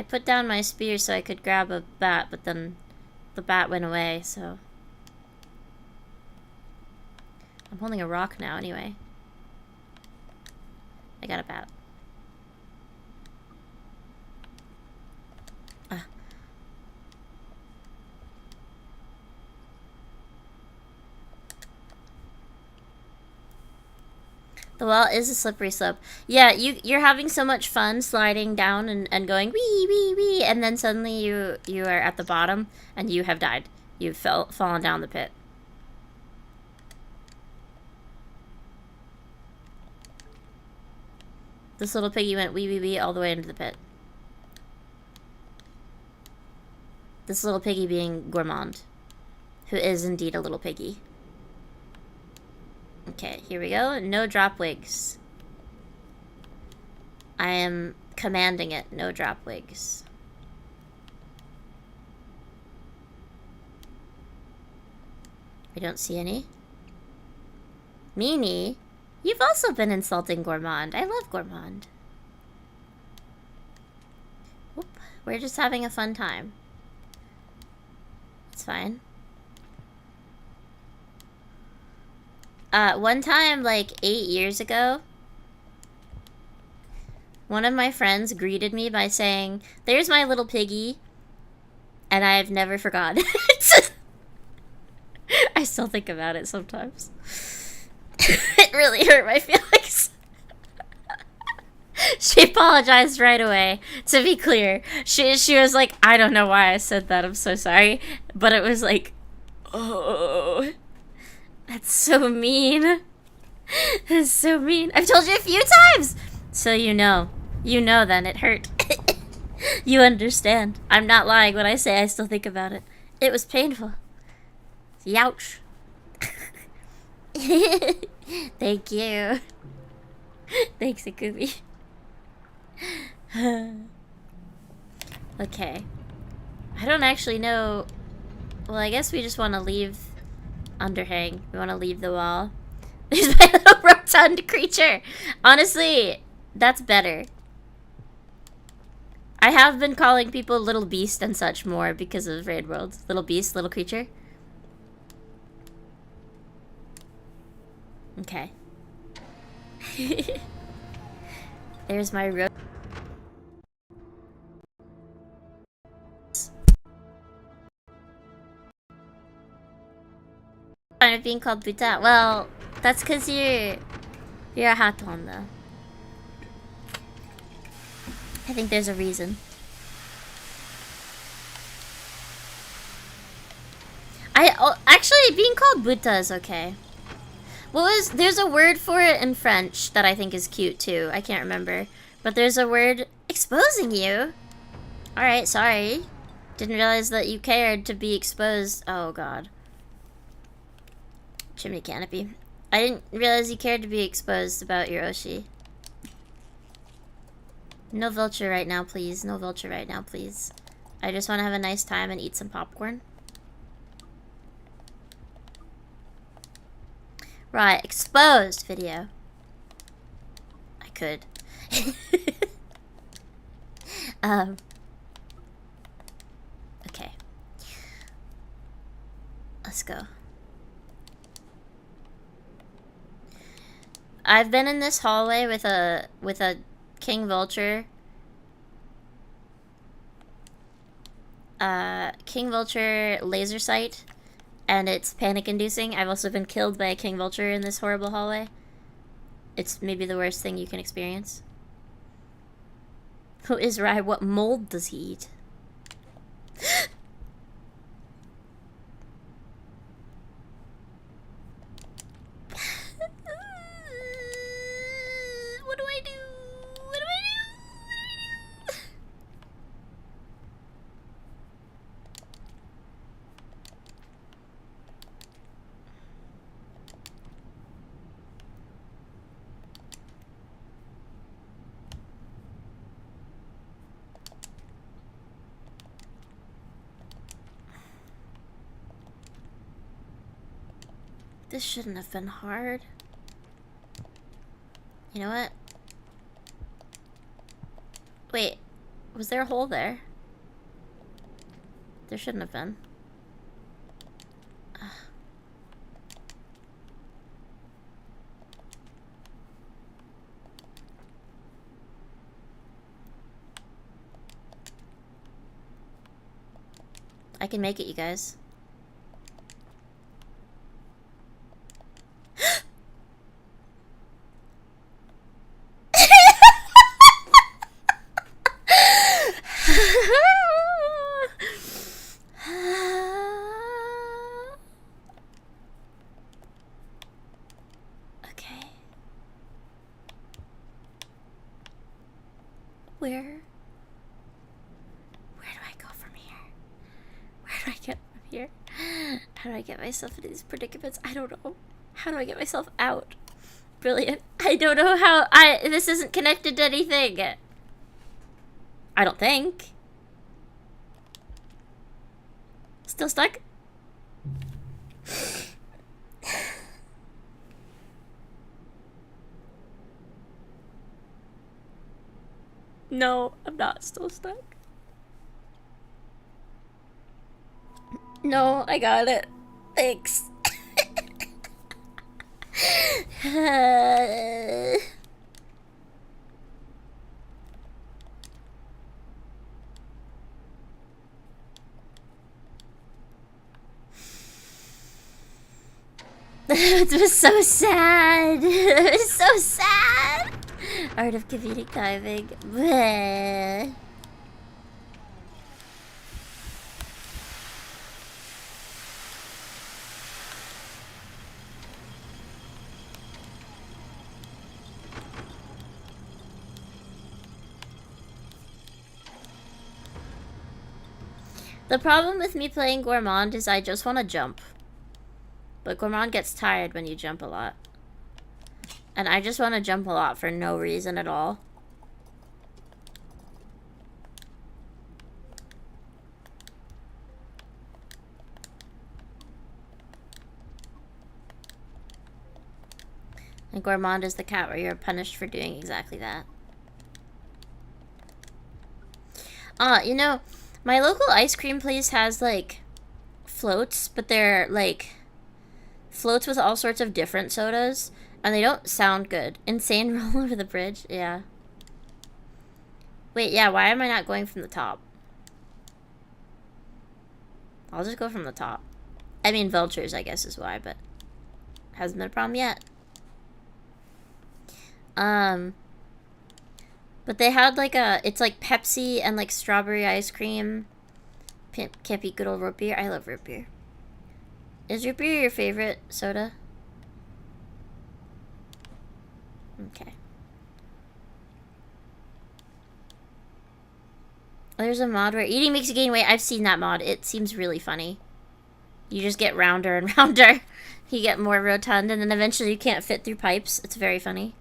I put down my spear so I could grab a bat, but then the bat went away, so... I'm holding a rock now, anyway. I got a bat. Ah. The wall is a slippery slope. Yeah, you're having so much fun sliding down and going wee wee wee, and then suddenly you are at the bottom and you have died. You've fallen down the pit. This little piggy went wee wee wee all the way into the pit. This little piggy being Gourmand, who is indeed a little piggy. Okay, here we go. No drop wigs. I am commanding it. No drop wigs. I don't see any. Mimi, you've also been insulting Gourmand. I love Gourmand. Whoop. We're just having a fun time. It's fine. One time, like 8 years ago, one of my friends greeted me by saying, "There's my little piggy," and I've never forgotten it. I still think about it sometimes. It really hurt my feelings. She apologized right away. To be clear, she was like, "I don't know why I said that. I'm so sorry," but it was like, oh. That's so mean. That's so mean. I've told you a few times! So you know. You know then, it hurt. You understand. I'm not lying when I say I still think about it. It was painful. Youch. Thank you. Thanks, Akubi. Okay. I don't actually know... Well, I guess we just want to leave... Underhang. We want to leave the wall. There's my little rotund creature. Honestly, that's better. I have been calling people little beast and such more because of Raid Worlds. Little beast, little creature. Okay. There's my road. I'm being called Buta. Well, that's because you're a hot one, though. I think there's a reason. Actually, being called Buta is okay. There's a word for it in French that I think is cute too. I can't remember, but there's a word exposing you. All right, sorry. Didn't realize that you cared to be exposed. Oh God. Chimney canopy. I didn't realize you cared to be exposed about your Oshi. No vulture right now, please. No vulture right now, please. I just want to have a nice time and eat some popcorn. Right, exposed video. I could. Okay. Let's go. I've been in this hallway with a king vulture. King vulture laser sight, and it's panic inducing. I've also been killed by a king vulture in this horrible hallway. It's maybe the worst thing you can experience. Who is Rai? What mold does he eat? What do I do? What do I do? This shouldn't have been hard. You know what? Wait, Was there a hole there? There shouldn't have been. I can make it, you guys. Okay. Where do I go from here? Where do I get from here? How do I get myself into these predicaments? I don't know. How do I get myself out? Brilliant. I don't know how this isn't connected to anything. I don't think. Still stuck? No, I'm not still stuck. No, I got it. Thanks. It was so sad. It was so sad. Art of comedic diving. Bleh. The problem with me playing Gourmand is I just want to jump. But Gourmand gets tired when you jump a lot. And I just want to jump a lot for no reason at all. And Gourmand is the cat where you're punished for doing exactly that. You know, my local ice cream place has, like, floats, but they're, like, floats with all sorts of different sodas, and they don't sound good. Insane roll over the bridge? Yeah. Wait, yeah, why am I not going from the top? I'll just go from the top. I mean, vultures, I guess, is why, but hasn't been a problem yet. But they had, like, it's like Pepsi and, like, strawberry ice cream. Can't beat good old root beer. I love root beer. Is root beer your favorite soda? Okay. There's a mod where eating makes you gain weight. I've seen that mod. It seems really funny. You just get rounder and rounder. You get more rotund, and then eventually you can't fit through pipes. It's very funny.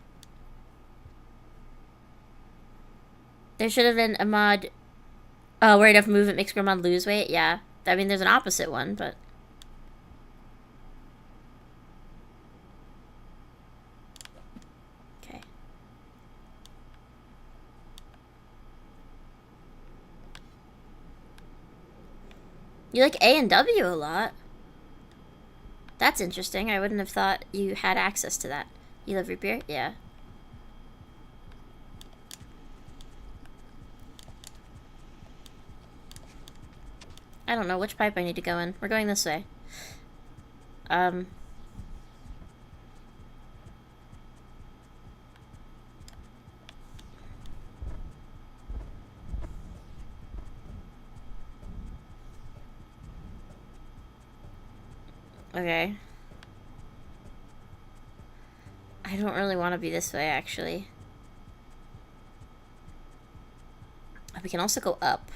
There should have been a mod... Oh, where enough movement makes Gourmand lose weight? Yeah. I mean, there's an opposite one, but... Okay. You like A and W a lot. That's interesting. I wouldn't have thought you had access to that. You love root beer? Yeah. I don't know which pipe I need to go in. We're going this way. Okay. I don't really want to be this way, actually. We can also go up.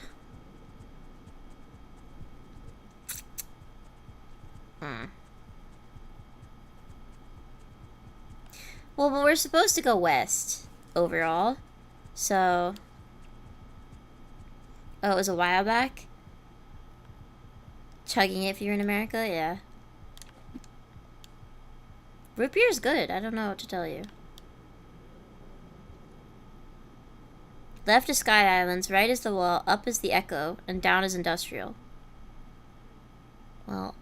Well, but we're supposed to go west overall. So... Oh, it was a while back? Chugging it if you're in America? Yeah. Root beer's good. I don't know what to tell you. Left is Sky Islands, right is the wall, up is the Echo, and down is industrial. Well...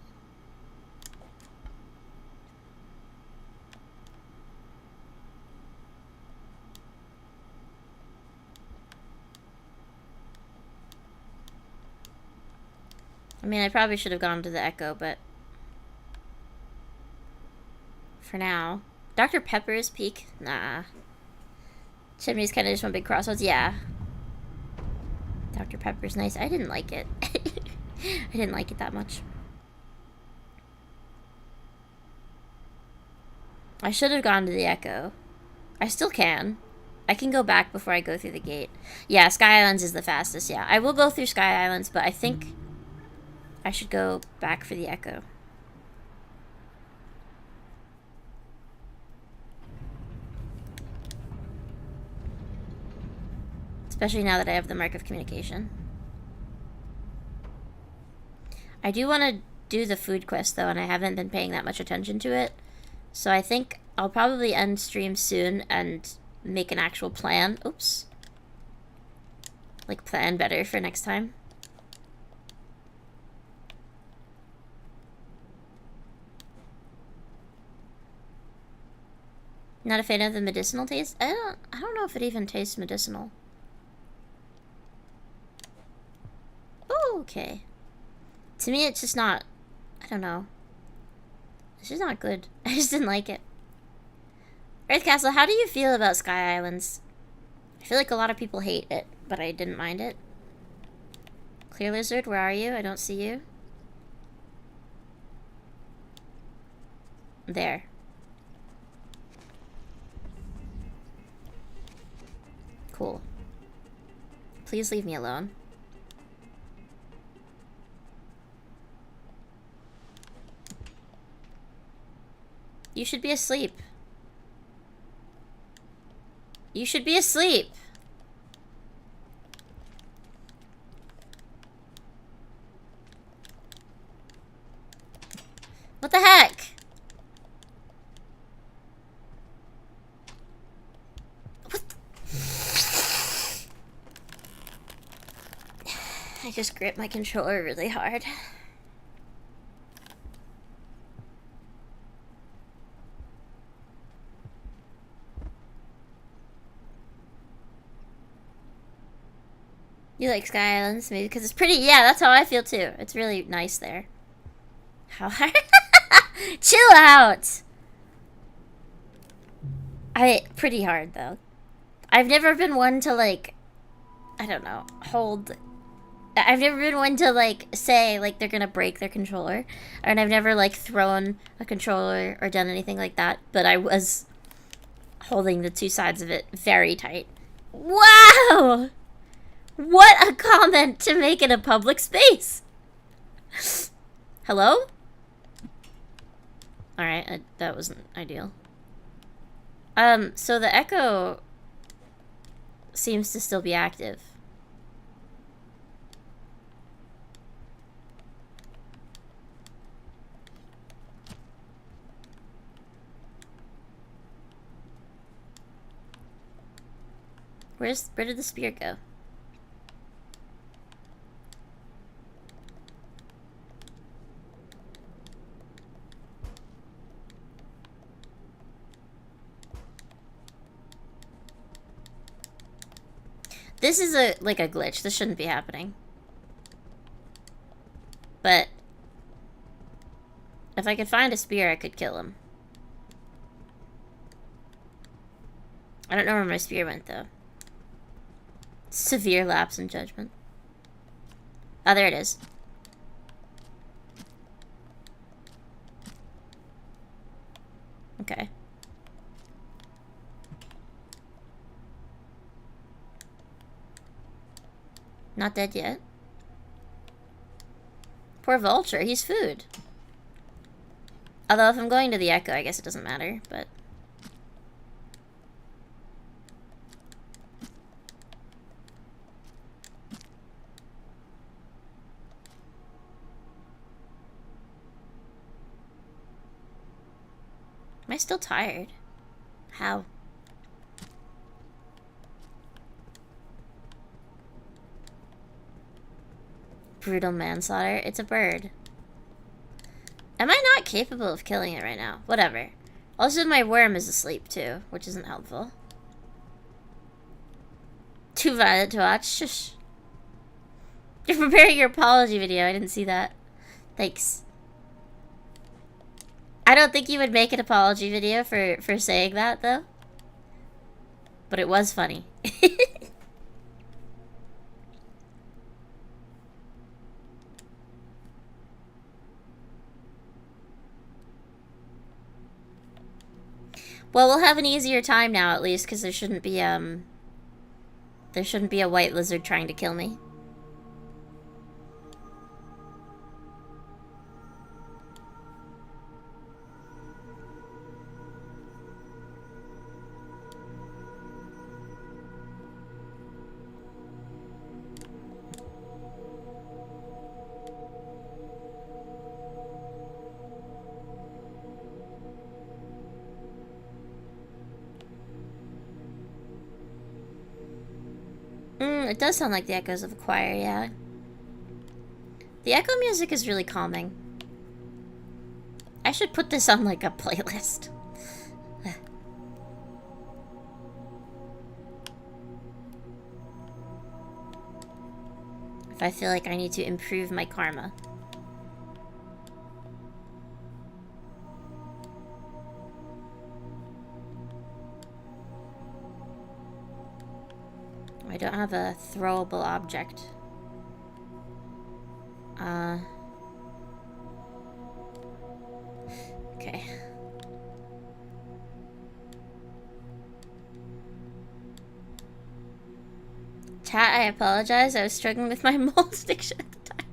I mean, I probably should have gone to the Echo, but... For now... Dr. Pepper's Peak? Nah. Chimney's kind of just one big crossroads? Yeah. Dr. Pepper's nice. I didn't like it. I didn't like it that much. I should have gone to the Echo. I still can. I can go back before I go through the gate. Yeah, Sky Islands is the fastest, yeah. I will go through Sky Islands, but I think I should go back for the Echo. Especially now that I have the Mark of Communication. I do want to do the food quest, though, and I haven't been paying that much attention to it. So I think I'll probably end stream soon and make an actual plan. Oops. Like, plan better for next time. Not a fan of the medicinal taste? I don't know if it even tastes medicinal. Oh, okay. To me, it's just not... I don't know. It's just not good. I just didn't like it. Earth Castle, how do you feel about Sky Islands? I feel like a lot of people hate it, but I didn't mind it. Clear Lizard, where are you? I don't see you. There. Cool. Please leave me alone. You should be asleep. You should be asleep. What the heck? What? I just gripped my controller really hard. You like Sky Islands? Maybe because it's pretty. Yeah, that's how I feel too. It's really nice there. How hard? Chill out! Pretty hard, though. I've never been one to, like... I don't know. Hold... I've never been one to, like, say, like, they're gonna break their controller. And I've never, like, thrown a controller or done anything like that. But I was holding the two sides of it very tight. Wow! What a comment to make in a public space! Hello? Alright, that wasn't ideal. So the Echo seems to still be active. Where did the spear go? This is like a glitch. This shouldn't be happening. But if I could find a spear, I could kill him. I don't know where my spear went, though. Severe lapse in judgment. Oh, there it is. Okay. Not dead yet. Poor Vulture, he's food. Although if I'm going to the Echo, I guess it doesn't matter, but... Am I still tired? How? Brutal manslaughter. It's a bird. Am I not capable of killing it right now? Whatever. Also, my worm is asleep too, which isn't helpful. Too violent to watch. Shush. You're preparing your apology video. I didn't see that. Thanks. I don't think you would make an apology video for saying that, though. But it was funny. Well, we'll have an easier time now, at least, because there shouldn't be a white lizard trying to kill me. It does sound like the echoes of a choir, yeah. The echo music is really calming. I should put this on, like, a playlist. If I feel like I need to improve my karma. I don't have a throwable object. Okay. Chat, I apologize. I was struggling with my mold addiction at the time.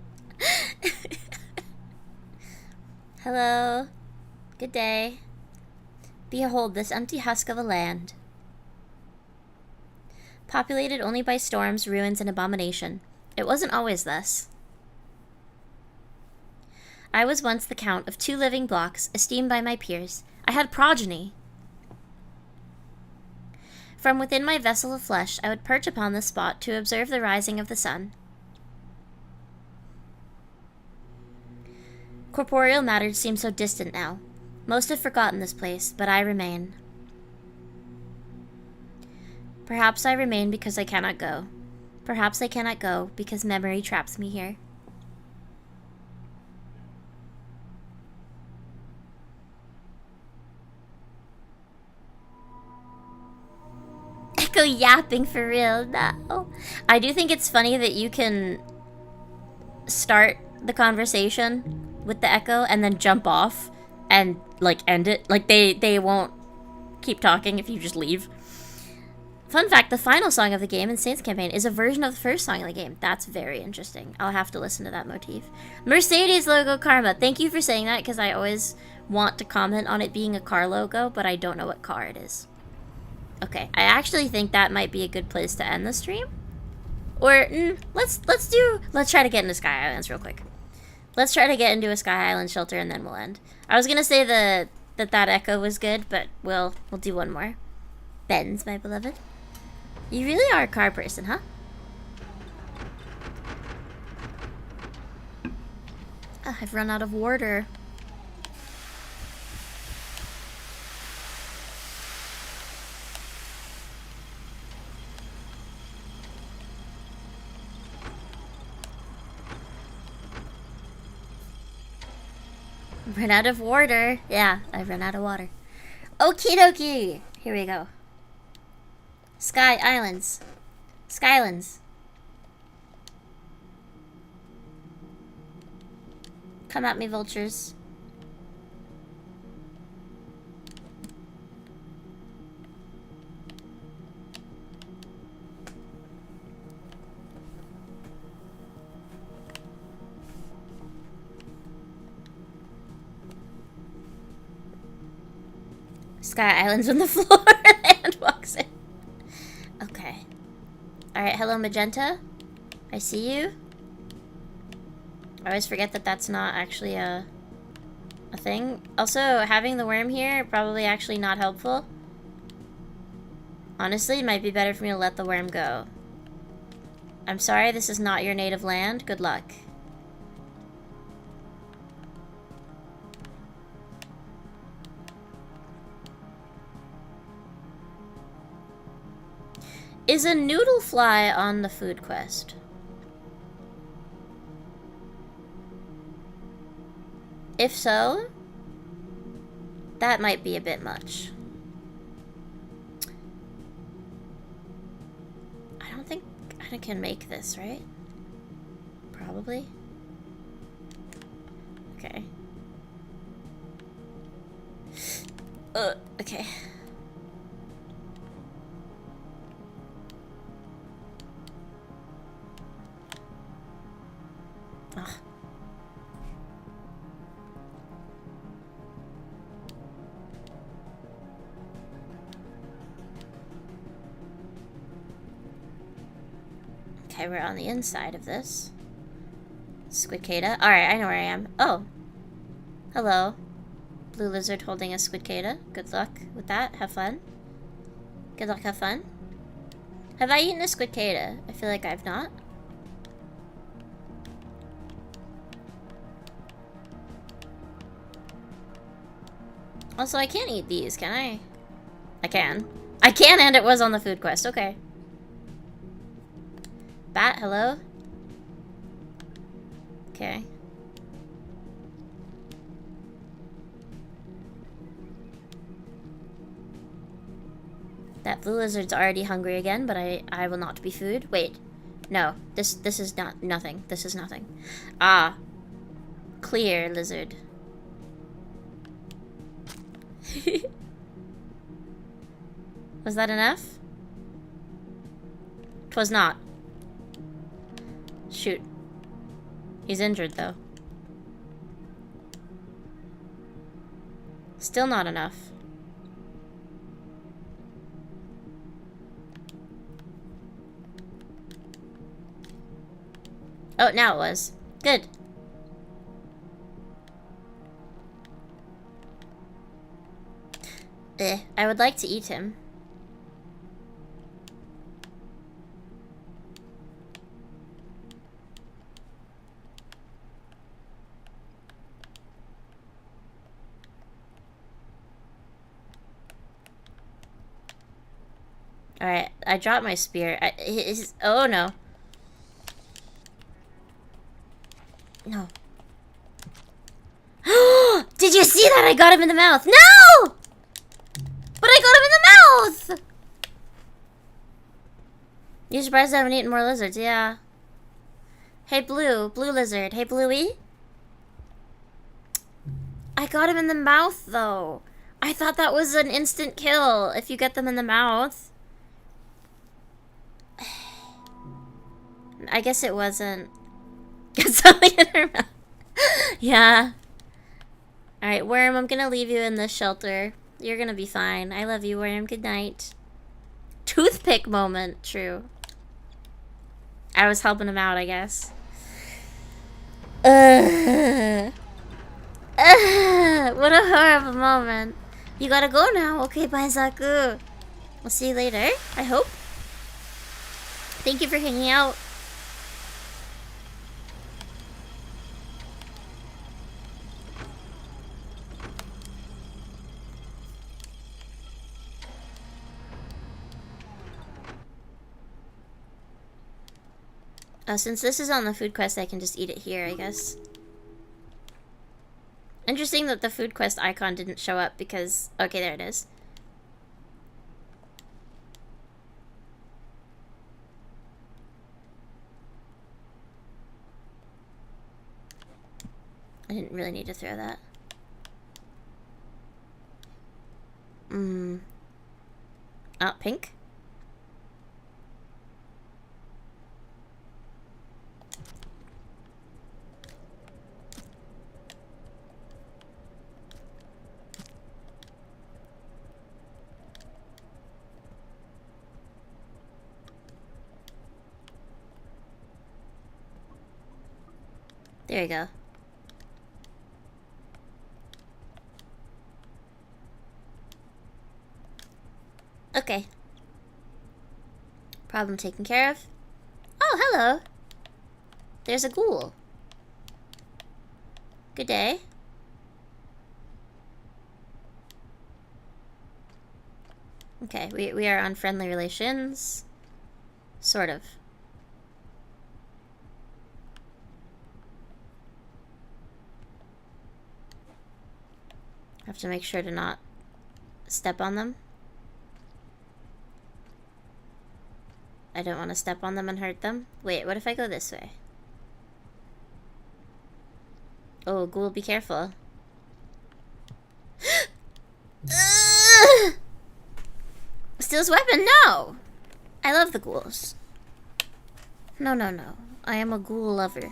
Hello. Good day. Behold this empty husk of a land. Populated only by storms, ruins, and abomination. It wasn't always thus. I was once the count of 2 living blocks, esteemed by my peers. I had progeny. From within my vessel of flesh, I would perch upon this spot to observe the rising of the sun. Corporeal matters seem so distant now. Most have forgotten this place, but I remain. Perhaps I remain because I cannot go. Perhaps I cannot go because memory traps me here. Echo yapping for real, no. I do think it's funny that you can start the conversation with the echo and then jump off and, like, end it. Like, they won't keep talking if you just leave. Fun fact, the final song of the game in Saints campaign is a version of the first song of the game. That's very interesting. I'll have to listen to that motif. Mercedes logo karma. Thank you for saying that, because I always want to comment on it being a car logo, but I don't know what car it is. Okay, I actually think that might be a good place to end the stream. Or, let's try to get into Sky Islands real quick. Let's try to get into a Sky Island shelter and then we'll end. I was gonna say that echo was good, but we'll do one more. Benz, my beloved. You really are a car person, huh? Oh, I've run out of water. Run out of water. Yeah, I've run out of water. Okie dokie. Here we go. Sky Islands. Skylands. Come at me, vultures. Sky Islands when the floor land walks in. Okay. Alright, hello Magenta. I see you. I always forget that that's not actually a thing. Also, having the worm here, probably actually not helpful. Honestly, it might be better for me to let the worm go. I'm sorry, this is not your native land. Good luck. Is a noodle fly on the food quest? If so, that might be a bit much. I don't think I can make this, right? Probably. Okay. Okay. Ugh. Okay, we're on the inside of this. Squidcada. Alright, I know where I am. Oh. Hello. Blue lizard holding a squidcada. Good luck with that. Have fun. Good luck, have fun. Have I eaten a squidcada? I feel like I've not. Also, I can't eat these, can I? I can. I can, and it was on the food quest. Okay. Bat, hello? Okay. That blue lizard's already hungry again, but I will not be food. Wait. No. This is not nothing. This is nothing. Ah. Clear lizard. Was that enough? 'Twas not. Shoot. He's injured, though. Still not enough. Oh, now it was. Good. I would like to eat him. Alright, I dropped my spear. Oh no. No. Did you see that? I got him in the mouth. No! But I got him in the mouth! You're surprised I haven't eaten more lizards, yeah. Hey, Blue lizard. Hey, Bluey. I got him in the mouth, though. I thought that was an instant kill if you get them in the mouth. I guess it wasn't. Get something in her mouth. Yeah. Alright, Worm, I'm gonna leave you in this shelter. You're gonna be fine. I love you, Worm. Good night. Toothpick moment. True. I was helping him out, I guess. What a horrible moment. You gotta go now. Okay, bye, Zaku. We'll see you later, I hope. Thank you for hanging out. Since this is on the food quest, I can just eat it here, I guess. Interesting that the food quest icon didn't show up because... Okay, there it is. I didn't really need to throw that. Oh, pink? There you go. Okay. Problem taken care of. Oh, hello. There's a ghoul. Good day. Okay, we are on friendly relations. Sort of. Have to make sure to not step on them. I don't want to step on them and hurt them. Wait, what if I go this way? Oh, ghoul, be careful. Steals weapon? No! I love the ghouls. No, no, no. I am a ghoul lover.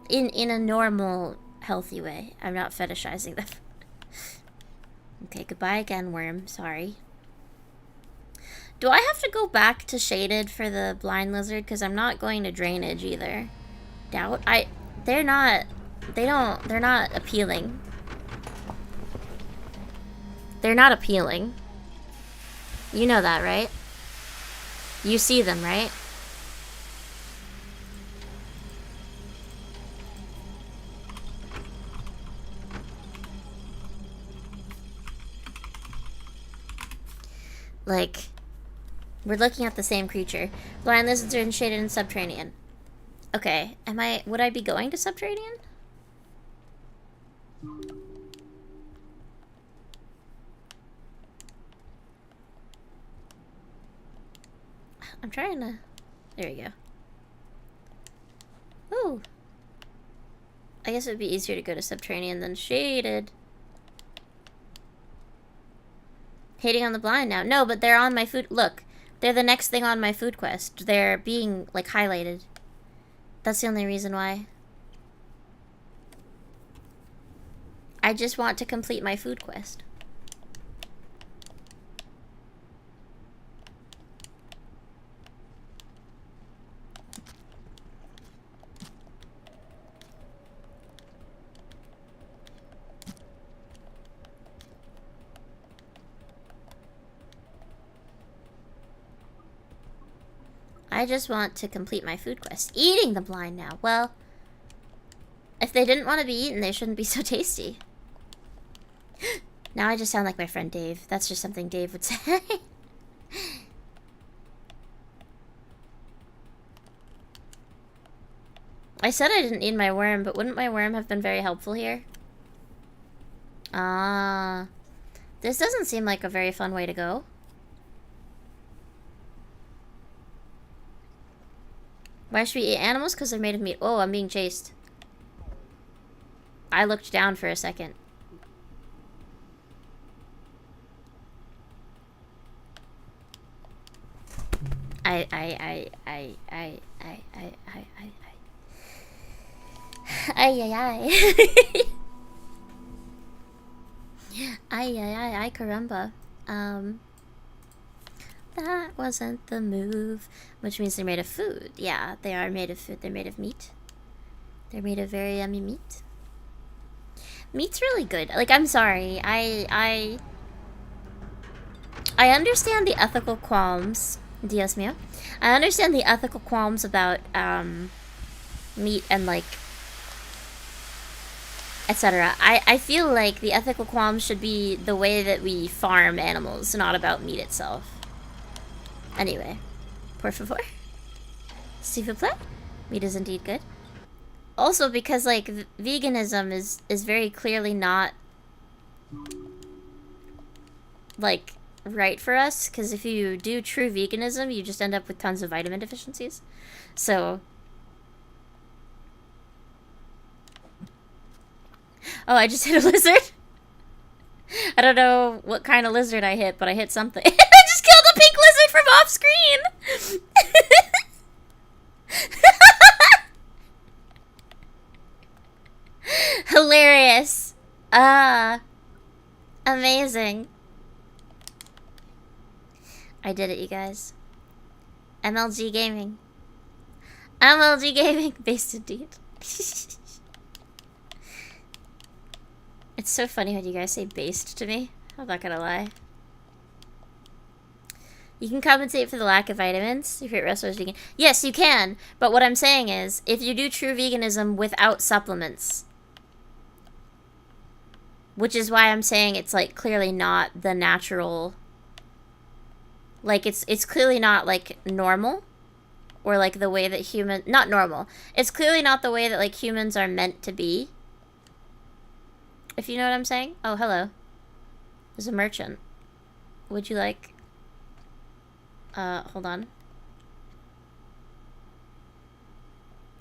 In a normal, healthy way. I'm not fetishizing them. Okay, goodbye again, worm. Sorry. Do I have to go back to shaded for the blind lizard? Because I'm not going to drainage either. Doubt? They're not appealing. They're not appealing. You know that, right? You see them, right? Like, we're looking at the same creature. Blind lizards are in shaded and subterranean. Okay, would I be going to subterranean? I'm trying to... There we go. Ooh. I guess it would be easier to go to subterranean than shaded. Hating on the blind now. No, but they're on my food... Look, they're the next thing on my food quest. They're being, like, highlighted. That's the only reason why. I just want to complete my food quest. I just want to complete my food quest. Eating the blind now. Well, if they didn't want to be eaten, they shouldn't be so tasty. Now I just sound like my friend Dave. That's just something Dave would say. I said I didn't need my worm, but wouldn't my worm have been very helpful here? Ah. This doesn't seem like a very fun way to go. Why should we eat animals? Because they're made of meat. Oh, I'm being chased. I looked down for a second. Ay, caramba. That wasn't the move. Which means they're made of food. Yeah, they are made of food. They're made of meat. They're made of very yummy meat. Meat's really good. Like, I'm sorry. I understand the ethical qualms. Dios mío. I understand the ethical qualms about, meat and, like, etc. I feel like the ethical qualms should be the way that we farm animals, not about meat itself. Anyway, por favor. S'il vous plaît. Meat is indeed good. Also because, like, veganism is very clearly not, like, right for us. Because if you do true veganism, you just end up with tons of vitamin deficiencies. So... Oh, I just hit a lizard? I don't know what kind of lizard I hit, but I hit something. I just killed a pink lizard from off screen! Hilarious. Amazing. I did it, you guys. MLG Gaming. MLG Gaming. Based indeed. It's so funny when you guys say based to me. I'm not gonna lie. You can compensate for the lack of vitamins if your wrestler is vegan. Yes, you can. But what I'm saying is, if you do true veganism without supplements, which is why I'm saying it's, like, clearly not the natural Like, it's clearly not, like, normal. Or, like, the way that not normal. It's clearly not the way that, like, humans are meant to be. If you know what I'm saying. Oh, hello. There's a merchant. Would you like... hold on.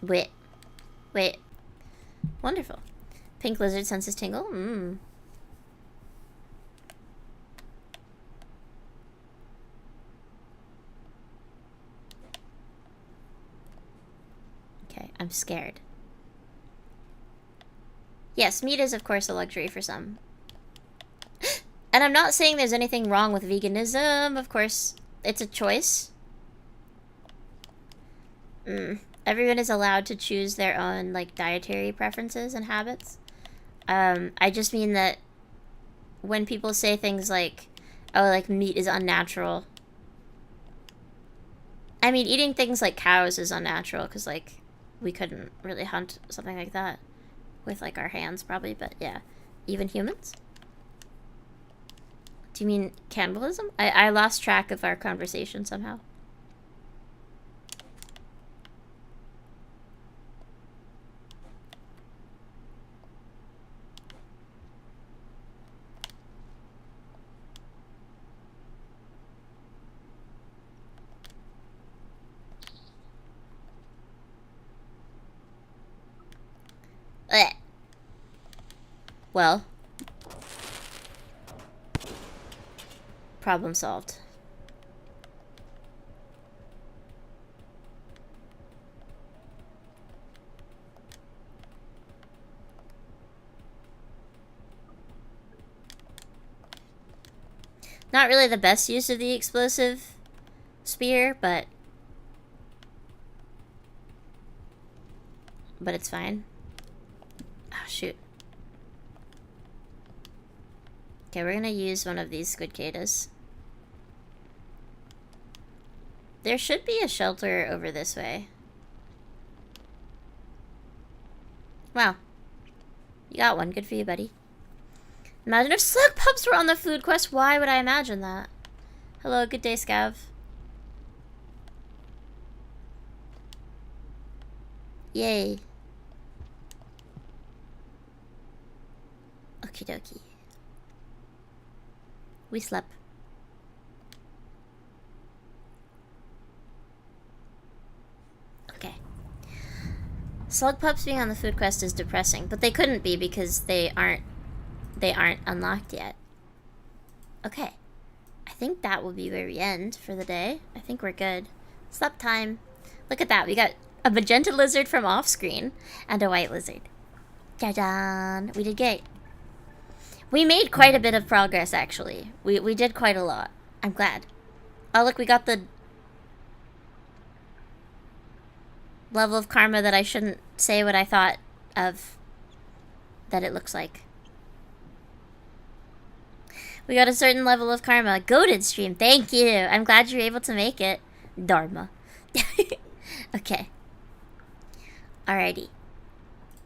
Wait. Wait. Wonderful. Pink lizard senses tingle. Mmm. Okay, I'm scared. Yes, meat is of course a luxury for some. And I'm not saying there's anything wrong with veganism, of course. It's a choice. Everyone is allowed to choose their own, like, dietary preferences and habits. I just mean that when people say things like, oh, like, meat is unnatural. I mean, eating things like cows is unnatural, because, like, we couldn't really hunt something like that with, like, our hands, probably, but yeah. Even humans? Do you mean cannibalism? I lost track of our conversation somehow. Blech. Well. Problem solved. Not really the best use of the explosive spear, but it's fine. Oh, shoot. Okay, we're gonna use one of these squidcadas. There should be a shelter over this way. Wow. You got one. Good for you, buddy. Imagine if slug pups were on the food quest. Why would I imagine that? Hello, good day, Scav. Yay. Okie dokie. We slept. Okay. Slug pups being on the food quest is depressing, but they couldn't be because they aren't unlocked yet. Okay. I think that will be where we end for the day. I think we're good. Sleep time. Look at that. We got a magenta lizard from off screen and a white lizard. Ta-da! We did great. We made quite a bit of progress, actually. We did quite a lot. I'm glad. Oh, look, we got the level of karma that I shouldn't say what I thought of that it looks like. We got a certain level of karma. Goated stream. Thank you. I'm glad you were able to make it. Dharma. Okay. Alrighty.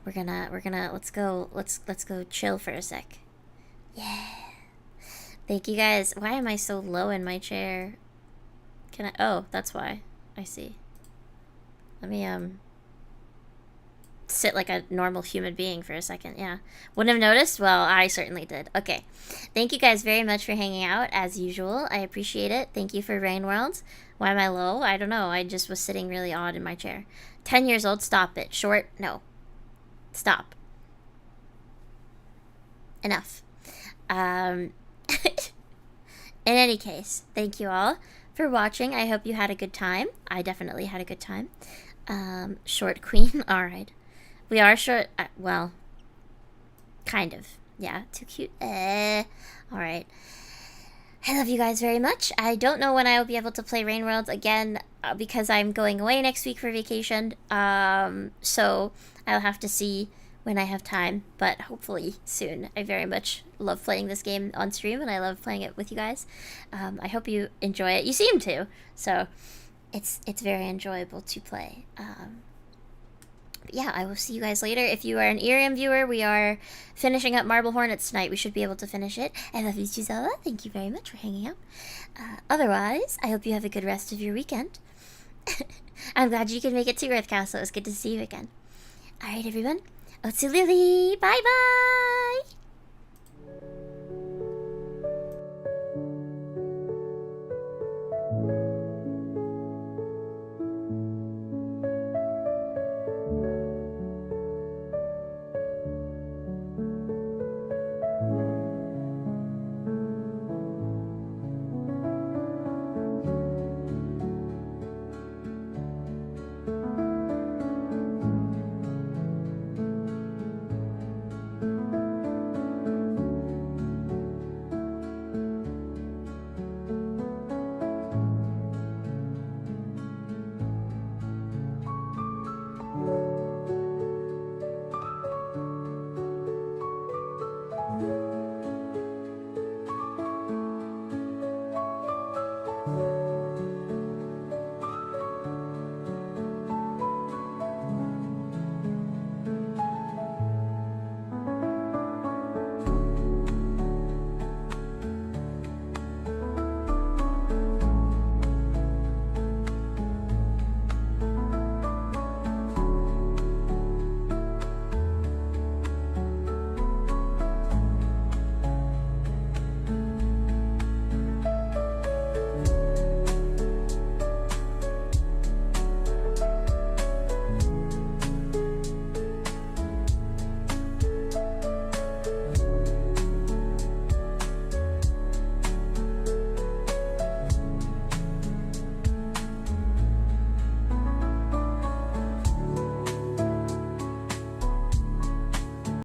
We're gonna let's go chill for a sec. Yeah. Thank you guys. Why am I so low in my chair? Can I? Oh, that's why. I see. Let me sit like a normal human being for a second. Yeah. Wouldn't have noticed? Well, I certainly did. Okay. Thank you guys very much for hanging out as usual. I appreciate it. Thank you for Rain Worlds. Why am I low? I don't know. I just was sitting really odd in my chair. 10 years old. Stop it. Short. No. Stop. Enough. In any case, thank you all for watching. I hope you had a good time. I definitely had a good time. Short queen. All right. We are short. Well, kind of. Yeah, too cute. All right. I love you guys very much. I don't know when I will be able to play Rain Worlds again because I'm going away next week for vacation. So I'll have to see when I have time, but hopefully soon. I very much love playing this game on stream, and I love playing it with you guys. I hope you enjoy it. You seem to, so it's very enjoyable to play. But yeah, I will see you guys later. If you are an IRIAM viewer, we are finishing up Marble Hornets tonight. We should be able to finish it. I love you, Gisela. Thank you very much for hanging out. Otherwise, I hope you have a good rest of your weekend. I'm glad you could make it to Earth Castle. It was good to see you again. Alright, everyone. Otsu Lily. Bye-bye.